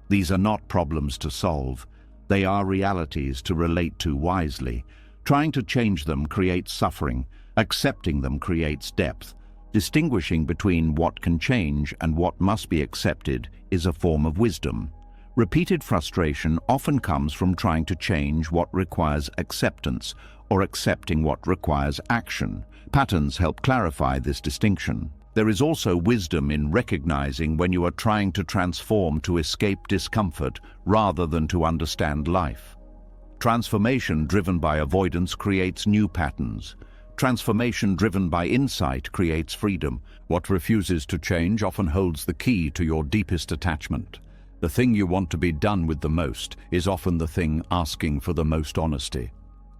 These are not problems to solve. They are realities to relate to wisely. Trying to change them creates suffering. Accepting them creates depth. Distinguishing between what can change and what must be accepted is a form of wisdom. Repeated frustration often comes from trying to change what requires acceptance or accepting what requires action. Patterns help clarify this distinction. There is also wisdom in recognizing when you are trying to transform to escape discomfort rather than to understand life. Transformation driven by avoidance creates new patterns. Transformation driven by insight creates freedom. What refuses to change often holds the key to your deepest attachment. The thing you want to be done with the most is often the thing asking for the most honesty.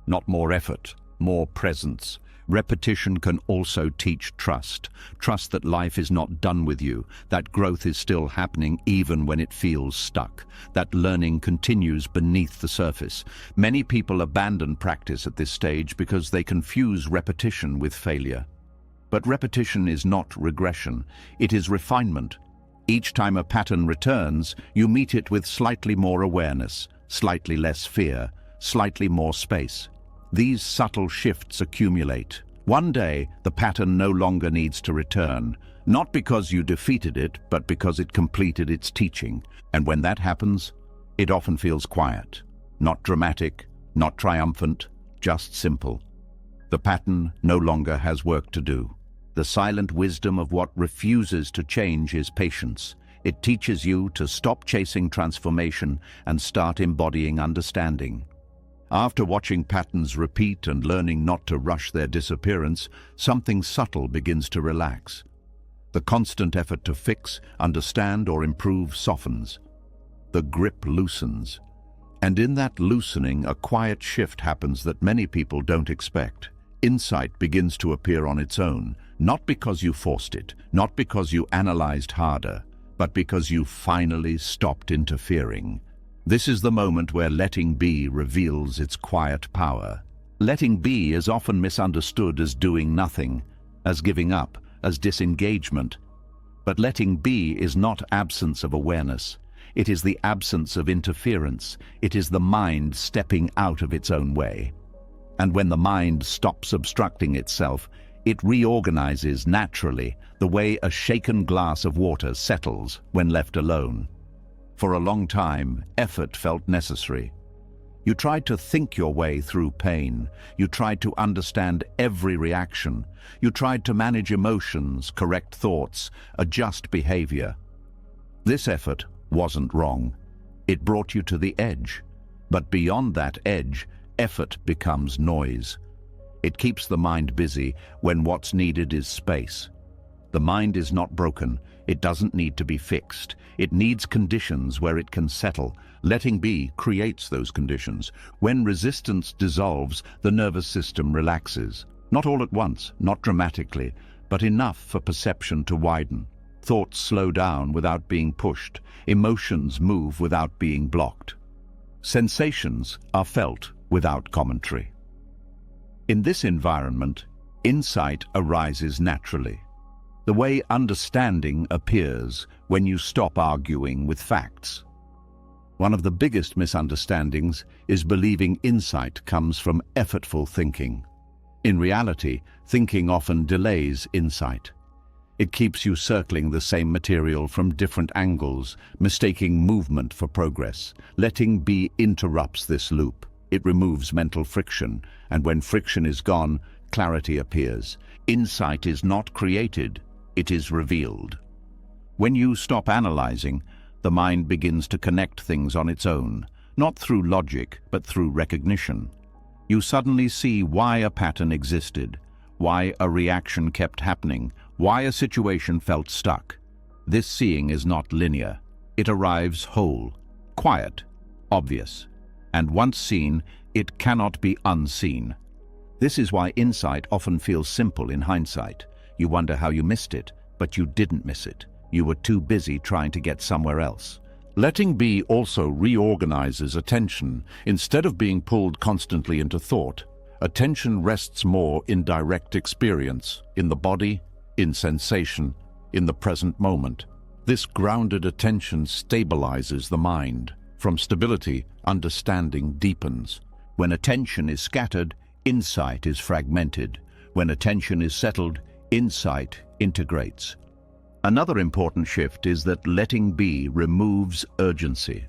Not more effort, more presence. Repetition can also teach trust. Trust that life is not done with you, that growth is still happening even when it feels stuck, that learning continues beneath the surface. Many people abandon practice at this stage because they confuse repetition with failure. But repetition is not regression, it is refinement. Each time a pattern returns, you meet it with slightly more awareness, slightly less fear, slightly more space. These subtle shifts accumulate. One day, the pattern no longer needs to return, not because you defeated it, but because it completed its teaching. And when that happens, it often feels quiet, not dramatic, not triumphant, just simple. The pattern no longer has work to do. The silent wisdom of what refuses to change is patience. It teaches you to stop chasing transformation and start embodying understanding. After watching patterns repeat and learning not to rush their disappearance, something subtle begins to relax. The constant effort to fix, understand, or improve softens. The grip loosens. And in that loosening, a quiet shift happens that many people don't expect. Insight begins to appear on its own, not because you forced it, not because you analyzed harder, but because you finally stopped interfering. This is the moment where letting be reveals its quiet power. Letting be is often misunderstood as doing nothing, as giving up, as disengagement. But letting be is not absence of awareness. It is the absence of interference. It is the mind stepping out of its own way. And when the mind stops obstructing itself, it reorganizes naturally, the way a shaken glass of water settles when left alone. For a long time, effort felt necessary. You tried to think your way through pain. You tried to understand every reaction. You tried to manage emotions, correct thoughts, adjust behavior. This effort wasn't wrong. It brought you to the edge. But beyond that edge, effort becomes noise. It keeps the mind busy when what's needed is space. The mind is not broken. It doesn't need to be fixed. It needs conditions where it can settle. Letting be creates those conditions. When resistance dissolves, the nervous system relaxes. Not all at once, not dramatically, but enough for perception to widen. Thoughts slow down without being pushed. Emotions move without being blocked. Sensations are felt without commentary. In this environment, insight arises naturally. The way understanding appears when you stop arguing with facts. One of the biggest misunderstandings is believing insight comes from effortful thinking. In reality, thinking often delays insight. It keeps you circling the same material from different angles, mistaking movement for progress. Letting be interrupts this loop. It removes mental friction, and when friction is gone, clarity appears. Insight is not created. It is revealed. When you stop analyzing, the mind begins to connect things on its own, not through logic, but through recognition. You suddenly see why a pattern existed, why a reaction kept happening, why a situation felt stuck. This seeing is not linear. It arrives whole, quiet, obvious. And once seen, it cannot be unseen. This is why insight often feels simple in hindsight. You wonder how you missed it, but you didn't miss it. You were too busy trying to get somewhere else. Letting be also reorganizes attention. Instead of being pulled constantly into thought, attention rests more in direct experience, in the body, in sensation, in the present moment. This grounded attention stabilizes the mind. From stability, understanding deepens. When attention is scattered, insight is fragmented. When attention is settled, insight integrates. Another important shift is that letting be removes urgency.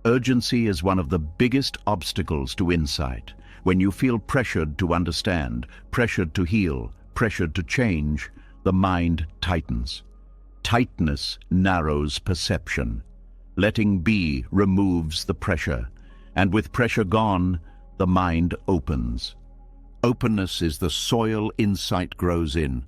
Urgency is one of the biggest obstacles to insight. When you feel pressured to understand, pressured to heal, pressured to change, the mind tightens. Tightness narrows perception. Letting be removes the pressure, and with pressure gone, the mind opens. Openness is the soil insight grows in.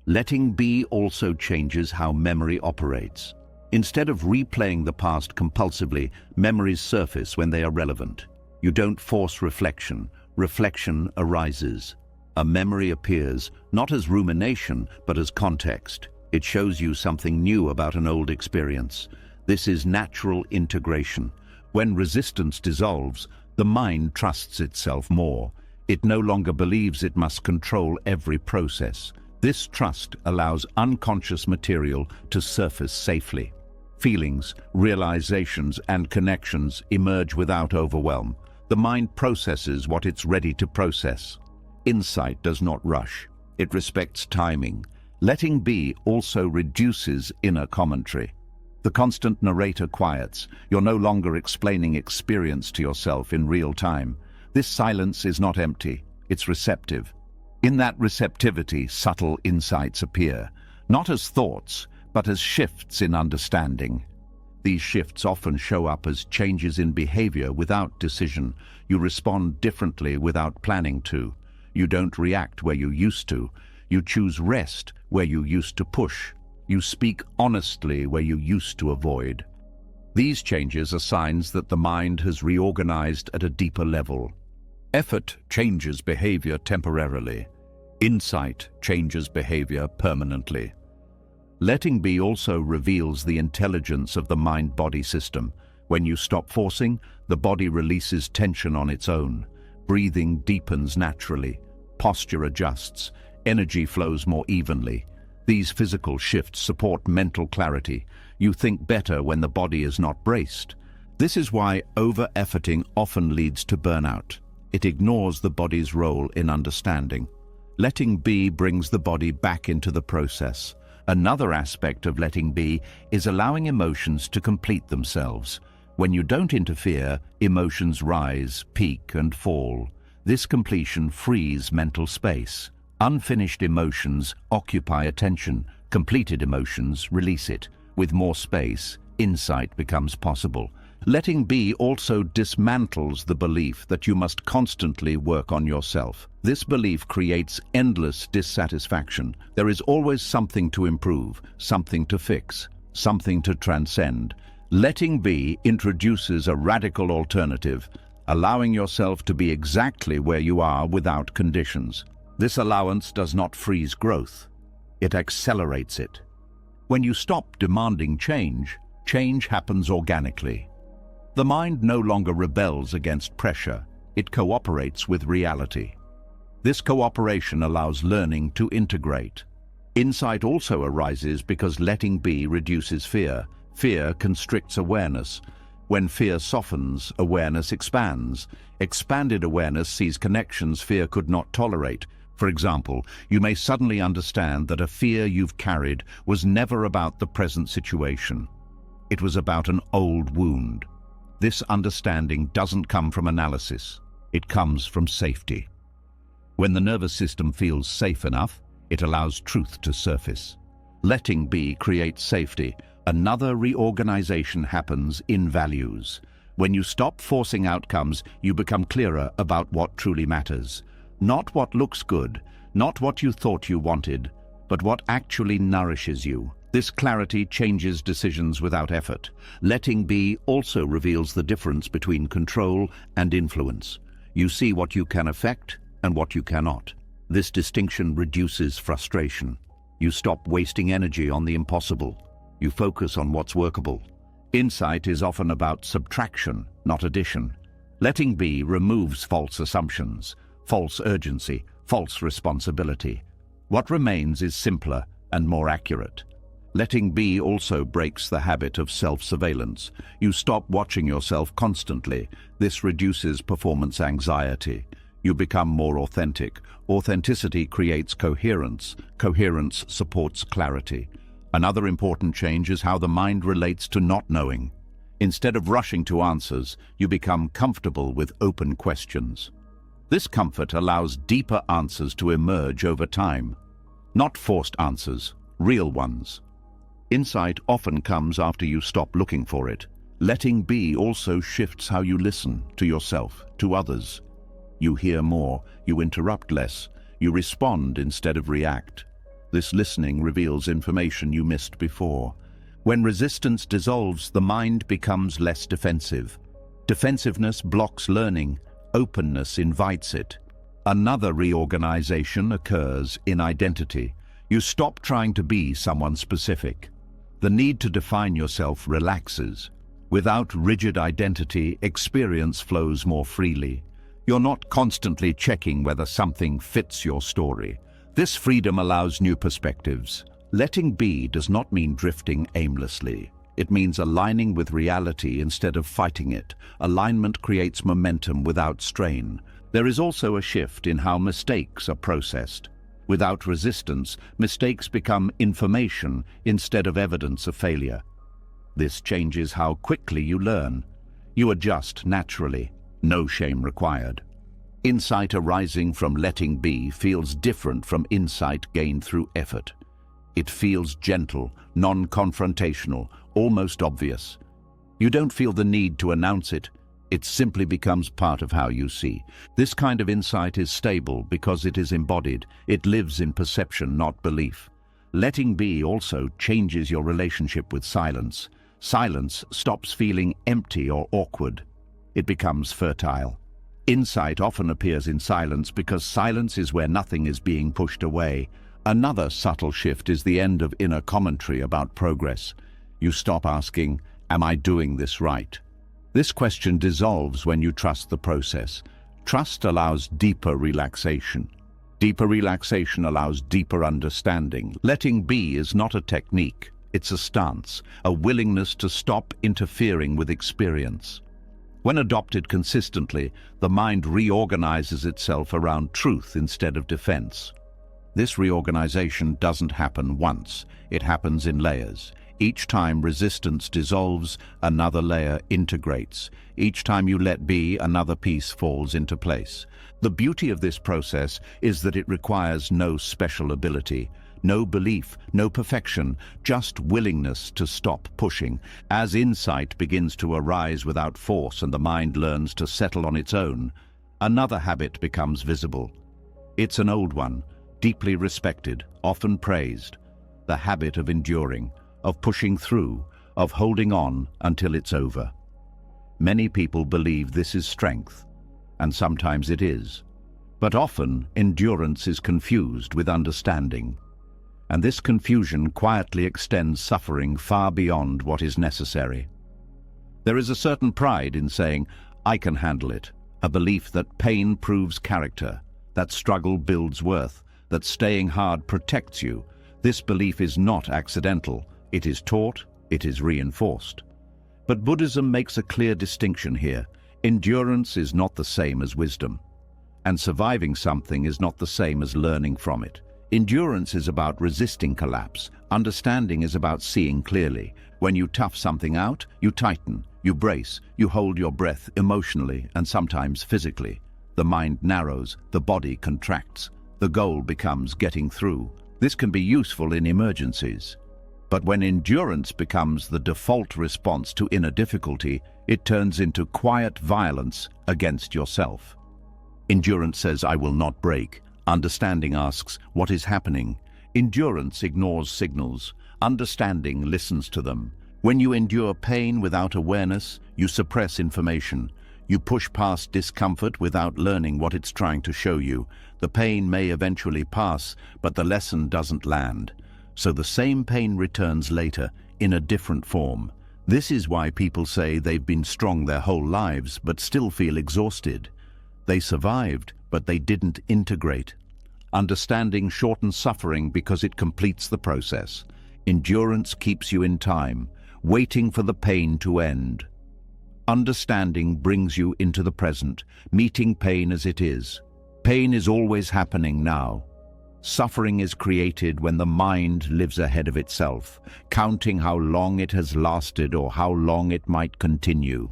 Letting be also changes how memory operates. Instead of replaying the past compulsively, memories surface when they are relevant. You don't force reflection. Reflection arises. A memory appears, not as rumination, but as context. It shows you something new about an old experience. This is natural integration. When resistance dissolves, the mind trusts itself more. It no longer believes it must control every process. This trust allows unconscious material to surface safely. Feelings, realizations, and connections emerge without overwhelm. The mind processes what it's ready to process. Insight does not rush. It respects timing. Letting be also reduces inner commentary. The constant narrator quiets. You're no longer explaining experience to yourself in real time. This silence is not empty. It's receptive. In that receptivity, subtle insights appear, not as thoughts, but as shifts in understanding. These shifts often show up as changes in behavior without decision. You respond differently without planning to. You don't react where you used to. You choose rest where you used to push. You speak honestly where you used to avoid. These changes are signs that the mind has reorganized at a deeper level. Effort changes behavior temporarily. Insight changes behavior permanently. Letting be also reveals the intelligence of the mind-body system. When you stop forcing, the body releases tension on its own. Breathing deepens naturally. Posture adjusts. Energy flows more evenly. These physical shifts support mental clarity. You think better when the body is not braced. This is why over-efforting often leads to burnout. It ignores the body's role in understanding. Letting be brings the body back into the process. Another aspect of letting be is allowing emotions to complete themselves. When you don't interfere, emotions rise, peak, and fall. This completion frees mental space. Unfinished emotions occupy attention. Completed emotions release it. With more space, insight becomes possible. Letting be also dismantles the belief that you must constantly work on yourself. This belief creates endless dissatisfaction. There is always something to improve, something to fix, something to transcend. Letting be introduces a radical alternative, allowing yourself to be exactly where you are without conditions. This allowance does not freeze growth. It accelerates it. When you stop demanding change, change happens organically. The mind no longer rebels against pressure. It cooperates with reality. This cooperation allows learning to integrate. Insight also arises because letting be reduces fear. Fear constricts awareness. When fear softens, awareness expands. Expanded awareness sees connections fear could not tolerate. For example, you may suddenly understand that a fear you've carried was never about the present situation. It was about an old wound. This understanding doesn't come from analysis. It comes from safety. When the nervous system feels safe enough, it allows truth to surface. Letting be creates safety. Another reorganization happens in values. When you stop forcing outcomes, you become clearer about what truly matters. Not what looks good, not what you thought you wanted, but what actually nourishes you. This clarity changes decisions without effort. Letting be also reveals the difference between control and influence. You see what you can affect and what you cannot. This distinction reduces frustration. You stop wasting energy on the impossible. You focus on what's workable. Insight is often about subtraction, not addition. Letting be removes false assumptions, false urgency, false responsibility. What remains is simpler and more accurate. Letting be also breaks the habit of self-surveillance. You stop watching yourself constantly. This reduces performance anxiety. You become more authentic. Authenticity creates coherence. Coherence supports clarity. Another important change is how the mind relates to not knowing. Instead of rushing to answers, you become comfortable with open questions. This comfort allows deeper answers to emerge over time. Not forced answers, real ones. Insight often comes after you stop looking for it. Letting be also shifts how you listen to yourself, to others. You hear more, you interrupt less, you respond instead of react. This listening reveals information you missed before. When resistance dissolves, the mind becomes less defensive. Defensiveness blocks learning. Openness invites it. Another reorganization occurs in identity. You stop trying to be someone specific. The need to define yourself relaxes. Without rigid identity, experience flows more freely. You're not constantly checking whether something fits your story. This freedom allows new perspectives. Letting be does not mean drifting aimlessly. It means aligning with reality instead of fighting it. Alignment creates momentum without strain. There is also a shift in how mistakes are processed. Without resistance, mistakes become information instead of evidence of failure. This changes how quickly you learn. You adjust naturally, no shame required. Insight arising from letting be feels different from insight gained through effort. It feels gentle, non-confrontational, almost obvious. You don't feel the need to announce it. It simply becomes part of how you see. This kind of insight is stable because it is embodied. It lives in perception, not belief. Letting be also changes your relationship with silence. Silence stops feeling empty or awkward. It becomes fertile. Insight often appears in silence because silence is where nothing is being pushed away. Another subtle shift is the end of inner commentary about progress. You stop asking, "Am I doing this right?" This question dissolves when you trust the process. Trust allows deeper relaxation. Deeper relaxation allows deeper understanding. Letting be is not a technique, it's a stance, a willingness to stop interfering with experience. When adopted consistently, the mind reorganizes itself around truth instead of defense. This reorganization doesn't happen once, it happens in layers. Each time resistance dissolves, another layer integrates. Each time you let be, another piece falls into place. The beauty of this process is that it requires no special ability, no belief, no perfection, just willingness to stop pushing. As insight begins to arise without force and the mind learns to settle on its own, another habit becomes visible. It's an old one, deeply respected, often praised, the habit of enduring, of pushing through, of holding on until it's over. Many people believe this is strength, and sometimes it is. But often, endurance is confused with understanding. And this confusion quietly extends suffering far beyond what is necessary. There is a certain pride in saying, "I can handle it," a belief that pain proves character, that struggle builds worth, that staying hard protects you. This belief is not accidental. It is taught, it is reinforced. But Buddhism makes a clear distinction here. Endurance is not the same as wisdom, and surviving something is not the same as learning from it. Endurance is about resisting collapse. Understanding is about seeing clearly. When you tough something out, you tighten, you brace, you hold your breath emotionally and sometimes physically. The mind narrows, the body contracts. The goal becomes getting through. This can be useful in emergencies. But when endurance becomes the default response to inner difficulty, it turns into quiet violence against yourself. Endurance says, "I will not break." Understanding asks, "What is happening?" Endurance ignores signals. Understanding listens to them. When you endure pain without awareness, you suppress information. You push past discomfort without learning what it's trying to show you. The pain may eventually pass, but the lesson doesn't land. So the same pain returns later, in a different form. This is why people say they've been strong their whole lives, but still feel exhausted. They survived, but they didn't integrate. Understanding shortens suffering because it completes the process. Endurance keeps you in time, waiting for the pain to end. Understanding brings you into the present, meeting pain as it is. Pain is always happening now. Suffering is created when the mind lives ahead of itself, counting how long it has lasted or how long it might continue.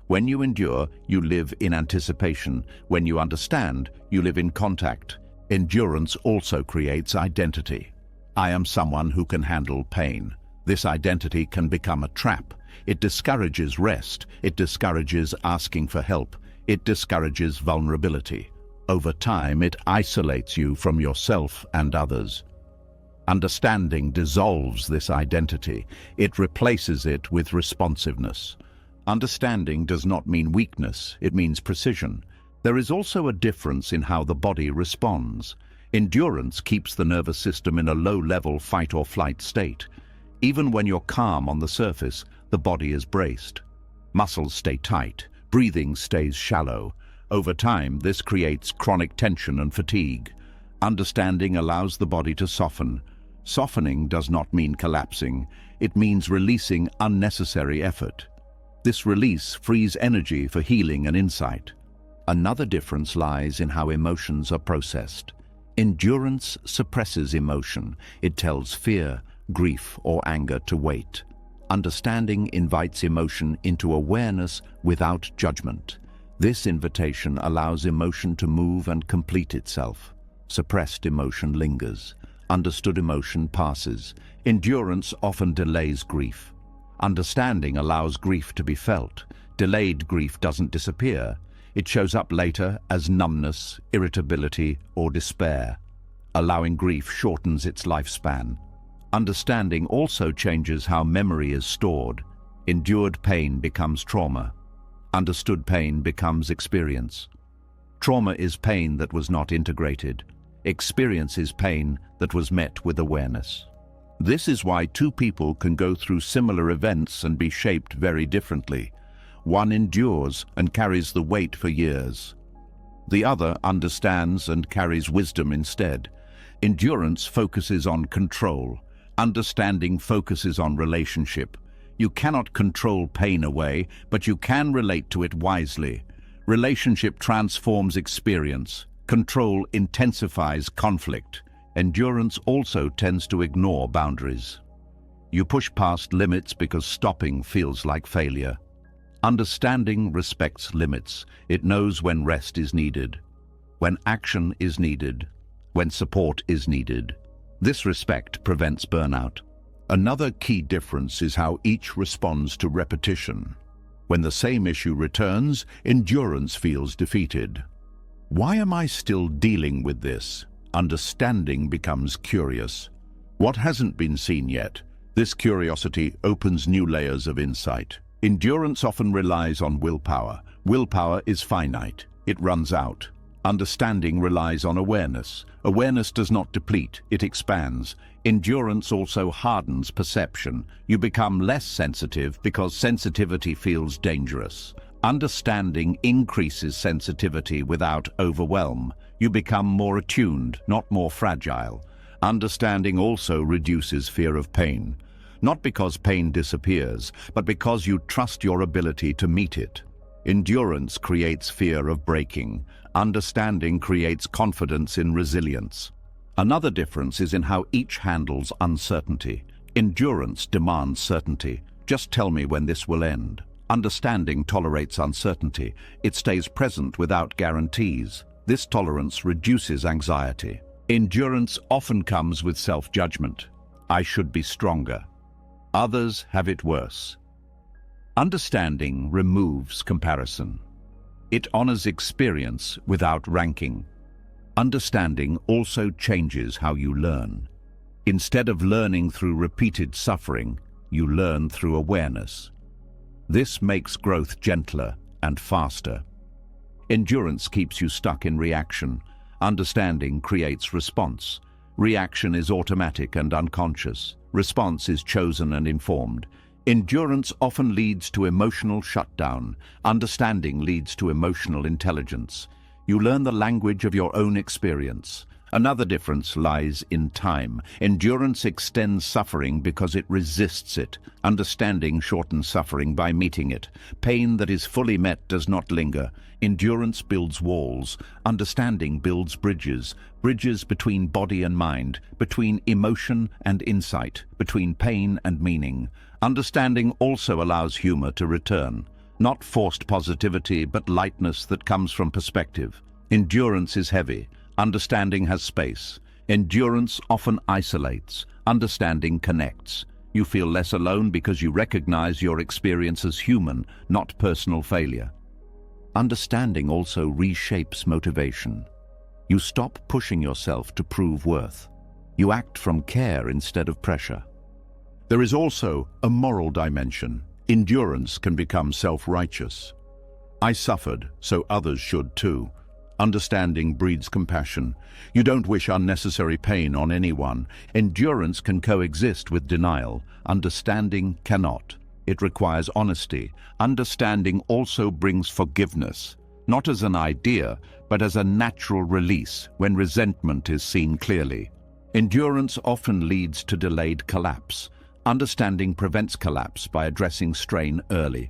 When you endure, you live in anticipation. When you understand, you live in contact. Endurance also creates identity. I am someone who can handle pain. This identity can become a trap. It discourages rest. It discourages asking for help. It discourages vulnerability. Over time, it isolates you from yourself and others. Understanding dissolves this identity. It replaces it with responsiveness. Understanding does not mean weakness, it means precision. There is also a difference in how the body responds. Endurance keeps the nervous system in a low-level fight-or-flight state. Even when you're calm on the surface, the body is braced. Muscles stay tight, breathing stays shallow. Over time, this creates chronic tension and fatigue. Understanding allows the body to soften. Softening does not mean collapsing. It means releasing unnecessary effort. This release frees energy for healing and insight. Another difference lies in how emotions are processed. Endurance suppresses emotion. It tells fear, grief, or anger to wait. Understanding invites emotion into awareness without judgment. This invitation allows emotion to move and complete itself. Suppressed emotion lingers. Understood emotion passes. Endurance often delays grief. Understanding allows grief to be felt. Delayed grief doesn't disappear. It shows up later as numbness, irritability, or despair. Allowing grief shortens its lifespan. Understanding also changes how memory is stored. Endured pain becomes trauma. Understood pain becomes experience. Trauma is pain that was not integrated. Experience is pain that was met with awareness. This is why two people can go through similar events and be shaped very differently. One endures and carries the weight for years. The other understands and carries wisdom instead. Endurance focuses on control. Understanding focuses on relationship. You cannot control pain away, but you can relate to it wisely. Relationship transforms experience. Control intensifies conflict. Endurance also tends to ignore boundaries. You push past limits because stopping feels like failure. Understanding respects limits. It knows when rest is needed, when action is needed, when support is needed. This respect prevents burnout. Another key difference is how each responds to repetition. When the same issue returns, endurance feels defeated. Why am I still dealing with this? Understanding becomes curious. What hasn't been seen yet? This curiosity opens new layers of insight. Endurance often relies on willpower. Willpower is finite. It runs out. Understanding relies on awareness. Awareness does not deplete, it expands. Endurance also hardens perception. You become less sensitive because sensitivity feels dangerous. Understanding increases sensitivity without overwhelm. You become more attuned, not more fragile. Understanding also reduces fear of pain. Not because pain disappears, but because you trust your ability to meet it. Endurance creates fear of breaking. Understanding creates confidence in resilience. Another difference is in how each handles uncertainty. Endurance demands certainty. Just tell me when this will end. Understanding tolerates uncertainty. It stays present without guarantees. This tolerance reduces anxiety. Endurance often comes with self-judgment. I should be stronger. Others have it worse. Understanding removes comparison. It honors experience without ranking. Understanding also changes how you learn. Instead of learning through repeated suffering, you learn through awareness. This makes growth gentler and faster. Endurance keeps you stuck in reaction. Understanding creates response. Reaction is automatic and unconscious. Response is chosen and informed. Endurance often leads to emotional shutdown. Understanding leads to emotional intelligence. You learn the language of your own experience. Another difference lies in time. Endurance extends suffering because it resists it. Understanding shortens suffering by meeting it. Pain that is fully met does not linger. Endurance builds walls. Understanding builds bridges. Bridges between body and mind, between emotion and insight, between pain and meaning. Understanding also allows humor to return. Not forced positivity, but lightness that comes from perspective. Endurance is heavy. Understanding has space. Endurance often isolates. Understanding connects. You feel less alone because you recognize your experience as human, not personal failure. Understanding also reshapes motivation. You stop pushing yourself to prove worth. You act from care instead of pressure. There is also a moral dimension. Endurance can become self-righteous. I suffered, so others should too. Understanding breeds compassion. You don't wish unnecessary pain on anyone. Endurance can coexist with denial. Understanding cannot. It requires honesty. Understanding also brings forgiveness, not as an idea, but as a natural release when resentment is seen clearly. Endurance often leads to delayed collapse. Understanding prevents collapse by addressing strain early.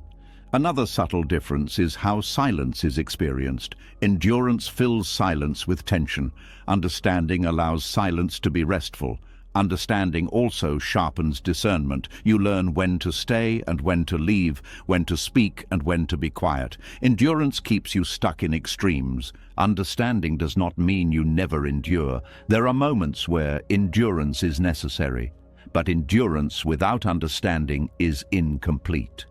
Another subtle difference is how silence is experienced. Endurance fills silence with tension. Understanding allows silence to be restful. Understanding also sharpens discernment. You learn when to stay and when to leave, when to speak and when to be quiet. Endurance keeps you stuck in extremes. Understanding does not mean you never endure. There are moments where endurance is necessary, but endurance without understanding is incomplete.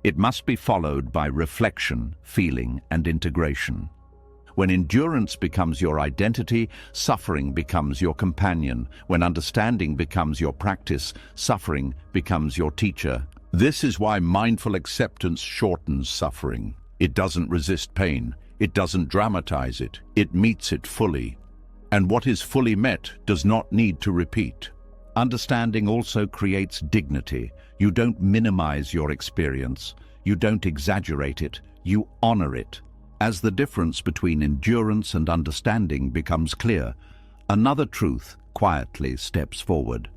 It must be followed by reflection, feeling, and integration. When endurance becomes your identity, suffering becomes your companion. When understanding becomes your practice, suffering becomes your teacher. This is why mindful acceptance shortens suffering. It doesn't resist pain. It doesn't dramatize it. It meets it fully. And what is fully met does not need to repeat. Understanding also creates dignity. You don't minimize your experience. You don't exaggerate it. You honor it. As the difference between endurance and understanding becomes clear, another truth quietly steps forward.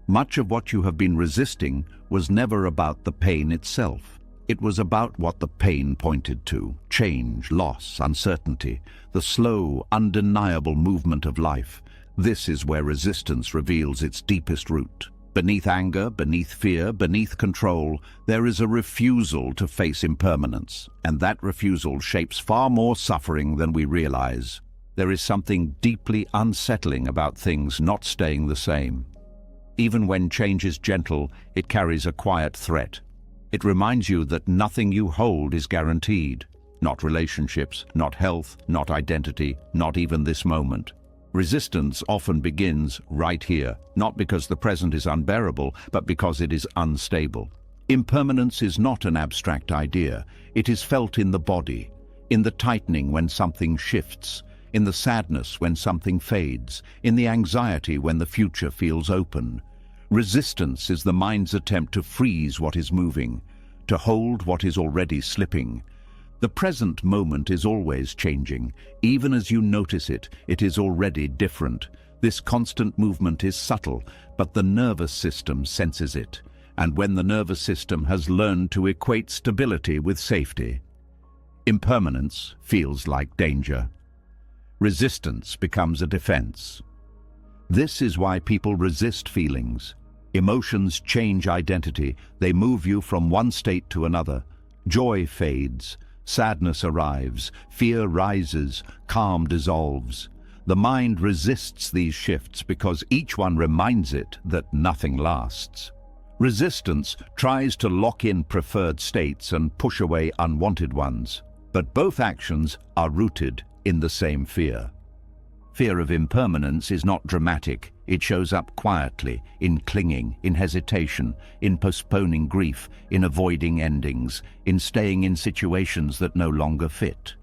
Much of what you have been resisting was never about the pain itself. It was about what the pain pointed to: change, loss, uncertainty, the slow, undeniable movement of life. This is where resistance reveals its deepest root. Beneath anger, beneath fear, beneath control, there is a refusal to face impermanence, and that refusal shapes far more suffering than we realize. There is something deeply unsettling about things not staying the same. Even when change is gentle, it carries a quiet threat. It reminds you that nothing you hold is guaranteed. Not relationships, not health, not identity, not even this moment. Resistance often begins right here, not because the present is unbearable, but because it is unstable. Impermanence is not an abstract idea. It is felt in the body, in the tightening when something shifts, in the sadness when something fades, in the anxiety when the future feels open. Resistance is the mind's attempt to freeze what is moving, to hold what is already slipping. The present moment is always changing. Even as you notice it, it is already different. This constant movement is subtle, but the nervous system senses it. And when the nervous system has learned to equate stability with safety, impermanence feels like danger. Resistance becomes a defense. This is why people resist feelings. Emotions change identity. They move you from one state to another. Joy fades. Sadness arrives, fear rises, calm dissolves. The mind resists these shifts because each one reminds it that nothing lasts. Resistance tries to lock in preferred states and push away unwanted ones, but both actions are rooted in the same fear. Fear of impermanence is not dramatic. It shows up quietly, in clinging, in hesitation, in postponing grief, in avoiding endings, in staying in situations that no longer fit.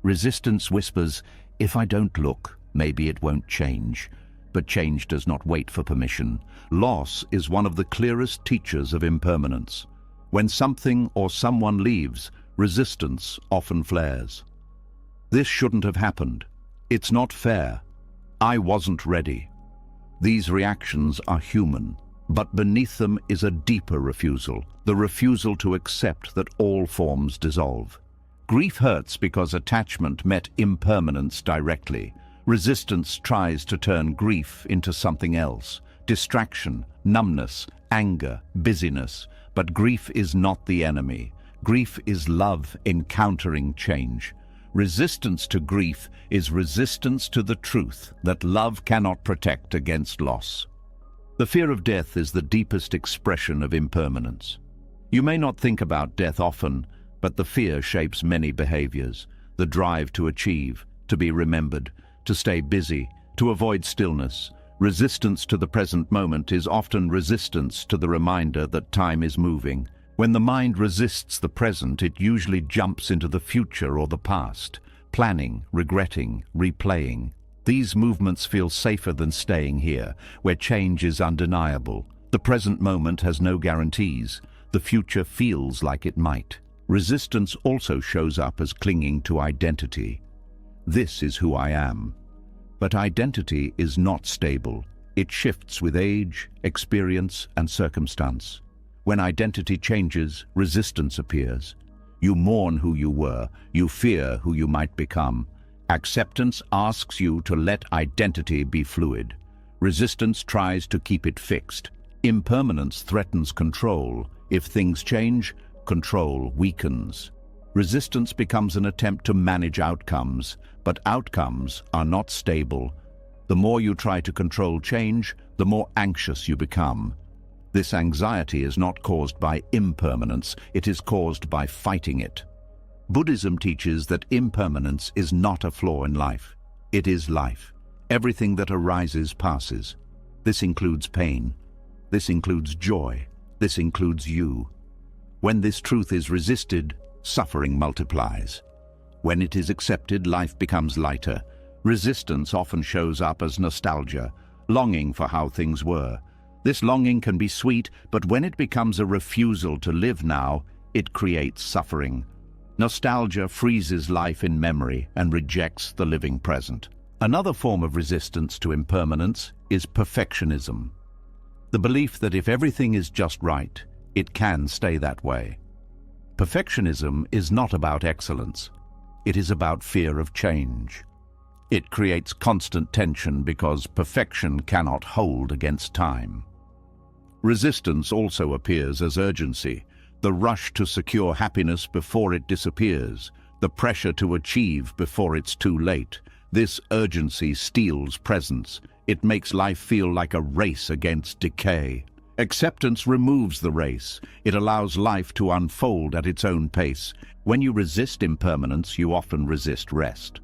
Resistance whispers, if I don't look, maybe it won't change. But change does not wait for permission. Loss is one of the clearest teachers of impermanence. When something or someone leaves, resistance often flares. This shouldn't have happened. It's not fair. I wasn't ready. These reactions are human, but beneath them is a deeper refusal, the refusal to accept that all forms dissolve. Grief hurts because attachment met impermanence directly. Resistance tries to turn grief into something else: distraction, numbness, anger, busyness. But grief is not the enemy. Grief is love encountering change. Resistance to grief is resistance to the truth that love cannot protect against loss. The fear of death is the deepest expression of impermanence. You may not think about death often, but the fear shapes many behaviors. The drive to achieve, to be remembered, to stay busy, to avoid stillness. Resistance to the present moment is often resistance to the reminder that time is moving. When the mind resists the present, it usually jumps into the future or the past, planning, regretting, replaying. These movements feel safer than staying here, where change is undeniable. The present moment has no guarantees. The future feels like it might. Resistance also shows up as clinging to identity. This is who I am. But identity is not stable. It shifts with age, experience, and circumstance. When identity changes, resistance appears. You mourn who you were. You fear who you might become. Acceptance asks you to let identity be fluid. Resistance tries to keep it fixed. Impermanence threatens control. If things change, control weakens. Resistance becomes an attempt to manage outcomes, but outcomes are not stable. The more you try to control change, the more anxious you become. This anxiety is not caused by impermanence, it is caused by fighting it. Buddhism teaches that impermanence is not a flaw in life. It is life. Everything that arises passes. This includes pain. This includes joy. This includes you. When this truth is resisted, suffering multiplies. When it is accepted, life becomes lighter. Resistance often shows up as nostalgia, longing for how things were. This longing can be sweet, but when it becomes a refusal to live now, it creates suffering. Nostalgia freezes life in memory and rejects the living present. Another form of resistance to impermanence is perfectionism. The belief that if everything is just right, it can stay that way. Perfectionism is not about excellence. It is about fear of change. It creates constant tension because perfection cannot hold against time. Resistance also appears as urgency, the rush to secure happiness before it disappears, the pressure to achieve before it's too late. This urgency steals presence. It makes life feel like a race against decay. Acceptance removes the race. It allows life to unfold at its own pace. When you resist impermanence, you often resist rest.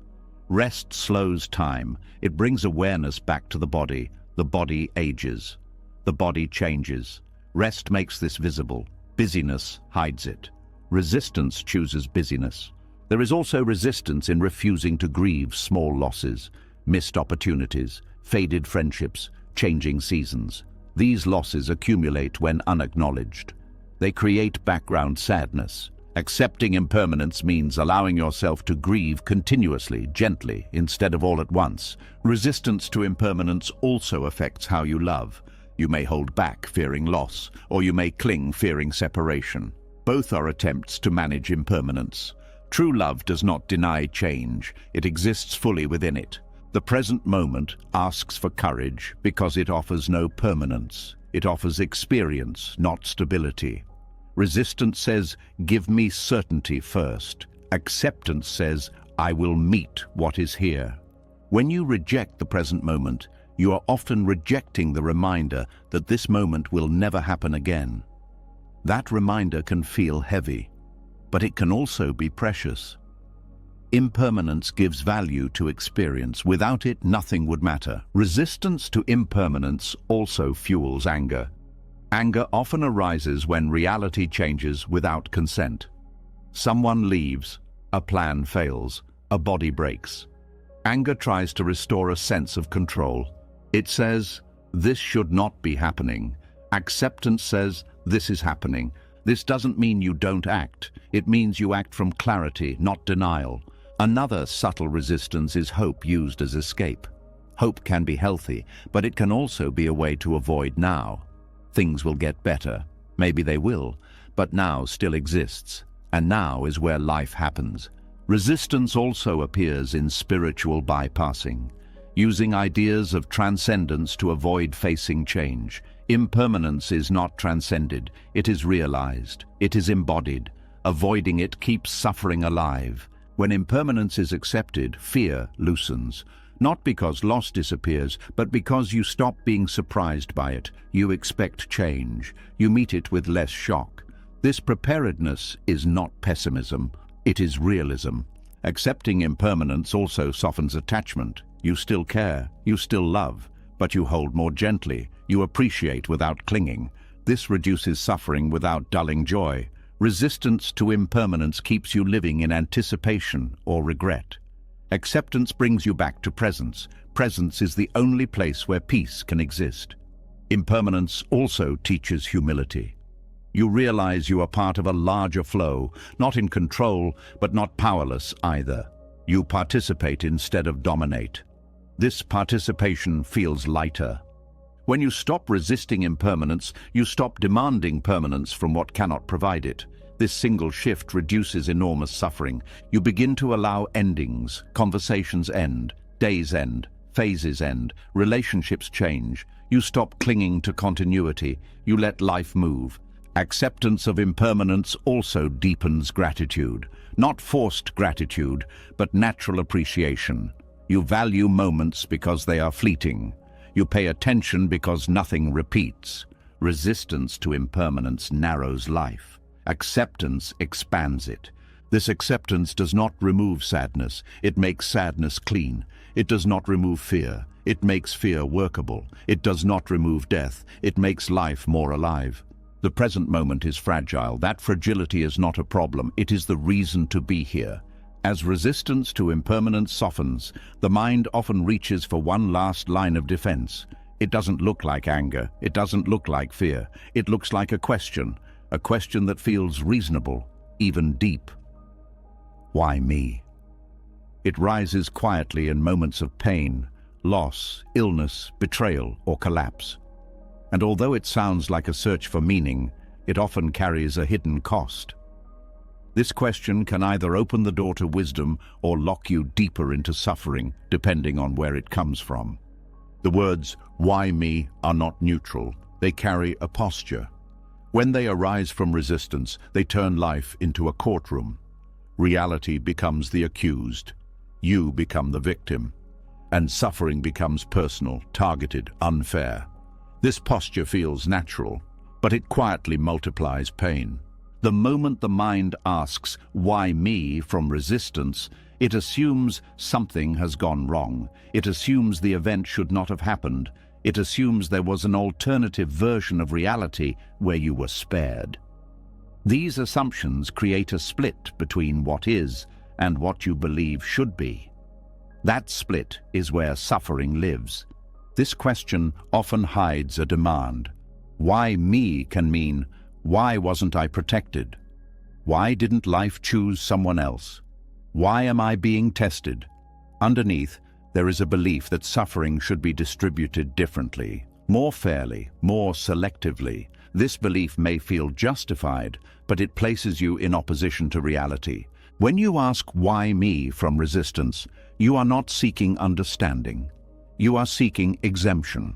Rest slows time. It brings awareness back to the body. The body ages. The body changes. Rest makes this visible. Busyness hides it. Resistance chooses busyness. There is also resistance in refusing to grieve small losses, missed opportunities, faded friendships, changing seasons. These losses accumulate when unacknowledged. They create background sadness. Accepting impermanence means allowing yourself to grieve continuously, gently, instead of all at once. Resistance to impermanence also affects how you love. You may hold back, fearing loss, or you may cling, fearing separation. Both are attempts to manage impermanence. True love does not deny change. It exists fully within it. The present moment asks for courage because it offers no permanence. It offers experience, not stability. Resistance says, give me certainty first. Acceptance says, I will meet what is here. When you reject the present moment, you are often rejecting the reminder that this moment will never happen again. That reminder can feel heavy, but it can also be precious. Impermanence gives value to experience. Without it, nothing would matter. Resistance to impermanence also fuels anger. Anger often arises when reality changes without consent. Someone leaves, a plan fails, a body breaks. Anger tries to restore a sense of control. It says, this should not be happening. Acceptance says, this is happening. This doesn't mean you don't act. It means you act from clarity, not denial. Another subtle resistance is hope used as escape. Hope can be healthy, but it can also be a way to avoid now. Things will get better. Maybe they will, but now still exists, and now is where life happens. Resistance also appears in spiritual bypassing, using ideas of transcendence to avoid facing change. Impermanence is not transcended, it is realized, it is embodied. Avoiding it keeps suffering alive. When impermanence is accepted, fear loosens. Not because loss disappears, but because you stop being surprised by it. You expect change. You meet it with less shock. This preparedness is not pessimism, it is realism. Accepting impermanence also softens attachment. You still care, you still love, but you hold more gently. You appreciate without clinging. This reduces suffering without dulling joy. Resistance to impermanence keeps you living in anticipation or regret. Acceptance brings you back to presence. Presence is the only place where peace can exist. Impermanence also teaches humility. You realize you are part of a larger flow, not in control, but not powerless either. You participate instead of dominate. This participation feels lighter. When you stop resisting impermanence, you stop demanding permanence from what cannot provide it. This single shift reduces enormous suffering. You begin to allow endings. Conversations end, days end, phases end, relationships change. You stop clinging to continuity. You let life move. Acceptance of impermanence also deepens gratitude. Not forced gratitude, but natural appreciation. You value moments because they are fleeting. You pay attention because nothing repeats. Resistance to impermanence narrows life. Acceptance expands it. This acceptance does not remove sadness. It makes sadness clean. It does not remove fear. It makes fear workable. It does not remove death. It makes life more alive. The present moment is fragile. That fragility is not a problem. It is the reason to be here. As resistance to impermanence softens, the mind often reaches for one last line of defense. It doesn't look like anger. It doesn't look like fear. It looks like a question that feels reasonable, even deep. Why me? It rises quietly in moments of pain, loss, illness, betrayal, or collapse. And although it sounds like a search for meaning, it often carries a hidden cost. This question can either open the door to wisdom or lock you deeper into suffering, depending on where it comes from. The words, "why me?" are not neutral. They carry a posture. When they arise from resistance, they turn life into a courtroom. Reality becomes the accused. You become the victim. And suffering becomes personal, targeted, unfair. This posture feels natural, but it quietly multiplies pain. The moment the mind asks, "why me?" from resistance, it assumes something has gone wrong. It assumes the event should not have happened. It assumes there was an alternative version of reality where you were spared. These assumptions create a split between what is and what you believe should be. That split is where suffering lives. This question often hides a demand. Why me can mean, why wasn't I protected? Why didn't life choose someone else? Why am I being tested? Underneath, there is a belief that suffering should be distributed differently, more fairly, more selectively. This belief may feel justified, but it places you in opposition to reality. When you ask "why me?" from resistance, you are not seeking understanding. You are seeking exemption.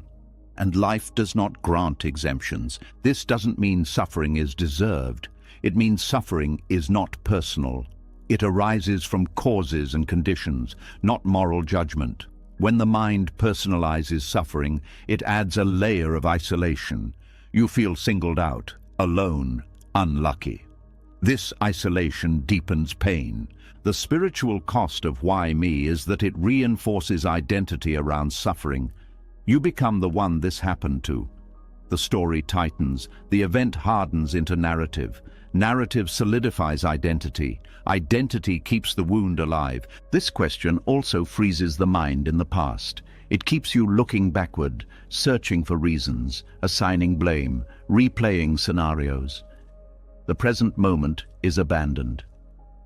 And life does not grant exemptions. This doesn't mean suffering is deserved. It means suffering is not personal. It arises from causes and conditions, not moral judgment. When the mind personalizes suffering, it adds a layer of isolation. You feel singled out, alone, unlucky. This isolation deepens pain. The spiritual cost of "why me?" is that it reinforces identity around suffering. You become the one this happened to. The story tightens. The event hardens into narrative. Narrative solidifies identity. Identity keeps the wound alive. This question also freezes the mind in the past. It keeps you looking backward, searching for reasons, assigning blame, replaying scenarios. The present moment is abandoned.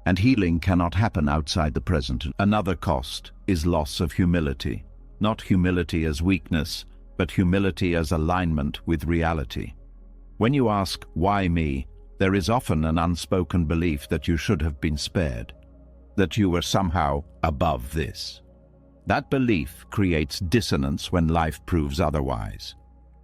And healing cannot happen outside the present. Another cost is loss of humility. Not humility as weakness, but humility as alignment with reality. When you ask, "why me?" there is often an unspoken belief that you should have been spared, that you were somehow above this. That belief creates dissonance when life proves otherwise.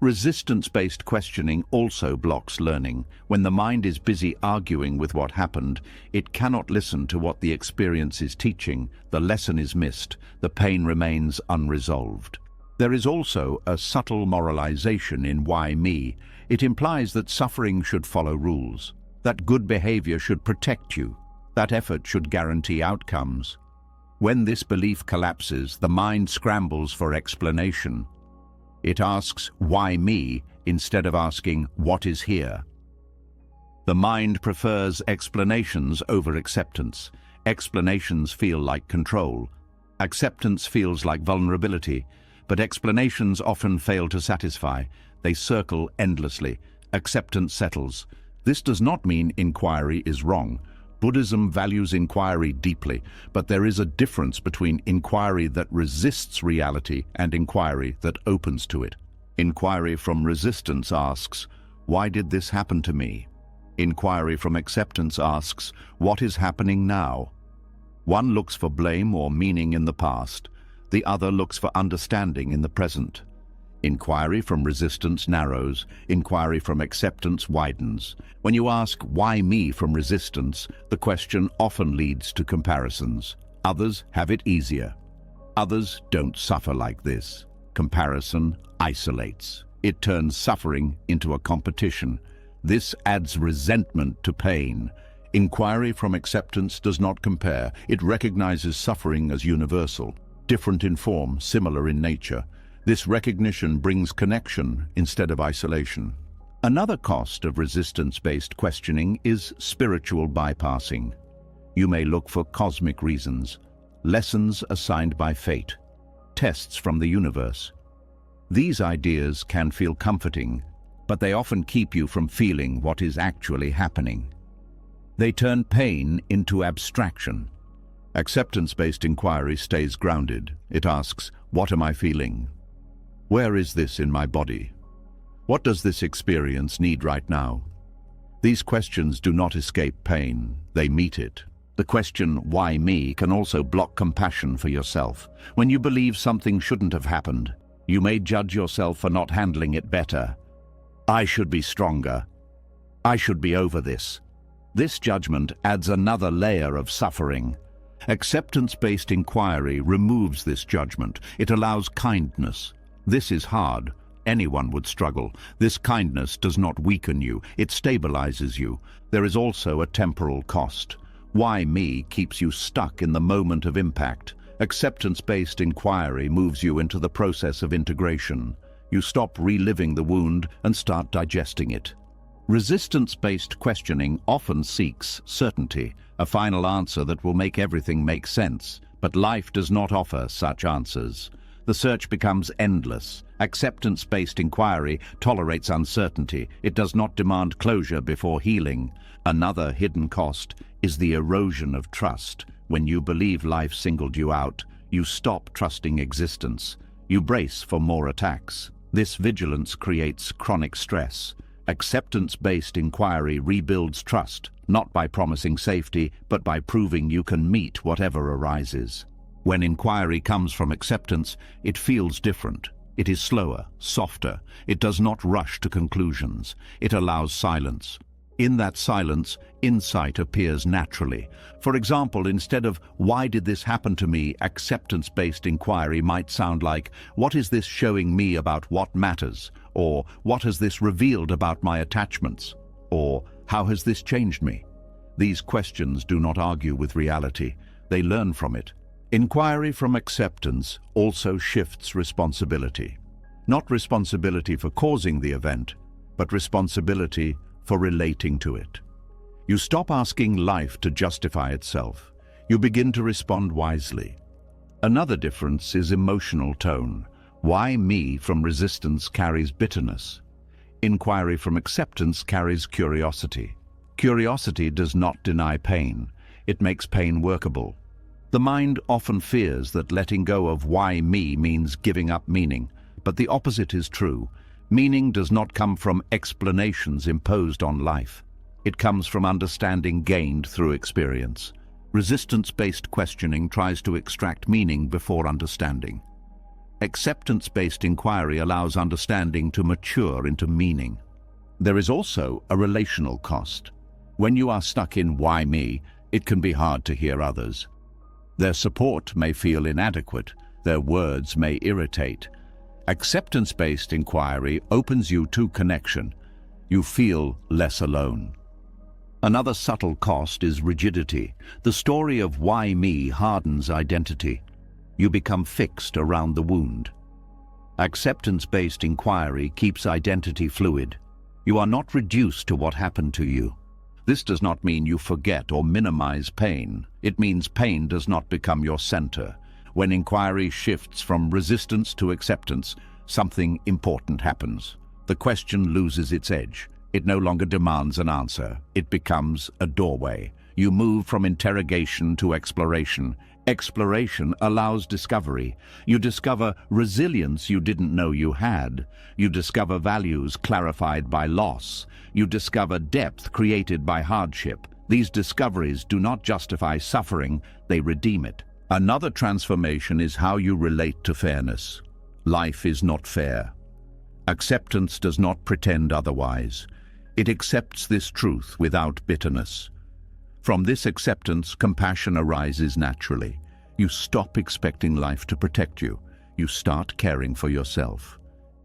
Resistance-based questioning also blocks learning. When the mind is busy arguing with what happened, it cannot listen to what the experience is teaching. The lesson is missed. The pain remains unresolved. There is also a subtle moralization in "why me?" It implies that suffering should follow rules, that good behavior should protect you, that effort should guarantee outcomes. When this belief collapses, the mind scrambles for explanation. It asks, why me, instead of asking, what is here? The mind prefers explanations over acceptance. Explanations feel like control. Acceptance feels like vulnerability, but explanations often fail to satisfy. They circle endlessly. Acceptance settles. This does not mean inquiry is wrong. Buddhism values inquiry deeply, but there is a difference between inquiry that resists reality and inquiry that opens to it. Inquiry from resistance asks, why did this happen to me? Inquiry from acceptance asks, what is happening now? One looks for blame or meaning in the past. The other looks for understanding in the present. Inquiry from resistance narrows. Inquiry from acceptance widens. When you ask, why me, from resistance, the question often leads to comparisons. Others have it easier. Others don't suffer like this. Comparison isolates. It turns suffering into a competition. This adds resentment to pain. Inquiry from acceptance does not compare. It recognizes suffering as universal, different in form, similar in nature. This recognition brings connection instead of isolation. Another cost of resistance-based questioning is spiritual bypassing. You may look for cosmic reasons, lessons assigned by fate, tests from the universe. These ideas can feel comforting, but they often keep you from feeling what is actually happening. They turn pain into abstraction. Acceptance-based inquiry stays grounded. It asks, what am I feeling? Where is this in my body? What does this experience need right now? These questions do not escape pain, they meet it. The question, why me, can also block compassion for yourself. When you believe something shouldn't have happened, you may judge yourself for not handling it better. I should be stronger. I should be over this. This judgment adds another layer of suffering. Acceptance-based inquiry removes this judgment. It allows kindness. This is hard. Anyone would struggle. This kindness does not weaken you. It stabilizes you. There is also a temporal cost. Why me keeps you stuck in the moment of impact. Acceptance-based inquiry moves you into the process of integration. You stop reliving the wound and start digesting it. Resistance-based questioning often seeks certainty, a final answer that will make everything make sense. But life does not offer such answers. The search becomes endless. Acceptance-based inquiry tolerates uncertainty. It does not demand closure before healing. Another hidden cost is the erosion of trust. When you believe life singled you out, you stop trusting existence. You brace for more attacks. This vigilance creates chronic stress. Acceptance-based inquiry rebuilds trust, not by promising safety, but by proving you can meet whatever arises. When inquiry comes from acceptance, it feels different. It is slower, softer. It does not rush to conclusions. It allows silence. In that silence, insight appears naturally. For example, instead of, why did this happen to me, acceptance-based inquiry might sound like, what is this showing me about what matters? Or, what has this revealed about my attachments? Or, how has this changed me? These questions do not argue with reality. They learn from it. Inquiry from acceptance also shifts responsibility. Not responsibility for causing the event, but responsibility for relating to it. You stop asking life to justify itself. You begin to respond wisely. Another difference is emotional tone. Why me from resistance carries bitterness. Inquiry from acceptance carries curiosity. Curiosity does not deny pain. It makes pain workable. The mind often fears that letting go of why me means giving up meaning, but the opposite is true. Meaning does not come from explanations imposed on life. It comes from understanding gained through experience. Resistance-based questioning tries to extract meaning before understanding. Acceptance-based inquiry allows understanding to mature into meaning. There is also a relational cost. When you are stuck in why me, it can be hard to hear others. Their support may feel inadequate. Their words may irritate. Acceptance-based inquiry opens you to connection. You feel less alone. Another subtle cost is rigidity. The story of why me hardens identity. You become fixed around the wound. Acceptance-based inquiry keeps identity fluid. You are not reduced to what happened to you. This does not mean you forget or minimize pain. It means pain does not become your center. When inquiry shifts from resistance to acceptance, something important happens. The question loses its edge. It no longer demands an answer. It becomes a doorway. You move from interrogation to exploration. Exploration allows discovery. You discover resilience you didn't know you had. You discover values clarified by loss. You discover depth created by hardship. These discoveries do not justify suffering, they redeem it. Another transformation is how you relate to fairness. Life is not fair. Acceptance does not pretend otherwise. It accepts this truth without bitterness. From this acceptance, compassion arises naturally. You stop expecting life to protect you. You start caring for yourself.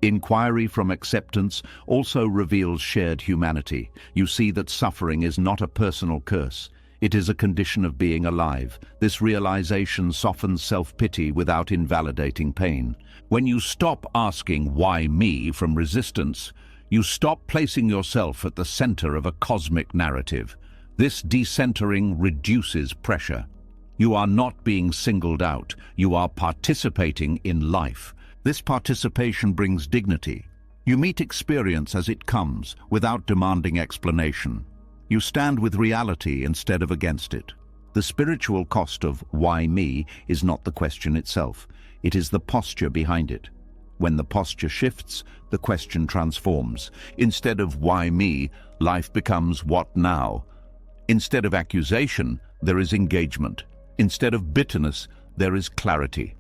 Inquiry from acceptance also reveals shared humanity. You see that suffering is not a personal curse. It is a condition of being alive. This realization softens self-pity without invalidating pain. When you stop asking, "Why me?" from resistance, you stop placing yourself at the center of a cosmic narrative. This decentering reduces pressure. You are not being singled out. You are participating in life. This participation brings dignity. You meet experience as it comes, without demanding explanation. You stand with reality instead of against it. The spiritual cost of "why me" is not the question itself. It is the posture behind it. When the posture shifts, the question transforms. Instead of "why me," life becomes "what now?" Instead of accusation, there is engagement. Instead of bitterness, there is clarity.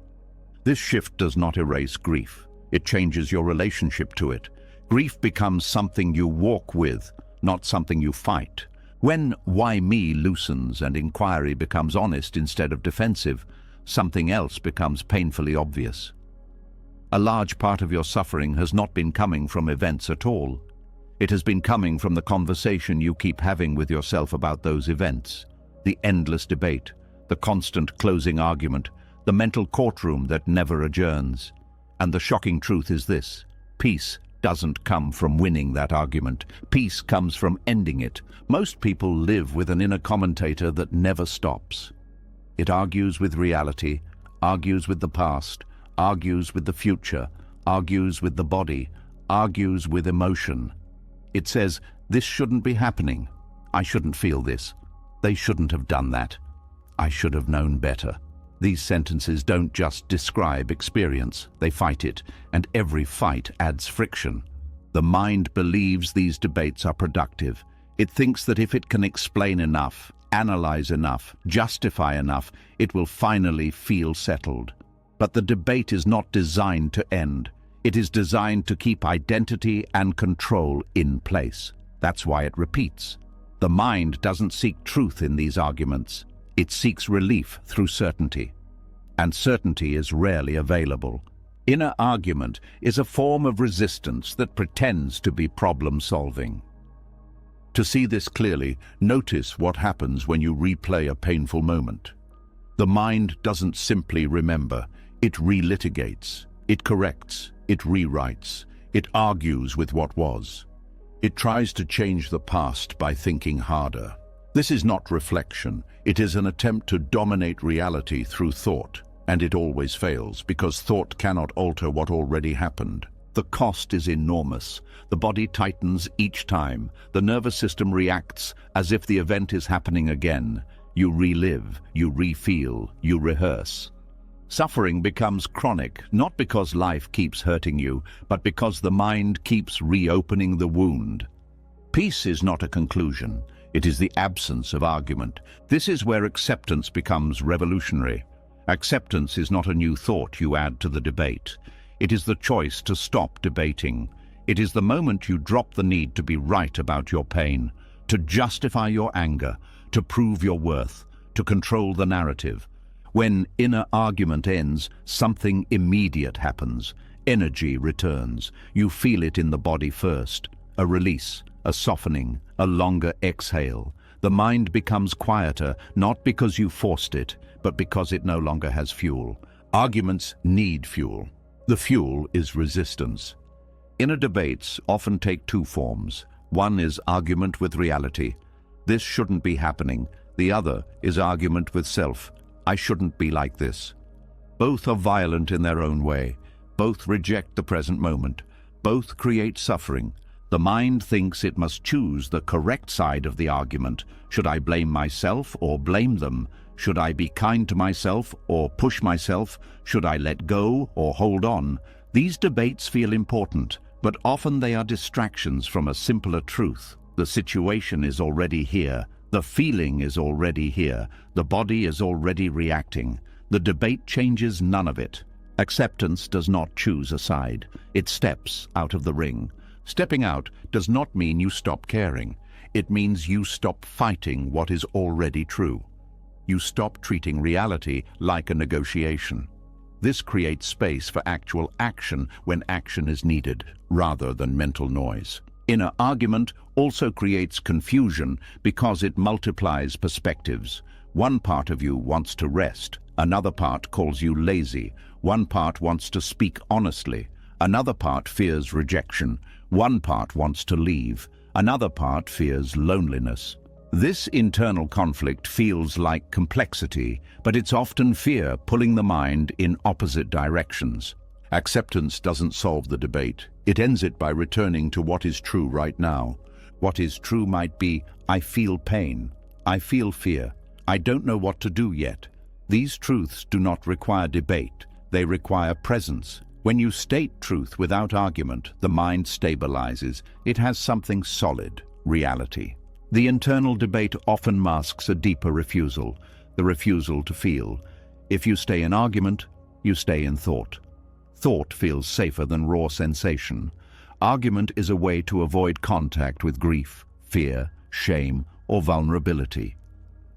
This shift does not erase grief. It changes your relationship to it. Grief becomes something you walk with, not something you fight. When "why me" loosens and inquiry becomes honest instead of defensive, something else becomes painfully obvious. A large part of your suffering has not been coming from events at all. It has been coming from the conversation you keep having with yourself about those events. The endless debate, the constant closing argument, the mental courtroom that never adjourns. And the shocking truth is this: peace doesn't come from winning that argument. Peace comes from ending it. Most people live with an inner commentator that never stops. It argues with reality, argues with the past, argues with the future, argues with the body, argues with emotion. It says, "This shouldn't be happening. I shouldn't feel this. They shouldn't have done that. I should have known better." These sentences don't just describe experience, they fight it, and every fight adds friction. The mind believes these debates are productive. It thinks that if it can explain enough, analyze enough, justify enough, it will finally feel settled. But the debate is not designed to end. It is designed to keep identity and control in place. That's why it repeats. The mind doesn't seek truth in these arguments. It seeks relief through certainty. And certainty is rarely available. Inner argument is a form of resistance that pretends to be problem-solving. To see this clearly, notice what happens when you replay a painful moment. The mind doesn't simply remember. It relitigates. It corrects. It rewrites. It argues with what was. It tries to change the past by thinking harder. This is not reflection. It is an attempt to dominate reality through thought, and it always fails because thought cannot alter what already happened. The cost is enormous. The body tightens each time. The nervous system reacts as if the event is happening again. You relive, you re-feel, you rehearse. Suffering becomes chronic, not because life keeps hurting you, but because the mind keeps reopening the wound. Peace is not a conclusion. It is the absence of argument. This is where acceptance becomes revolutionary. Acceptance is not a new thought you add to the debate. It is the choice to stop debating. It is the moment you drop the need to be right about your pain, to justify your anger, to prove your worth, to control the narrative. When inner argument ends, something immediate happens. Energy returns. You feel it in the body first. A release, a softening, a longer exhale. The mind becomes quieter, not because you forced it, but because it no longer has fuel. Arguments need fuel. The fuel is resistance. Inner debates often take two forms. One is argument with reality. This shouldn't be happening. The other is argument with self. I shouldn't be like this. Both are violent in their own way. Both reject the present moment. Both create suffering. The mind thinks it must choose the correct side of the argument. Should I blame myself or blame them? Should I be kind to myself or push myself? Should I let go or hold on? These debates feel important, but often they are distractions from a simpler truth. The situation is already here. The feeling is already here. The body is already reacting. The debate changes none of it. Acceptance does not choose a side. It steps out of the ring. Stepping out does not mean you stop caring. It means you stop fighting what is already true. You stop treating reality like a negotiation. This creates space for actual action when action is needed, rather than mental noise. Inner argument also creates confusion because it multiplies perspectives. One part of you wants to rest. Another part calls you lazy. One part wants to speak honestly. Another part fears rejection. One part wants to leave. Another part fears loneliness. This internal conflict feels like complexity, but it's often fear pulling the mind in opposite directions. Acceptance doesn't solve the debate. It ends it by returning to what is true right now. What is true might be, I feel pain. I feel fear. I don't know what to do yet. These truths do not require debate. They require presence. When you state truth without argument, the mind stabilizes. It has something solid, reality. The internal debate often masks a deeper refusal, the refusal to feel. If you stay in argument, you stay in thought. Thought feels safer than raw sensation. Argument is a way to avoid contact with grief, fear, shame, or vulnerability.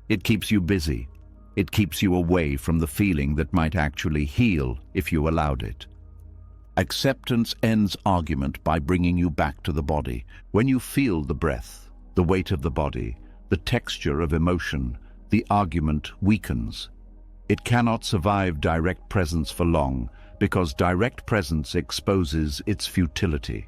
It keeps you busy. It keeps you away from the feeling that might actually heal if you allowed it. Acceptance ends argument by bringing you back to the body. When you feel the breath, the weight of the body, the texture of emotion, the argument weakens. It cannot survive direct presence for long because direct presence exposes its futility.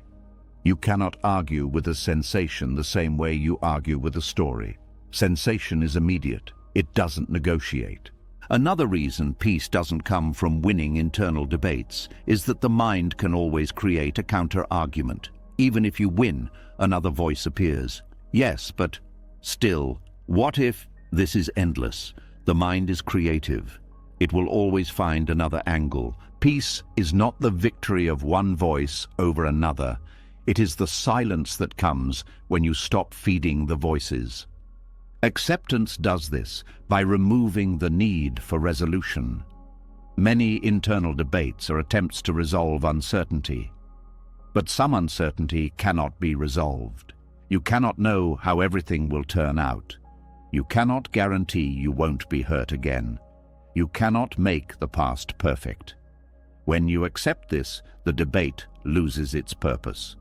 You cannot argue with a sensation the same way you argue with a story. Sensation is immediate. It doesn't negotiate. Another reason peace doesn't come from winning internal debates is that the mind can always create a counter-argument. Even if you win, another voice appears. Yes, but still, what if this is endless? The mind is creative. It will always find another angle. Peace is not the victory of one voice over another. It is the silence that comes when you stop feeding the voices. Acceptance does this by removing the need for resolution. Many internal debates are attempts to resolve uncertainty. But some uncertainty cannot be resolved. You cannot know how everything will turn out. You cannot guarantee you won't be hurt again. You cannot make the past perfect. When you accept this, the debate loses its purpose.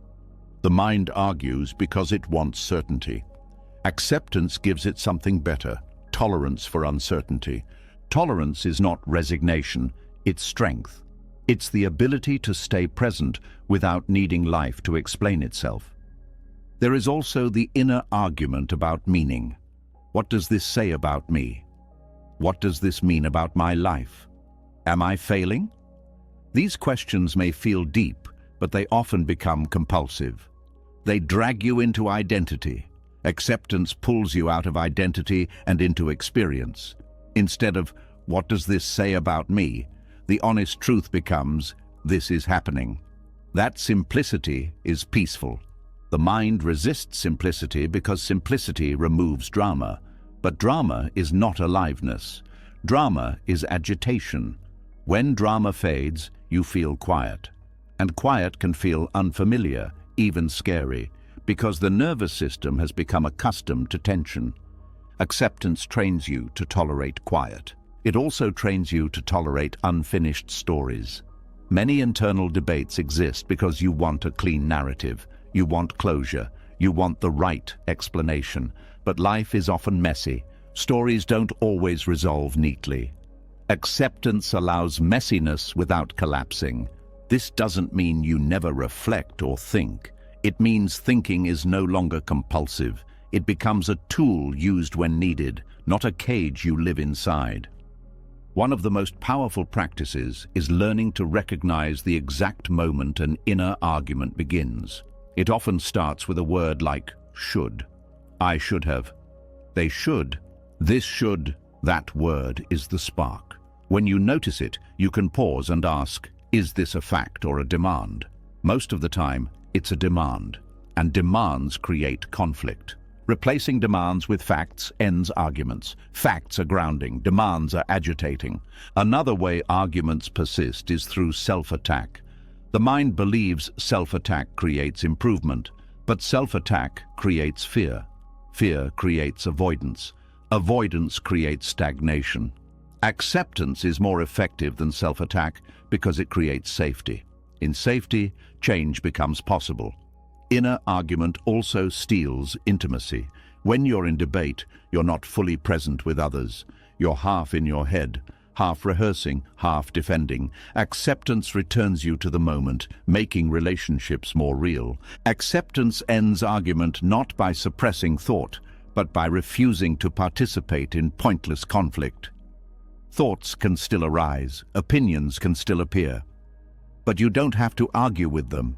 The mind argues because it wants certainty. Acceptance gives it something better, tolerance for uncertainty. Tolerance is not resignation, it's strength. It's the ability to stay present without needing life to explain itself. There is also the inner argument about meaning. What does this say about me? What does this mean about my life? Am I failing? These questions may feel deep, but they often become compulsive. They drag you into identity. Acceptance pulls you out of identity and into experience. Instead of, what does this say about me? The honest truth becomes, this is happening. That simplicity is peaceful. The mind resists simplicity because simplicity removes drama. But drama is not aliveness. Drama is agitation. When drama fades, you feel quiet. And quiet can feel unfamiliar, even scary, because the nervous system has become accustomed to tension. Acceptance trains you to tolerate quiet. It also trains you to tolerate unfinished stories. Many internal debates exist because you want a clean narrative. You want closure. You want the right explanation. But life is often messy. Stories don't always resolve neatly. Acceptance allows messiness without collapsing. This doesn't mean you never reflect or think. It means thinking is no longer compulsive. It becomes a tool used when needed, not a cage you live inside. One of the most powerful practices is learning to recognize the exact moment an inner argument begins. It often starts with a word like should. I should have. They should. This should. That word is the spark. When you notice it, you can pause and ask, is this a fact or a demand? Most of the time, it's a demand, and demands create conflict. Replacing demands with facts ends arguments. Facts are grounding, demands are agitating. Another way arguments persist is through self-attack. The mind believes self-attack creates improvement, but self-attack creates fear. Fear creates avoidance. Avoidance creates stagnation. Acceptance is more effective than self-attack because it creates safety. In safety, change becomes possible. Inner argument also steals intimacy. When you're in debate, you're not fully present with others. You're half in your head, half rehearsing, half defending. Acceptance returns you to the moment, making relationships more real. Acceptance ends argument not by suppressing thought, but by refusing to participate in pointless conflict. Thoughts can still arise, opinions can still appear, but you don't have to argue with them.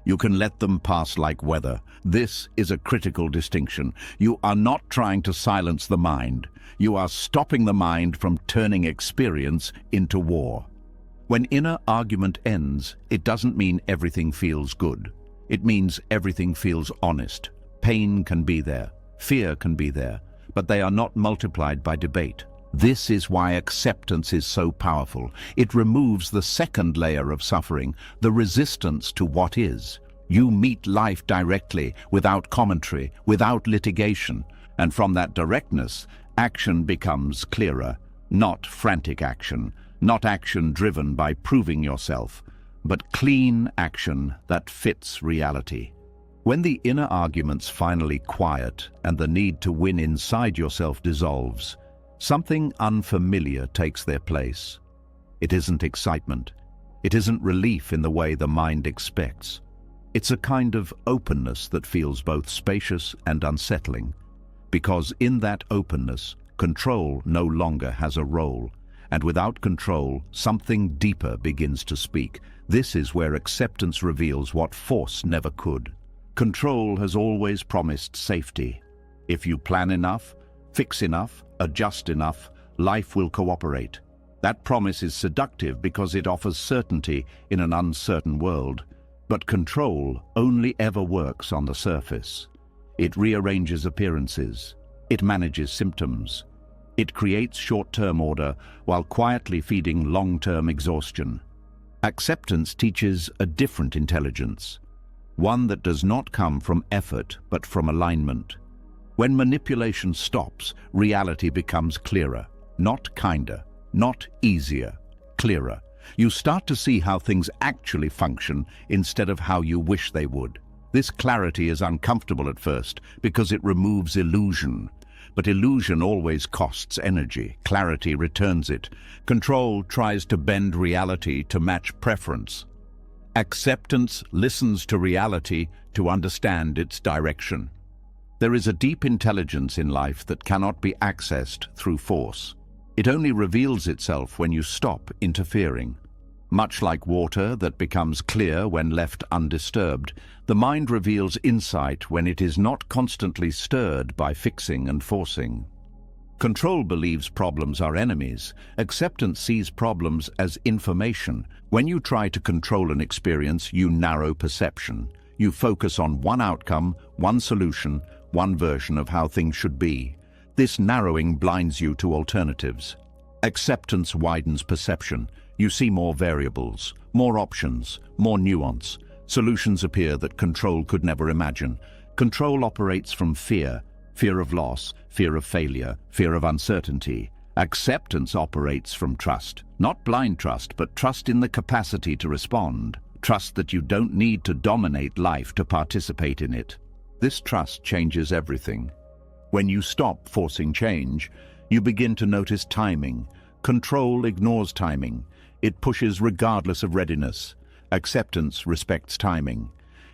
You can let them pass like weather. This is a critical distinction. You are not trying to silence the mind. You are stopping the mind from turning experience into war. When inner argument ends, it doesn't mean everything feels good. It means everything feels honest. Pain can be there, fear can be there, but they are not multiplied by debate. This is why acceptance is so powerful. It removes the second layer of suffering, the resistance to what is. You meet life directly, without commentary, without litigation. And from that directness, action becomes clearer. Not frantic action, not action driven by proving yourself, but clean action that fits reality. When the inner arguments finally quiet and the need to win inside yourself dissolves, something unfamiliar takes their place. It isn't excitement. It isn't relief in the way the mind expects. It's a kind of openness that feels both spacious and unsettling, because in that openness, control no longer has a role, and without control, something deeper begins to speak. This is where acceptance reveals what force never could. Control has always promised safety. If you plan enough, fix enough, adjust enough, life will cooperate. That promise is seductive because it offers certainty in an uncertain world. But control only ever works on the surface. It rearranges appearances. It manages symptoms. It creates short-term order while quietly feeding long-term exhaustion. Acceptance teaches a different intelligence, one that does not come from effort but from alignment. When manipulation stops, reality becomes clearer, not kinder, not easier, clearer. You start to see how things actually function instead of how you wish they would. This clarity is uncomfortable at first because it removes illusion. But illusion always costs energy. Clarity returns it. Control tries to bend reality to match preference. Acceptance listens to reality to understand its direction. There is a deep intelligence in life that cannot be accessed through force. It only reveals itself when you stop interfering. Much like water that becomes clear when left undisturbed, the mind reveals insight when it is not constantly stirred by fixing and forcing. Control believes problems are enemies. Acceptance sees problems as information. When you try to control an experience, you narrow perception. You focus on one outcome, one solution, one version of how things should be. This narrowing blinds you to alternatives. Acceptance widens perception. You see more variables, more options, more nuance. Solutions appear that control could never imagine. Control operates from fear, fear of loss, fear of failure, fear of uncertainty. Acceptance operates from trust, not blind trust, but trust in the capacity to respond. Trust that you don't need to dominate life to participate in it. This trust changes everything. When you stop forcing change, you begin to notice timing. Control ignores timing. It pushes regardless of readiness. Acceptance respects timing.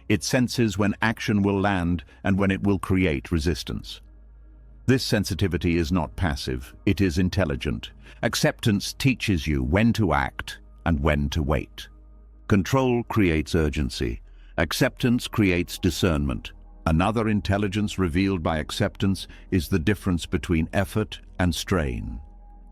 It senses when action will land and when it will create resistance. This sensitivity is not passive, it is intelligent. Acceptance teaches you when to act and when to wait. Control creates urgency. Acceptance creates discernment. Another intelligence revealed by acceptance is the difference between effort and strain.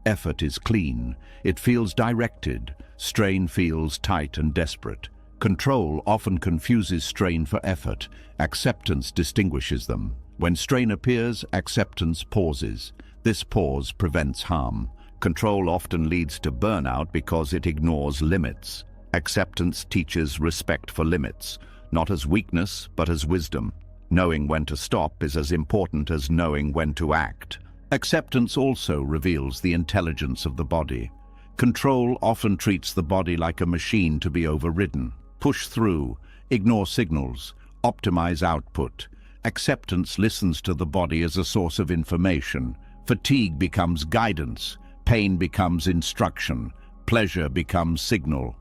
Effort is clean. It feels directed. Strain feels tight and desperate. Control often confuses strain for effort. Acceptance distinguishes them. When strain appears, acceptance pauses. This pause prevents harm. Control often leads to burnout because it ignores limits. Acceptance teaches respect for limits, not as weakness, but as wisdom. Knowing when to stop is as important as knowing when to act. Acceptance also reveals the intelligence of the body. Control often treats the body like a machine to be overridden. Push through, ignore signals, optimize output. Acceptance listens to the body as a source of information. Fatigue becomes guidance. Pain becomes instruction. Pleasure becomes signal.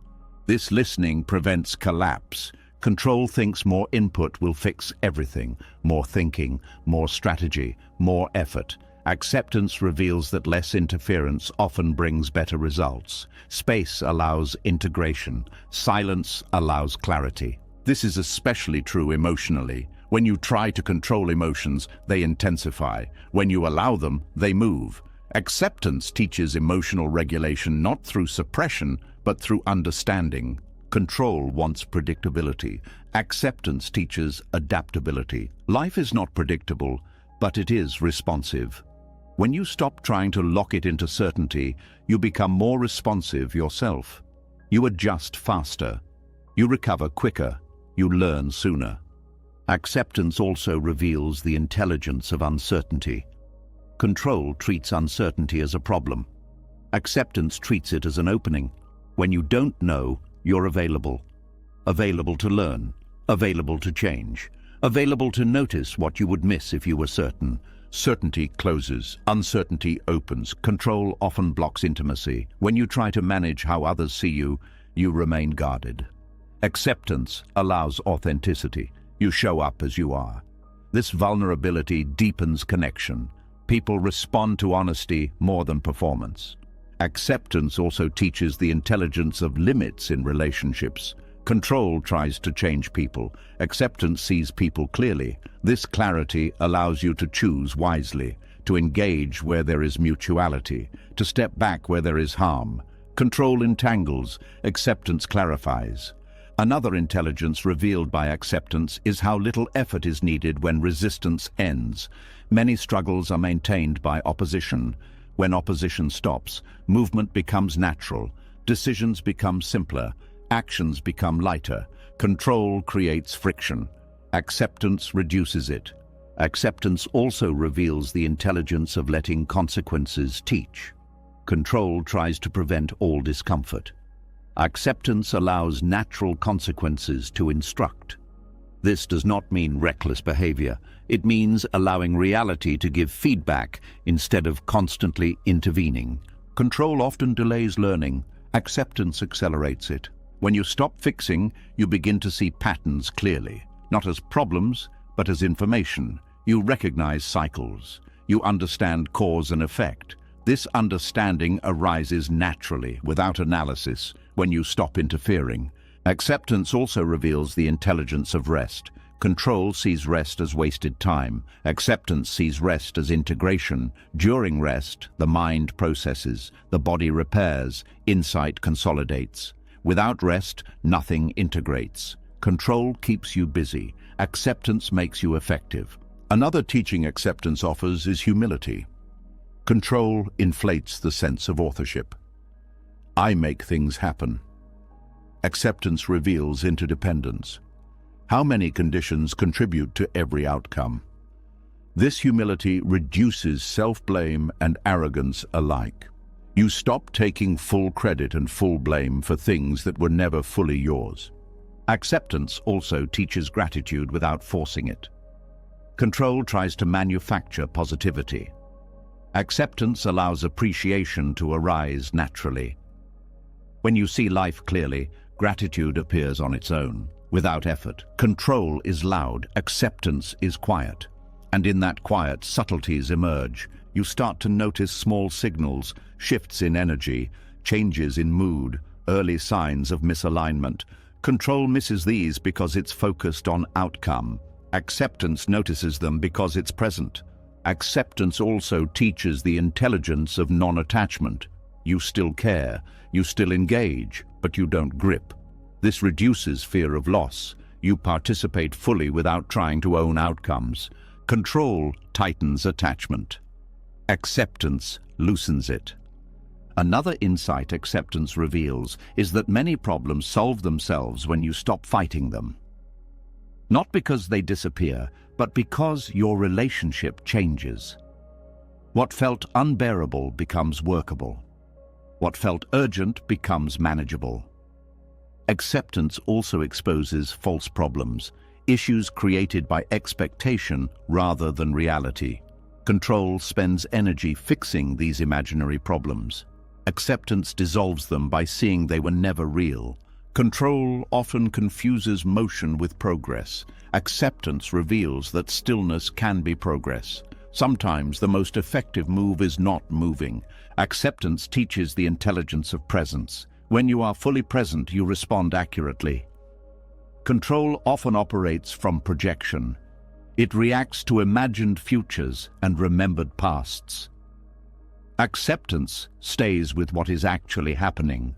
This listening prevents collapse. Control thinks more input will fix everything. More thinking, more strategy, more effort. Acceptance reveals that less interference often brings better results. Space allows integration. Silence allows clarity. This is especially true emotionally. When you try to control emotions, they intensify. When you allow them, they move. Acceptance teaches emotional regulation not through suppression, but through understanding. Control wants predictability. Acceptance teaches adaptability. Life is not predictable, but it is responsive. When you stop trying to lock it into certainty, you become more responsive yourself. You adjust faster. You recover quicker. You learn sooner. Acceptance also reveals the intelligence of uncertainty. Control treats uncertainty as a problem. Acceptance treats it as an opening. When you don't know, you're available. Available to learn. Available to change. Available to notice what you would miss if you were certain. Certainty closes. Uncertainty opens. Control often blocks intimacy. When you try to manage how others see you, you remain guarded. Acceptance allows authenticity. You show up as you are. This vulnerability deepens connection. People respond to honesty more than performance. Acceptance also teaches the intelligence of limits in relationships. Control tries to change people. Acceptance sees people clearly. This clarity allows you to choose wisely, to engage where there is mutuality, to step back where there is harm. Control entangles, acceptance clarifies. Another intelligence revealed by acceptance is how little effort is needed when resistance ends. Many struggles are maintained by opposition. When opposition stops, movement becomes natural, decisions become simpler, actions become lighter. Control creates friction. Acceptance reduces it. Acceptance also reveals the intelligence of letting consequences teach. Control tries to prevent all discomfort. Acceptance allows natural consequences to instruct. This does not mean reckless behavior. It means allowing reality to give feedback instead of constantly intervening. Control often delays learning. Acceptance accelerates it. When you stop fixing, you begin to see patterns clearly, not as problems, but as information. You recognize cycles. You understand cause and effect. This understanding arises naturally, without analysis, when you stop interfering. Acceptance also reveals the intelligence of rest. Control sees rest as wasted time. Acceptance sees rest as integration. During rest, the mind processes, the body repairs, insight consolidates. Without rest, nothing integrates. Control keeps you busy. Acceptance makes you effective. Another teaching acceptance offers is humility. Control inflates the sense of authorship. I make things happen. Acceptance reveals interdependence. How many conditions contribute to every outcome? This humility reduces self-blame and arrogance alike. You stop taking full credit and full blame for things that were never fully yours. Acceptance also teaches gratitude without forcing it. Control tries to manufacture positivity. Acceptance allows appreciation to arise naturally. When you see life clearly, Gratitude appears on its own, without effort. Control is loud, acceptance is quiet. And in that quiet, subtleties emerge. You start to notice small signals, shifts in energy, changes in mood, early signs of misalignment. Control misses these because it's focused on outcome. Acceptance notices them because it's present. Acceptance also teaches the intelligence of non-attachment. You still care, you still engage, but you don't grip. This reduces fear of loss. You participate fully without trying to own outcomes. Control tightens attachment. Acceptance loosens it. Another insight acceptance reveals is that many problems solve themselves when you stop fighting them. Not because they disappear, but because your relationship changes. What felt unbearable becomes workable. What felt urgent becomes manageable. Acceptance also exposes false problems, issues created by expectation rather than reality. Control spends energy fixing these imaginary problems. Acceptance dissolves them by seeing they were never real. Control often confuses motion with progress. Acceptance reveals that stillness can be progress. Sometimes the most effective move is not moving. Acceptance teaches the intelligence of presence. When you are fully present, you respond accurately. Control often operates from projection. It reacts to imagined futures and remembered pasts. Acceptance stays with what is actually happening.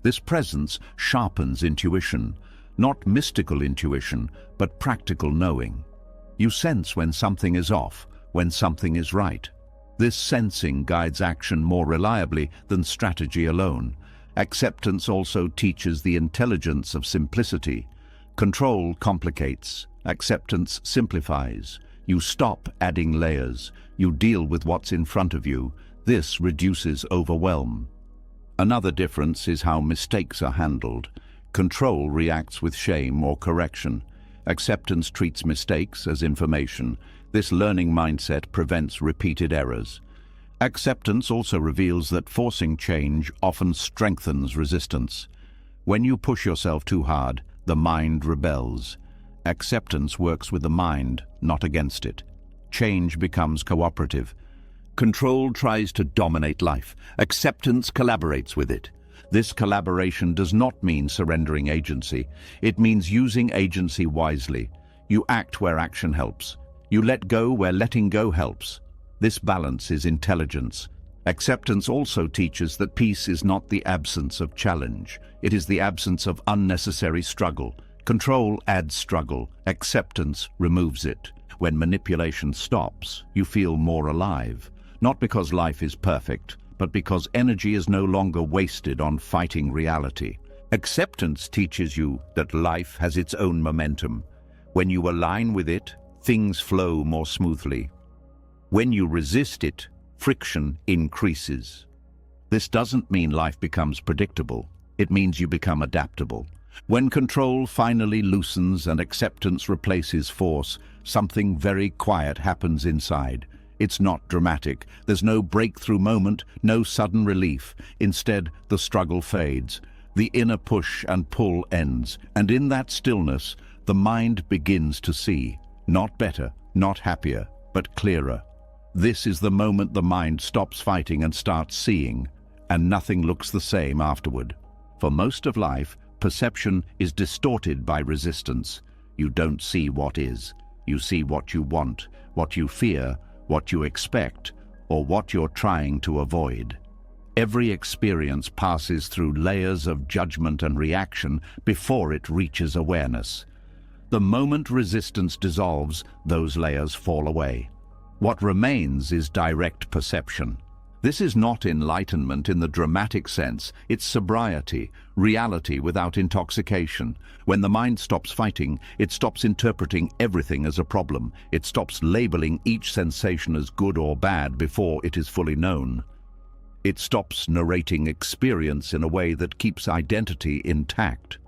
This presence sharpens intuition, not mystical intuition, but practical knowing. You sense when something is off, when something is right. This sensing guides action more reliably than strategy alone. Acceptance also teaches the intelligence of simplicity. Control complicates. Acceptance simplifies. You stop adding layers. You deal with what's in front of you. This reduces overwhelm. Another difference is how mistakes are handled. Control reacts with shame or correction. Acceptance treats mistakes as information. This learning mindset prevents repeated errors. Acceptance also reveals that forcing change often strengthens resistance. When you push yourself too hard, the mind rebels. Acceptance works with the mind, not against it. Change becomes cooperative. Control tries to dominate life. Acceptance collaborates with it. This collaboration does not mean surrendering agency. It means using agency wisely. You act where action helps. You let go where letting go helps. This balance is intelligence. Acceptance also teaches that peace is not the absence of challenge. It is the absence of unnecessary struggle. Control adds struggle. Acceptance removes it. When manipulation stops, you feel more alive. Not because life is perfect, but because energy is no longer wasted on fighting reality. Acceptance teaches you that life has its own momentum. When you align with it, things flow more smoothly. When you resist it, friction increases. This doesn't mean life becomes predictable. It means you become adaptable. When control finally loosens and acceptance replaces force, something very quiet happens inside. It's not dramatic. There's no breakthrough moment, no sudden relief. Instead, the struggle fades. The inner push and pull ends. And in that stillness, the mind begins to see. Not better, not happier, but clearer. This is the moment the mind stops fighting and starts seeing, and nothing looks the same afterward. For most of life, perception is distorted by resistance. You don't see what is. You see what you want, what you fear, what you expect, or what you're trying to avoid. Every experience passes through layers of judgment and reaction before it reaches awareness. The moment resistance dissolves, those layers fall away. What remains is direct perception. This is not enlightenment in the dramatic sense. It's sobriety, reality without intoxication. When the mind stops fighting, it stops interpreting everything as a problem. It stops labeling each sensation as good or bad before it is fully known. It stops narrating experience in a way that keeps identity intact.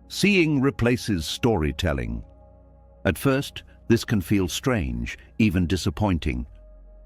Seeing replaces storytelling. At first, this can feel strange, even disappointing.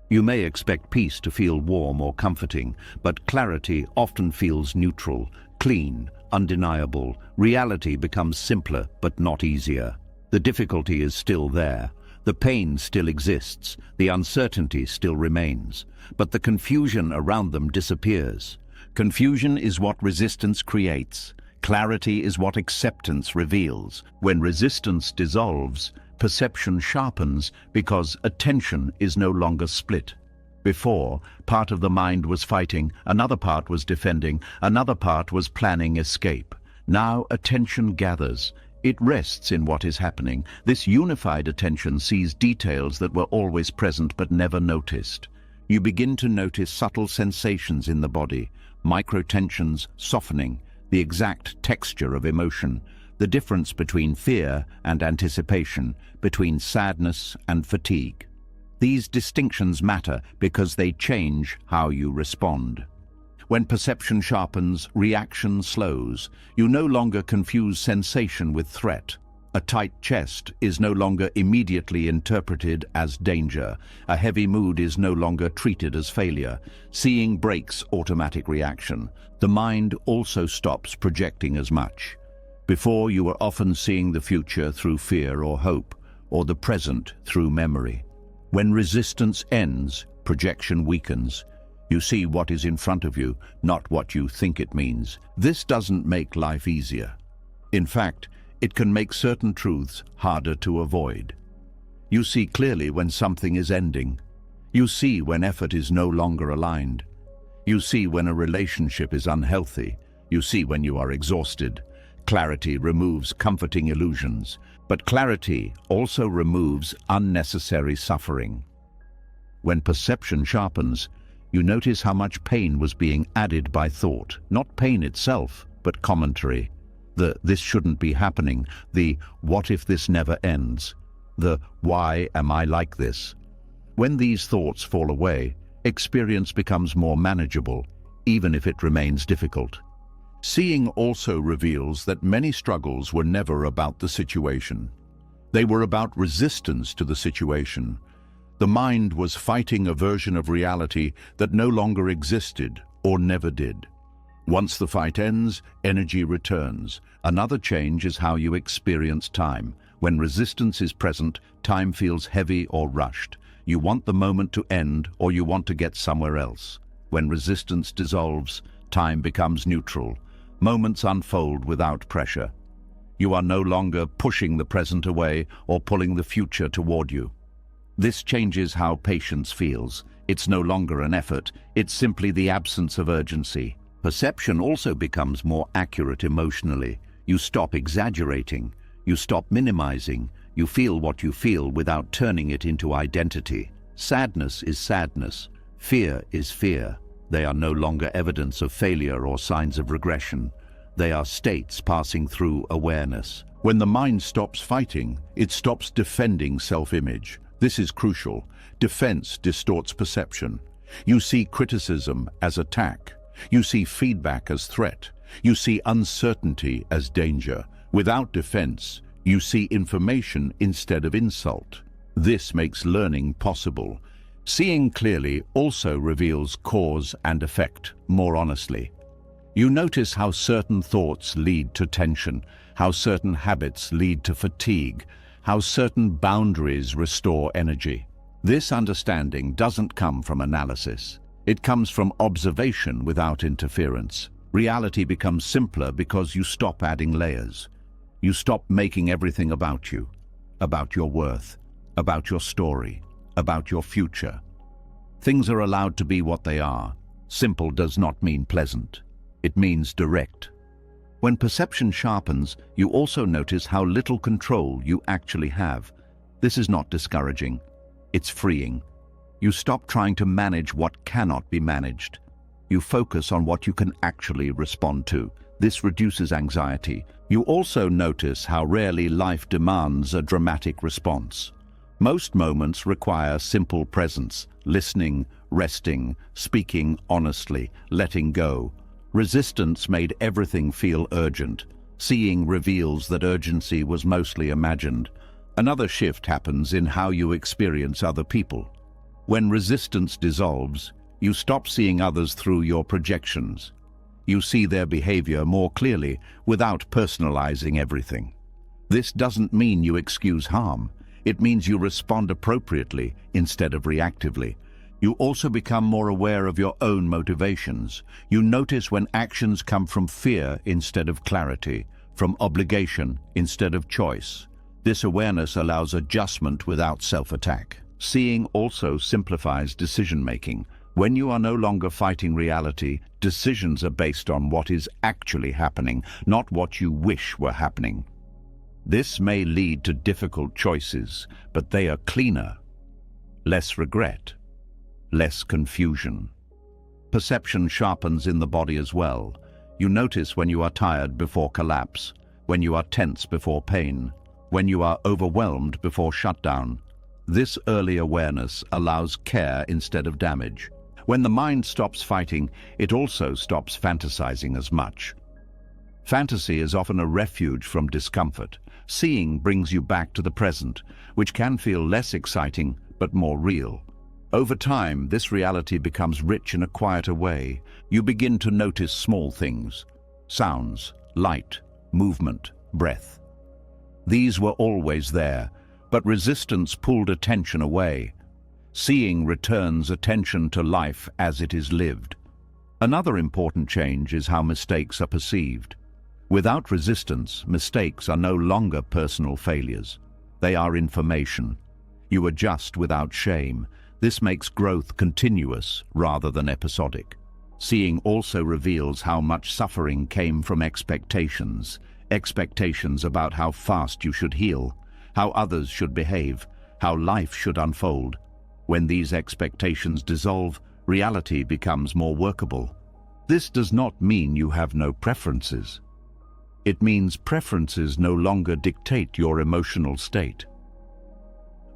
You may expect peace to feel warm or comforting, but clarity often feels neutral, clean, undeniable. Reality becomes simpler but not easier. The difficulty is still there. The pain still exists. The uncertainty still remains. But the confusion around them disappears. Confusion is what resistance creates. Clarity is what acceptance reveals. When resistance dissolves, perception sharpens because attention is no longer split. Before, part of the mind was fighting, another part was defending, another part was planning escape. Now attention gathers. It rests in what is happening. This unified attention sees details that were always present but never noticed. You begin to notice subtle sensations in the body, microtensions softening, the exact texture of emotion, the difference between fear and anticipation, between sadness and fatigue. These distinctions matter because they change how you respond. When perception sharpens, reaction slows. You no longer confuse sensation with threat. A tight chest is no longer immediately interpreted as danger. A heavy mood is no longer treated as failure. Seeing breaks automatic reaction. The mind also stops projecting as much. Before, you were often seeing the future through fear or hope, or the present through memory. When resistance ends, projection weakens. You see what is in front of you, not what you think it means. This doesn't make life easier. In fact, it can make certain truths harder to avoid. You see clearly when something is ending. You see when effort is no longer aligned. You see when a relationship is unhealthy. You see when you are exhausted. Clarity removes comforting illusions, but clarity also removes unnecessary suffering. When perception sharpens, you notice how much pain was being added by thought. Not pain itself, but commentary. The "this shouldn't be happening," the "what if this never ends," the "why am I like this?" When these thoughts fall away, experience becomes more manageable, even if it remains difficult. Seeing also reveals that many struggles were never about the situation. They were about resistance to the situation. The mind was fighting a version of reality that no longer existed or never did. Once the fight ends, energy returns. Another change is how you experience time. When resistance is present, time feels heavy or rushed. You want the moment to end or you want to get somewhere else. When resistance dissolves, time becomes neutral. Moments unfold without pressure. You are no longer pushing the present away or pulling the future toward you. This changes how patience feels. It's no longer an effort, it's simply the absence of urgency. Perception also becomes more accurate emotionally. You stop exaggerating, you stop minimizing, you feel what you feel without turning it into identity. Sadness is sadness, fear is fear. They are no longer evidence of failure or signs of regression. They are states passing through awareness. When the mind stops fighting, it stops defending self-image. This is crucial. Defense distorts perception. You see criticism as attack. You see feedback as threat. You see uncertainty as danger. Without defense, you see information instead of insult. This makes learning possible. Seeing clearly also reveals cause and effect more honestly. You notice how certain thoughts lead to tension, how certain habits lead to fatigue, how certain boundaries restore energy. This understanding doesn't come from analysis. It comes from observation without interference. Reality becomes simpler because you stop adding layers. You stop making everything about you, about your worth, about your story, about your future. Things are allowed to be what they are. Simple does not mean pleasant. It means direct. When perception sharpens, you also notice how little control you actually have. This is not discouraging. It's freeing. You stop trying to manage what cannot be managed. You focus on what you can actually respond to. This reduces anxiety. You also notice how rarely life demands a dramatic response. Most moments require simple presence, listening, resting, speaking honestly, letting go. Resistance made everything feel urgent. Seeing reveals that urgency was mostly imagined. Another shift happens in how you experience other people. When resistance dissolves, you stop seeing others through your projections. You see their behavior more clearly without personalizing everything. This doesn't mean you excuse harm. It means you respond appropriately instead of reactively. You also become more aware of your own motivations. You notice when actions come from fear instead of clarity, from obligation instead of choice. This awareness allows adjustment without self-attack. Seeing also simplifies decision-making. When you are no longer fighting reality, decisions are based on what is actually happening, not what you wish were happening. This may lead to difficult choices, but they are cleaner. Less regret, less confusion. Perception sharpens in the body as well. You notice when you are tired before collapse, when you are tense before pain, when you are overwhelmed before shutdown. This early awareness allows care instead of damage. When the mind stops fighting, it also stops fantasizing as much. Fantasy is often a refuge from discomfort. Seeing brings you back to the present, which can feel less exciting but more real. Over time, this reality becomes rich in a quieter way. You begin to notice small things: sounds, light, movement, breath. These were always there, but resistance pulled attention away. Seeing returns attention to life as it is lived. Another important change is how mistakes are perceived. Without resistance, mistakes are no longer personal failures. They are information. You adjust without shame. This makes growth continuous rather than episodic. Seeing also reveals how much suffering came from expectations. Expectations about how fast you should heal, how others should behave, how life should unfold. When these expectations dissolve, reality becomes more workable. This does not mean you have no preferences. It means preferences no longer dictate your emotional state.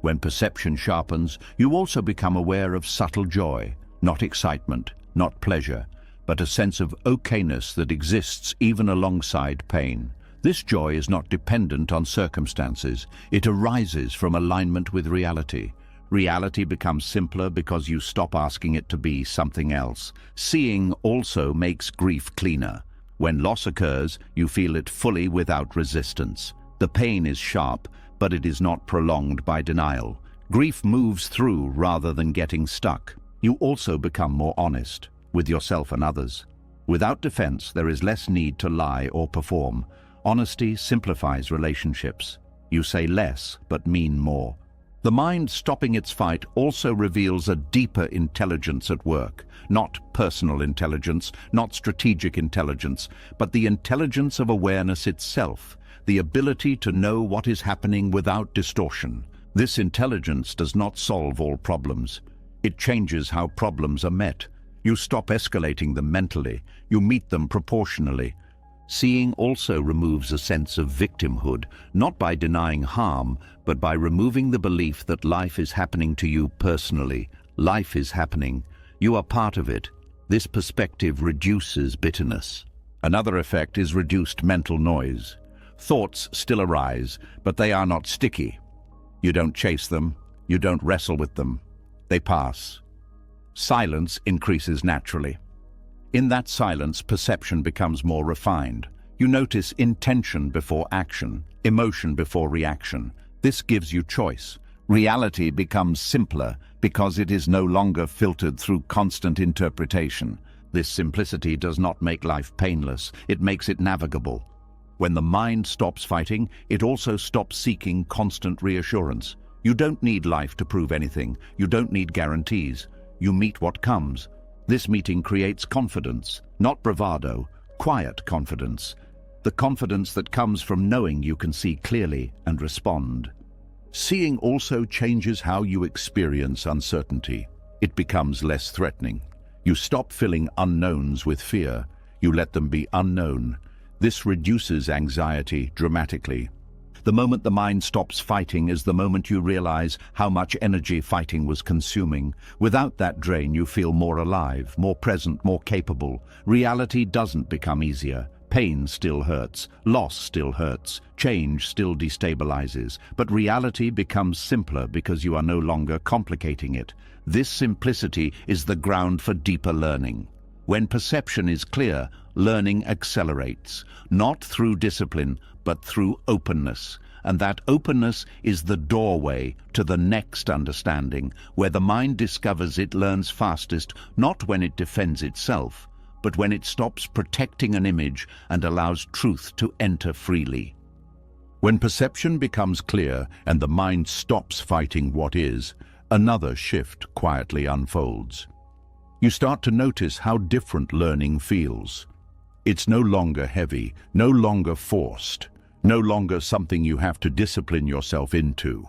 When perception sharpens, you also become aware of subtle joy, not excitement, not pleasure, but a sense of okayness that exists even alongside pain. This joy is not dependent on circumstances. It arises from alignment with reality. Reality becomes simpler because you stop asking it to be something else. Seeing also makes grief cleaner. When loss occurs, you feel it fully without resistance. The pain is sharp, but it is not prolonged by denial. Grief moves through rather than getting stuck. You also become more honest with yourself and others. Without defense, there is less need to lie or perform. Honesty simplifies relationships. You say less, but mean more. The mind stopping its fight also reveals a deeper intelligence at work. Not personal intelligence, not strategic intelligence, but the intelligence of awareness itself, the ability to know what is happening without distortion. This intelligence does not solve all problems. It changes how problems are met. You stop escalating them mentally. You meet them proportionally. Seeing also removes a sense of victimhood, not by denying harm, but by removing the belief that life is happening to you personally. Life is happening. You are part of it. This perspective reduces bitterness. Another effect is reduced mental noise. Thoughts still arise, but they are not sticky. You don't chase them. You don't wrestle with them. They pass. Silence increases naturally. In that silence, perception becomes more refined. You notice intention before action, emotion before reaction. This gives you choice. Reality becomes simpler because it is no longer filtered through constant interpretation. This simplicity does not make life painless. It makes it navigable. When the mind stops fighting, it also stops seeking constant reassurance. You don't need life to prove anything. You don't need guarantees. You meet what comes. This meeting creates confidence, not bravado, quiet confidence. The confidence that comes from knowing you can see clearly and respond. Seeing also changes how you experience uncertainty. It becomes less threatening. You stop filling unknowns with fear. You let them be unknown. This reduces anxiety dramatically. The moment the mind stops fighting is the moment you realize how much energy fighting was consuming. Without that drain, you feel more alive, more present, more capable. Reality doesn't become easier. Pain still hurts, loss still hurts, change still destabilizes, but reality becomes simpler because you are no longer complicating it. This simplicity is the ground for deeper learning. When perception is clear, learning accelerates, not through discipline, but through openness. And that openness is the doorway to the next understanding, where the mind discovers it learns fastest, not when it defends itself, but when it stops protecting an image and allows truth to enter freely. When perception becomes clear and the mind stops fighting what is, another shift quietly unfolds. You start to notice how different learning feels. It's no longer heavy, no longer forced, no longer something you have to discipline yourself into.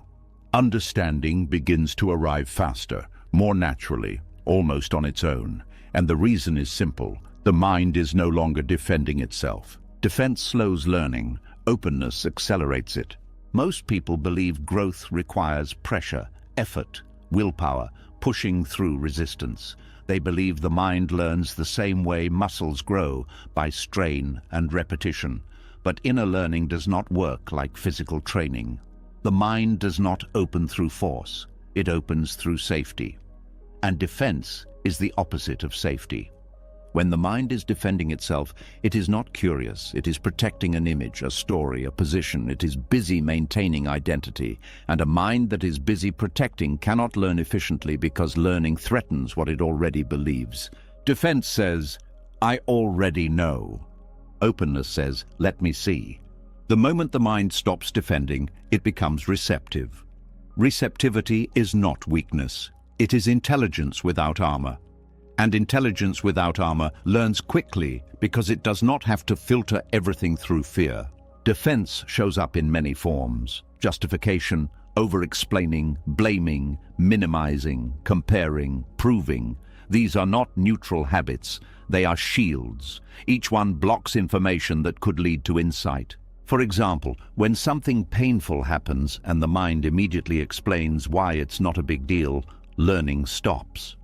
Understanding begins to arrive faster, more naturally, almost on its own. And the reason is simple. The mind is no longer defending itself. Defense slows learning. Openness accelerates it. Most people believe growth requires pressure, effort, willpower, pushing through resistance. They believe the mind learns the same way muscles grow, by strain and repetition. But inner learning does not work like physical training. The mind does not open through force. It opens through safety. And defense is the opposite of safety. When the mind is defending itself, it is not curious. It is protecting an image, a story, a position. It is busy maintaining identity. And a mind that is busy protecting cannot learn efficiently because learning threatens what it already believes. Defense says, "I already know." Openness says, "Let me see." The moment the mind stops defending, it becomes receptive. Receptivity is not weakness. It is intelligence without armor. And intelligence without armor learns quickly because it does not have to filter everything through fear. Defense shows up in many forms: justification, over-explaining, blaming, minimizing, comparing, proving. These are not neutral habits. They are shields. Each one blocks information that could lead to insight. For example, when something painful happens and the mind immediately explains why it's not a big deal, learning stops.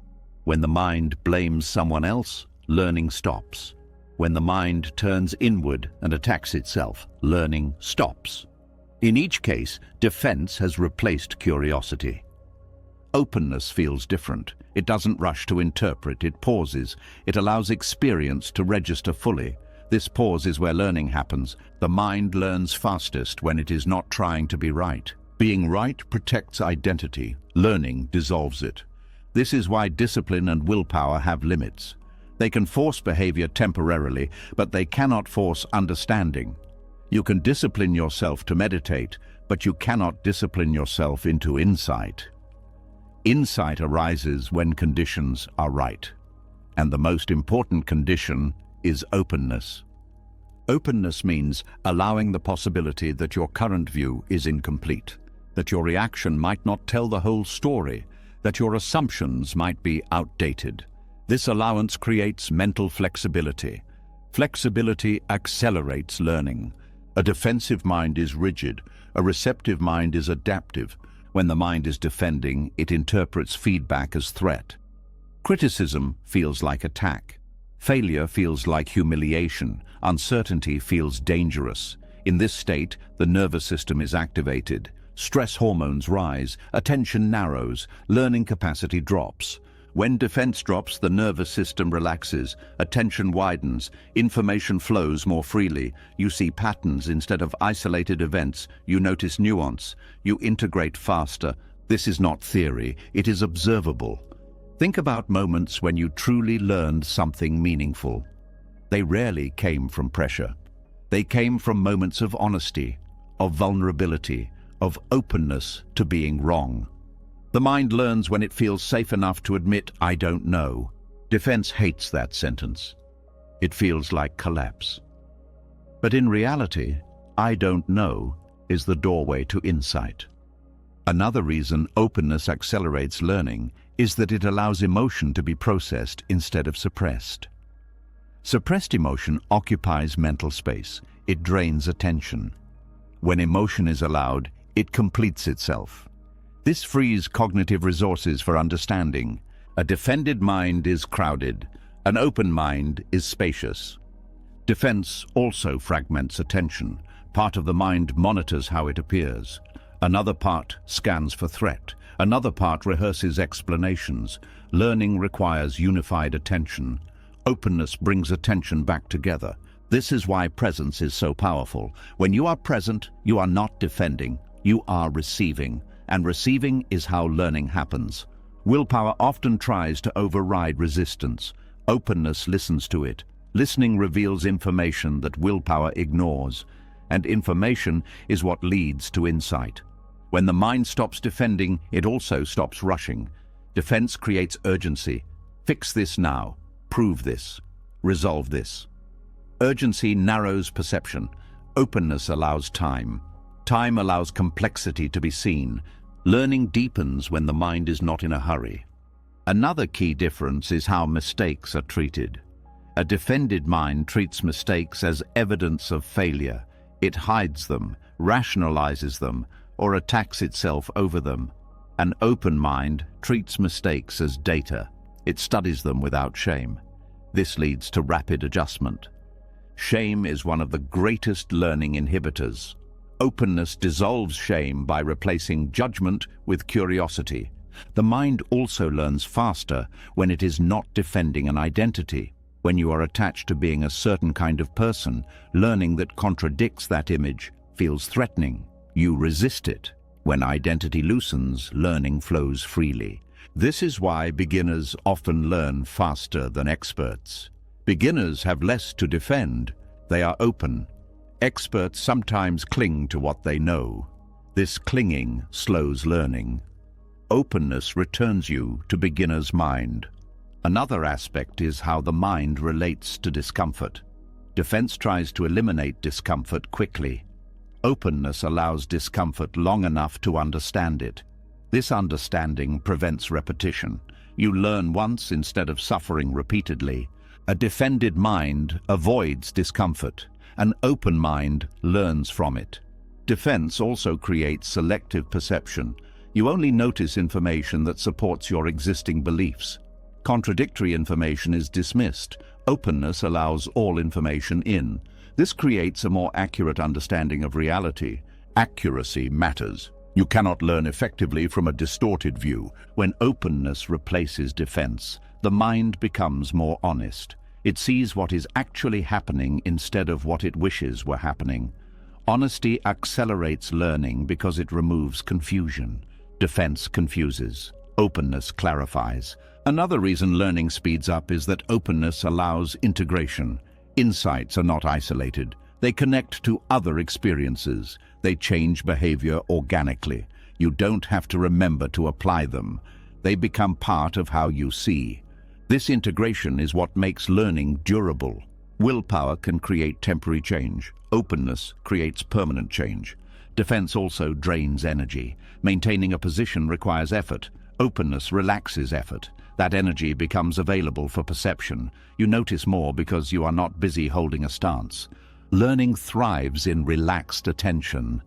When the mind blames someone else, learning stops. When the mind turns inward and attacks itself, learning stops. In each case, defense has replaced curiosity. Openness feels different. It doesn't rush to interpret, it pauses. It allows experience to register fully. This pause is where learning happens. The mind learns fastest when it is not trying to be right. Being right protects identity. Learning dissolves it. This is why discipline and willpower have limits. They can force behavior temporarily, but they cannot force understanding. You can discipline yourself to meditate, but you cannot discipline yourself into insight. Insight arises when conditions are right. And the most important condition is openness. Openness means allowing the possibility that your current view is incomplete, that your reaction might not tell the whole story, that your assumptions might be outdated. This allowance creates mental flexibility. Flexibility accelerates learning. A defensive mind is rigid. A receptive mind is adaptive. When the mind is defending, it interprets feedback as threat. Criticism feels like attack. Failure feels like humiliation. Uncertainty feels dangerous. In this state, the nervous system is activated. Stress hormones rise, attention narrows, learning capacity drops. When defense drops, the nervous system relaxes, attention widens, information flows more freely. You see patterns instead of isolated events. You notice nuance. You integrate faster. This is not theory, it is observable. Think about moments when you truly learned something meaningful. They rarely came from pressure. They came from moments of honesty, of vulnerability, of openness to being wrong. The mind learns when it feels safe enough to admit, "I don't know." Defense hates that sentence. It feels like collapse. But in reality, "I don't know" is the doorway to insight. Another reason openness accelerates learning is that it allows emotion to be processed instead of suppressed. Suppressed emotion occupies mental space. It drains attention. When emotion is allowed, it completes itself. This frees cognitive resources for understanding. A defended mind is crowded. An open mind is spacious. Defense also fragments attention. Part of the mind monitors how it appears. Another part scans for threat. Another part rehearses explanations. Learning requires unified attention. Openness brings attention back together. This is why presence is so powerful. When you are present, you are not defending, you are receiving. And receiving is how learning happens. Willpower often tries to override resistance. Openness listens to it. Listening reveals information that willpower ignores. And information is what leads to insight. When the mind stops defending, it also stops rushing. Defense creates urgency. Fix this now. Prove this. Resolve this. Urgency narrows perception. Openness allows time. Time allows complexity to be seen. Learning deepens when the mind is not in a hurry. Another key difference is how mistakes are treated. A defended mind treats mistakes as evidence of failure. It hides them, rationalizes them, or attacks itself over them. An open mind treats mistakes as data. It studies them without shame. This leads to rapid adjustment. Shame is one of the greatest learning inhibitors. Openness dissolves shame by replacing judgment with curiosity. The mind also learns faster when it is not defending an identity. When you are attached to being a certain kind of person, learning that contradicts that image feels threatening. You resist it. When identity loosens, learning flows freely. This is why beginners often learn faster than experts. Beginners have less to defend. They are open. Experts sometimes cling to what they know. This clinging slows learning. Openness returns you to beginner's mind. Another aspect is how the mind relates to discomfort. Defense tries to eliminate discomfort quickly. Openness allows discomfort long enough to understand it. This understanding prevents repetition. You learn once instead of suffering repeatedly. A defended mind avoids discomfort. An open mind learns from it. Defense also creates selective perception. You only notice information that supports your existing beliefs. Contradictory information is dismissed. Openness allows all information in. This creates a more accurate understanding of reality. Accuracy matters. You cannot learn effectively from a distorted view. When openness replaces defense, the mind becomes more honest. It sees what is actually happening instead of what it wishes were happening. Honesty accelerates learning because it removes confusion. Defense confuses. Openness clarifies. Another reason learning speeds up is that openness allows integration. Insights are not isolated. They connect to other experiences. They change behavior organically. You don't have to remember to apply them. They become part of how you see. This integration is what makes learning durable. Willpower can create temporary change. Openness creates permanent change. Defense also drains energy. Maintaining a position requires effort. Openness relaxes effort. That energy becomes available for perception. You notice more because you are not busy holding a stance. Learning thrives in relaxed attention.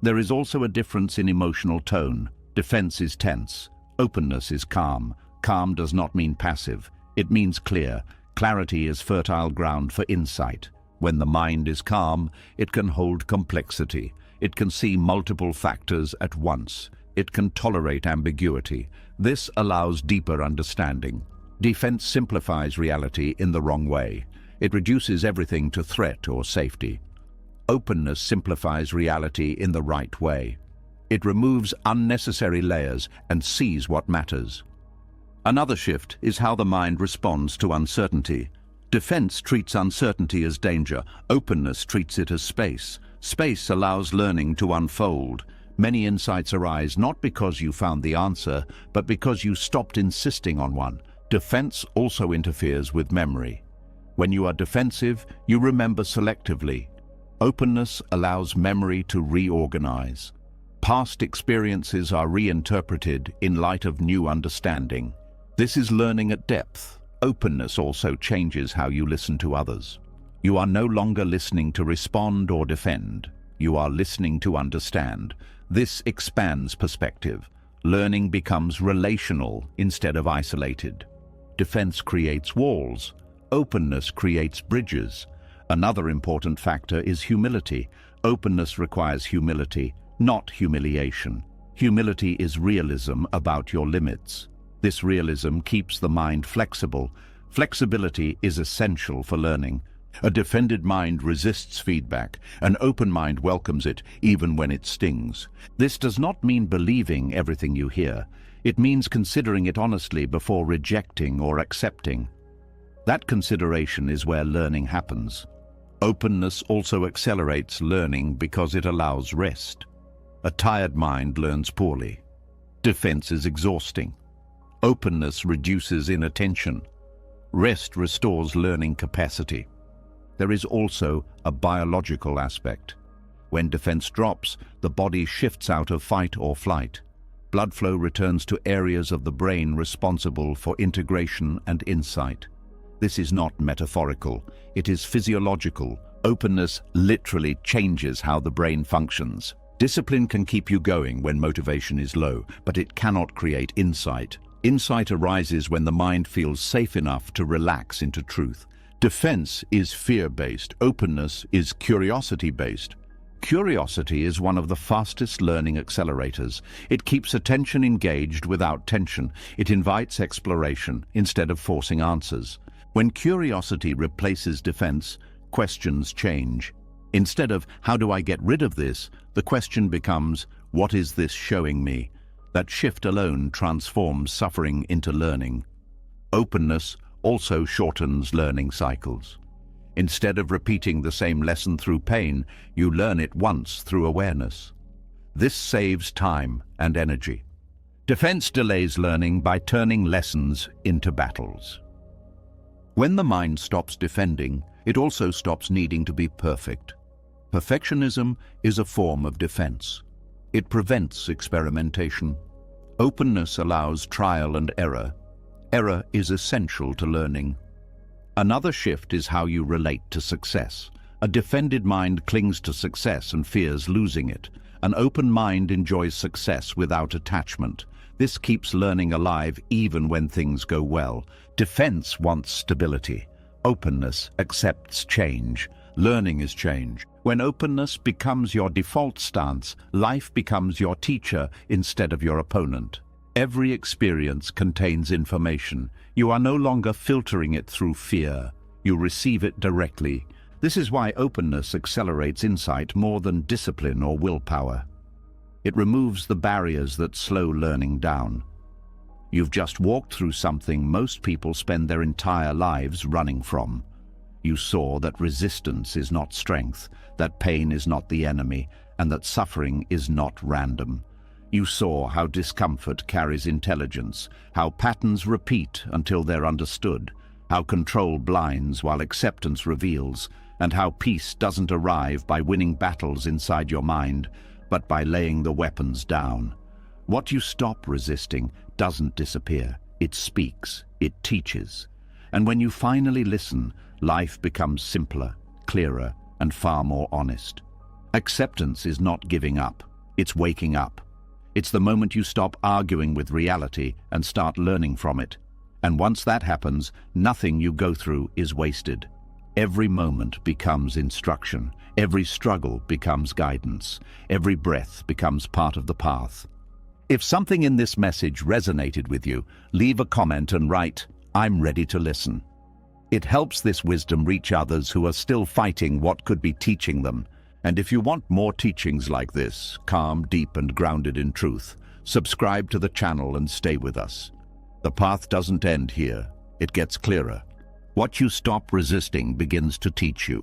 There is also a difference in emotional tone. Defense is tense. Openness is calm. Calm does not mean passive. It means clear. Clarity is fertile ground for insight. When the mind is calm, it can hold complexity. It can see multiple factors at once. It can tolerate ambiguity. This allows deeper understanding. Defense simplifies reality in the wrong way. It reduces everything to threat or safety. Openness simplifies reality in the right way. It removes unnecessary layers and sees what matters. Another shift is how the mind responds to uncertainty. Defense treats uncertainty as danger. Openness treats it as space. Space allows learning to unfold. Many insights arise not because you found the answer, but because you stopped insisting on one. Defense also interferes with memory. When you are defensive, you remember selectively. Openness allows memory to reorganize. Past experiences are reinterpreted in light of new understanding. This is learning at depth. Openness also changes how you listen to others. You are no longer listening to respond or defend. You are listening to understand. This expands perspective. Learning becomes relational instead of isolated. Defense creates walls. Openness creates bridges. Another important factor is humility. Openness requires humility, not humiliation. Humility is realism about your limits. This realism keeps the mind flexible. Flexibility is essential for learning. A defended mind resists feedback. An open mind welcomes it, even when it stings. This does not mean believing everything you hear. It means considering it honestly before rejecting or accepting. That consideration is where learning happens. Openness also accelerates learning because it allows rest. A tired mind learns poorly. Defense is exhausting. Openness reduces inattention. Rest restores learning capacity. There is also a biological aspect. When defense drops, the body shifts out of fight or flight. Blood flow returns to areas of the brain responsible for integration and insight. This is not metaphorical, it is physiological. Openness literally changes how the brain functions. Discipline can keep you going when motivation is low, but it cannot create insight. Insight arises when the mind feels safe enough to relax into truth. Defense is fear-based. Openness is curiosity-based. Curiosity is one of the fastest learning accelerators. It keeps attention engaged without tension. It invites exploration instead of forcing answers. When curiosity replaces defense, questions change. Instead of, how do I get rid of this? The question becomes, what is this showing me? That shift alone transforms suffering into learning. Openness also shortens learning cycles. Instead of repeating the same lesson through pain, you learn it once through awareness. This saves time and energy. Defense delays learning by turning lessons into battles. When the mind stops defending, it also stops needing to be perfect. Perfectionism is a form of defense. It prevents experimentation. Openness allows trial and error. Error is essential to learning. Another shift is how you relate to success. A defended mind clings to success and fears losing it. An open mind enjoys success without attachment. This keeps learning alive even when things go well. Defense wants stability. Openness accepts change. Learning is change. When openness becomes your default stance, life becomes your teacher instead of your opponent. Every experience contains information. You are no longer filtering it through fear. You receive it directly. This is why openness accelerates insight more than discipline or willpower. It removes the barriers that slow learning down. You've just walked through something most people spend their entire lives running from. You saw that resistance is not strength, that pain is not the enemy, and that suffering is not random. You saw how discomfort carries intelligence, how patterns repeat until they're understood, how control blinds while acceptance reveals, and how peace doesn't arrive by winning battles inside your mind, but by laying the weapons down. What you stop resisting doesn't disappear. It speaks, it teaches. And when you finally listen, life becomes simpler, clearer, and far more honest. Acceptance is not giving up, it's waking up. It's the moment you stop arguing with reality and start learning from it. And once that happens, nothing you go through is wasted. Every moment becomes instruction. Every struggle becomes guidance. Every breath becomes part of the path. If something in this message resonated with you, leave a comment and write, "I'm ready to listen." It helps this wisdom reach others who are still fighting what could be teaching them. And if you want more teachings like this, calm, deep, and grounded in truth, subscribe to the channel and stay with us. The path doesn't end here. It gets clearer. What you stop resisting begins to teach you.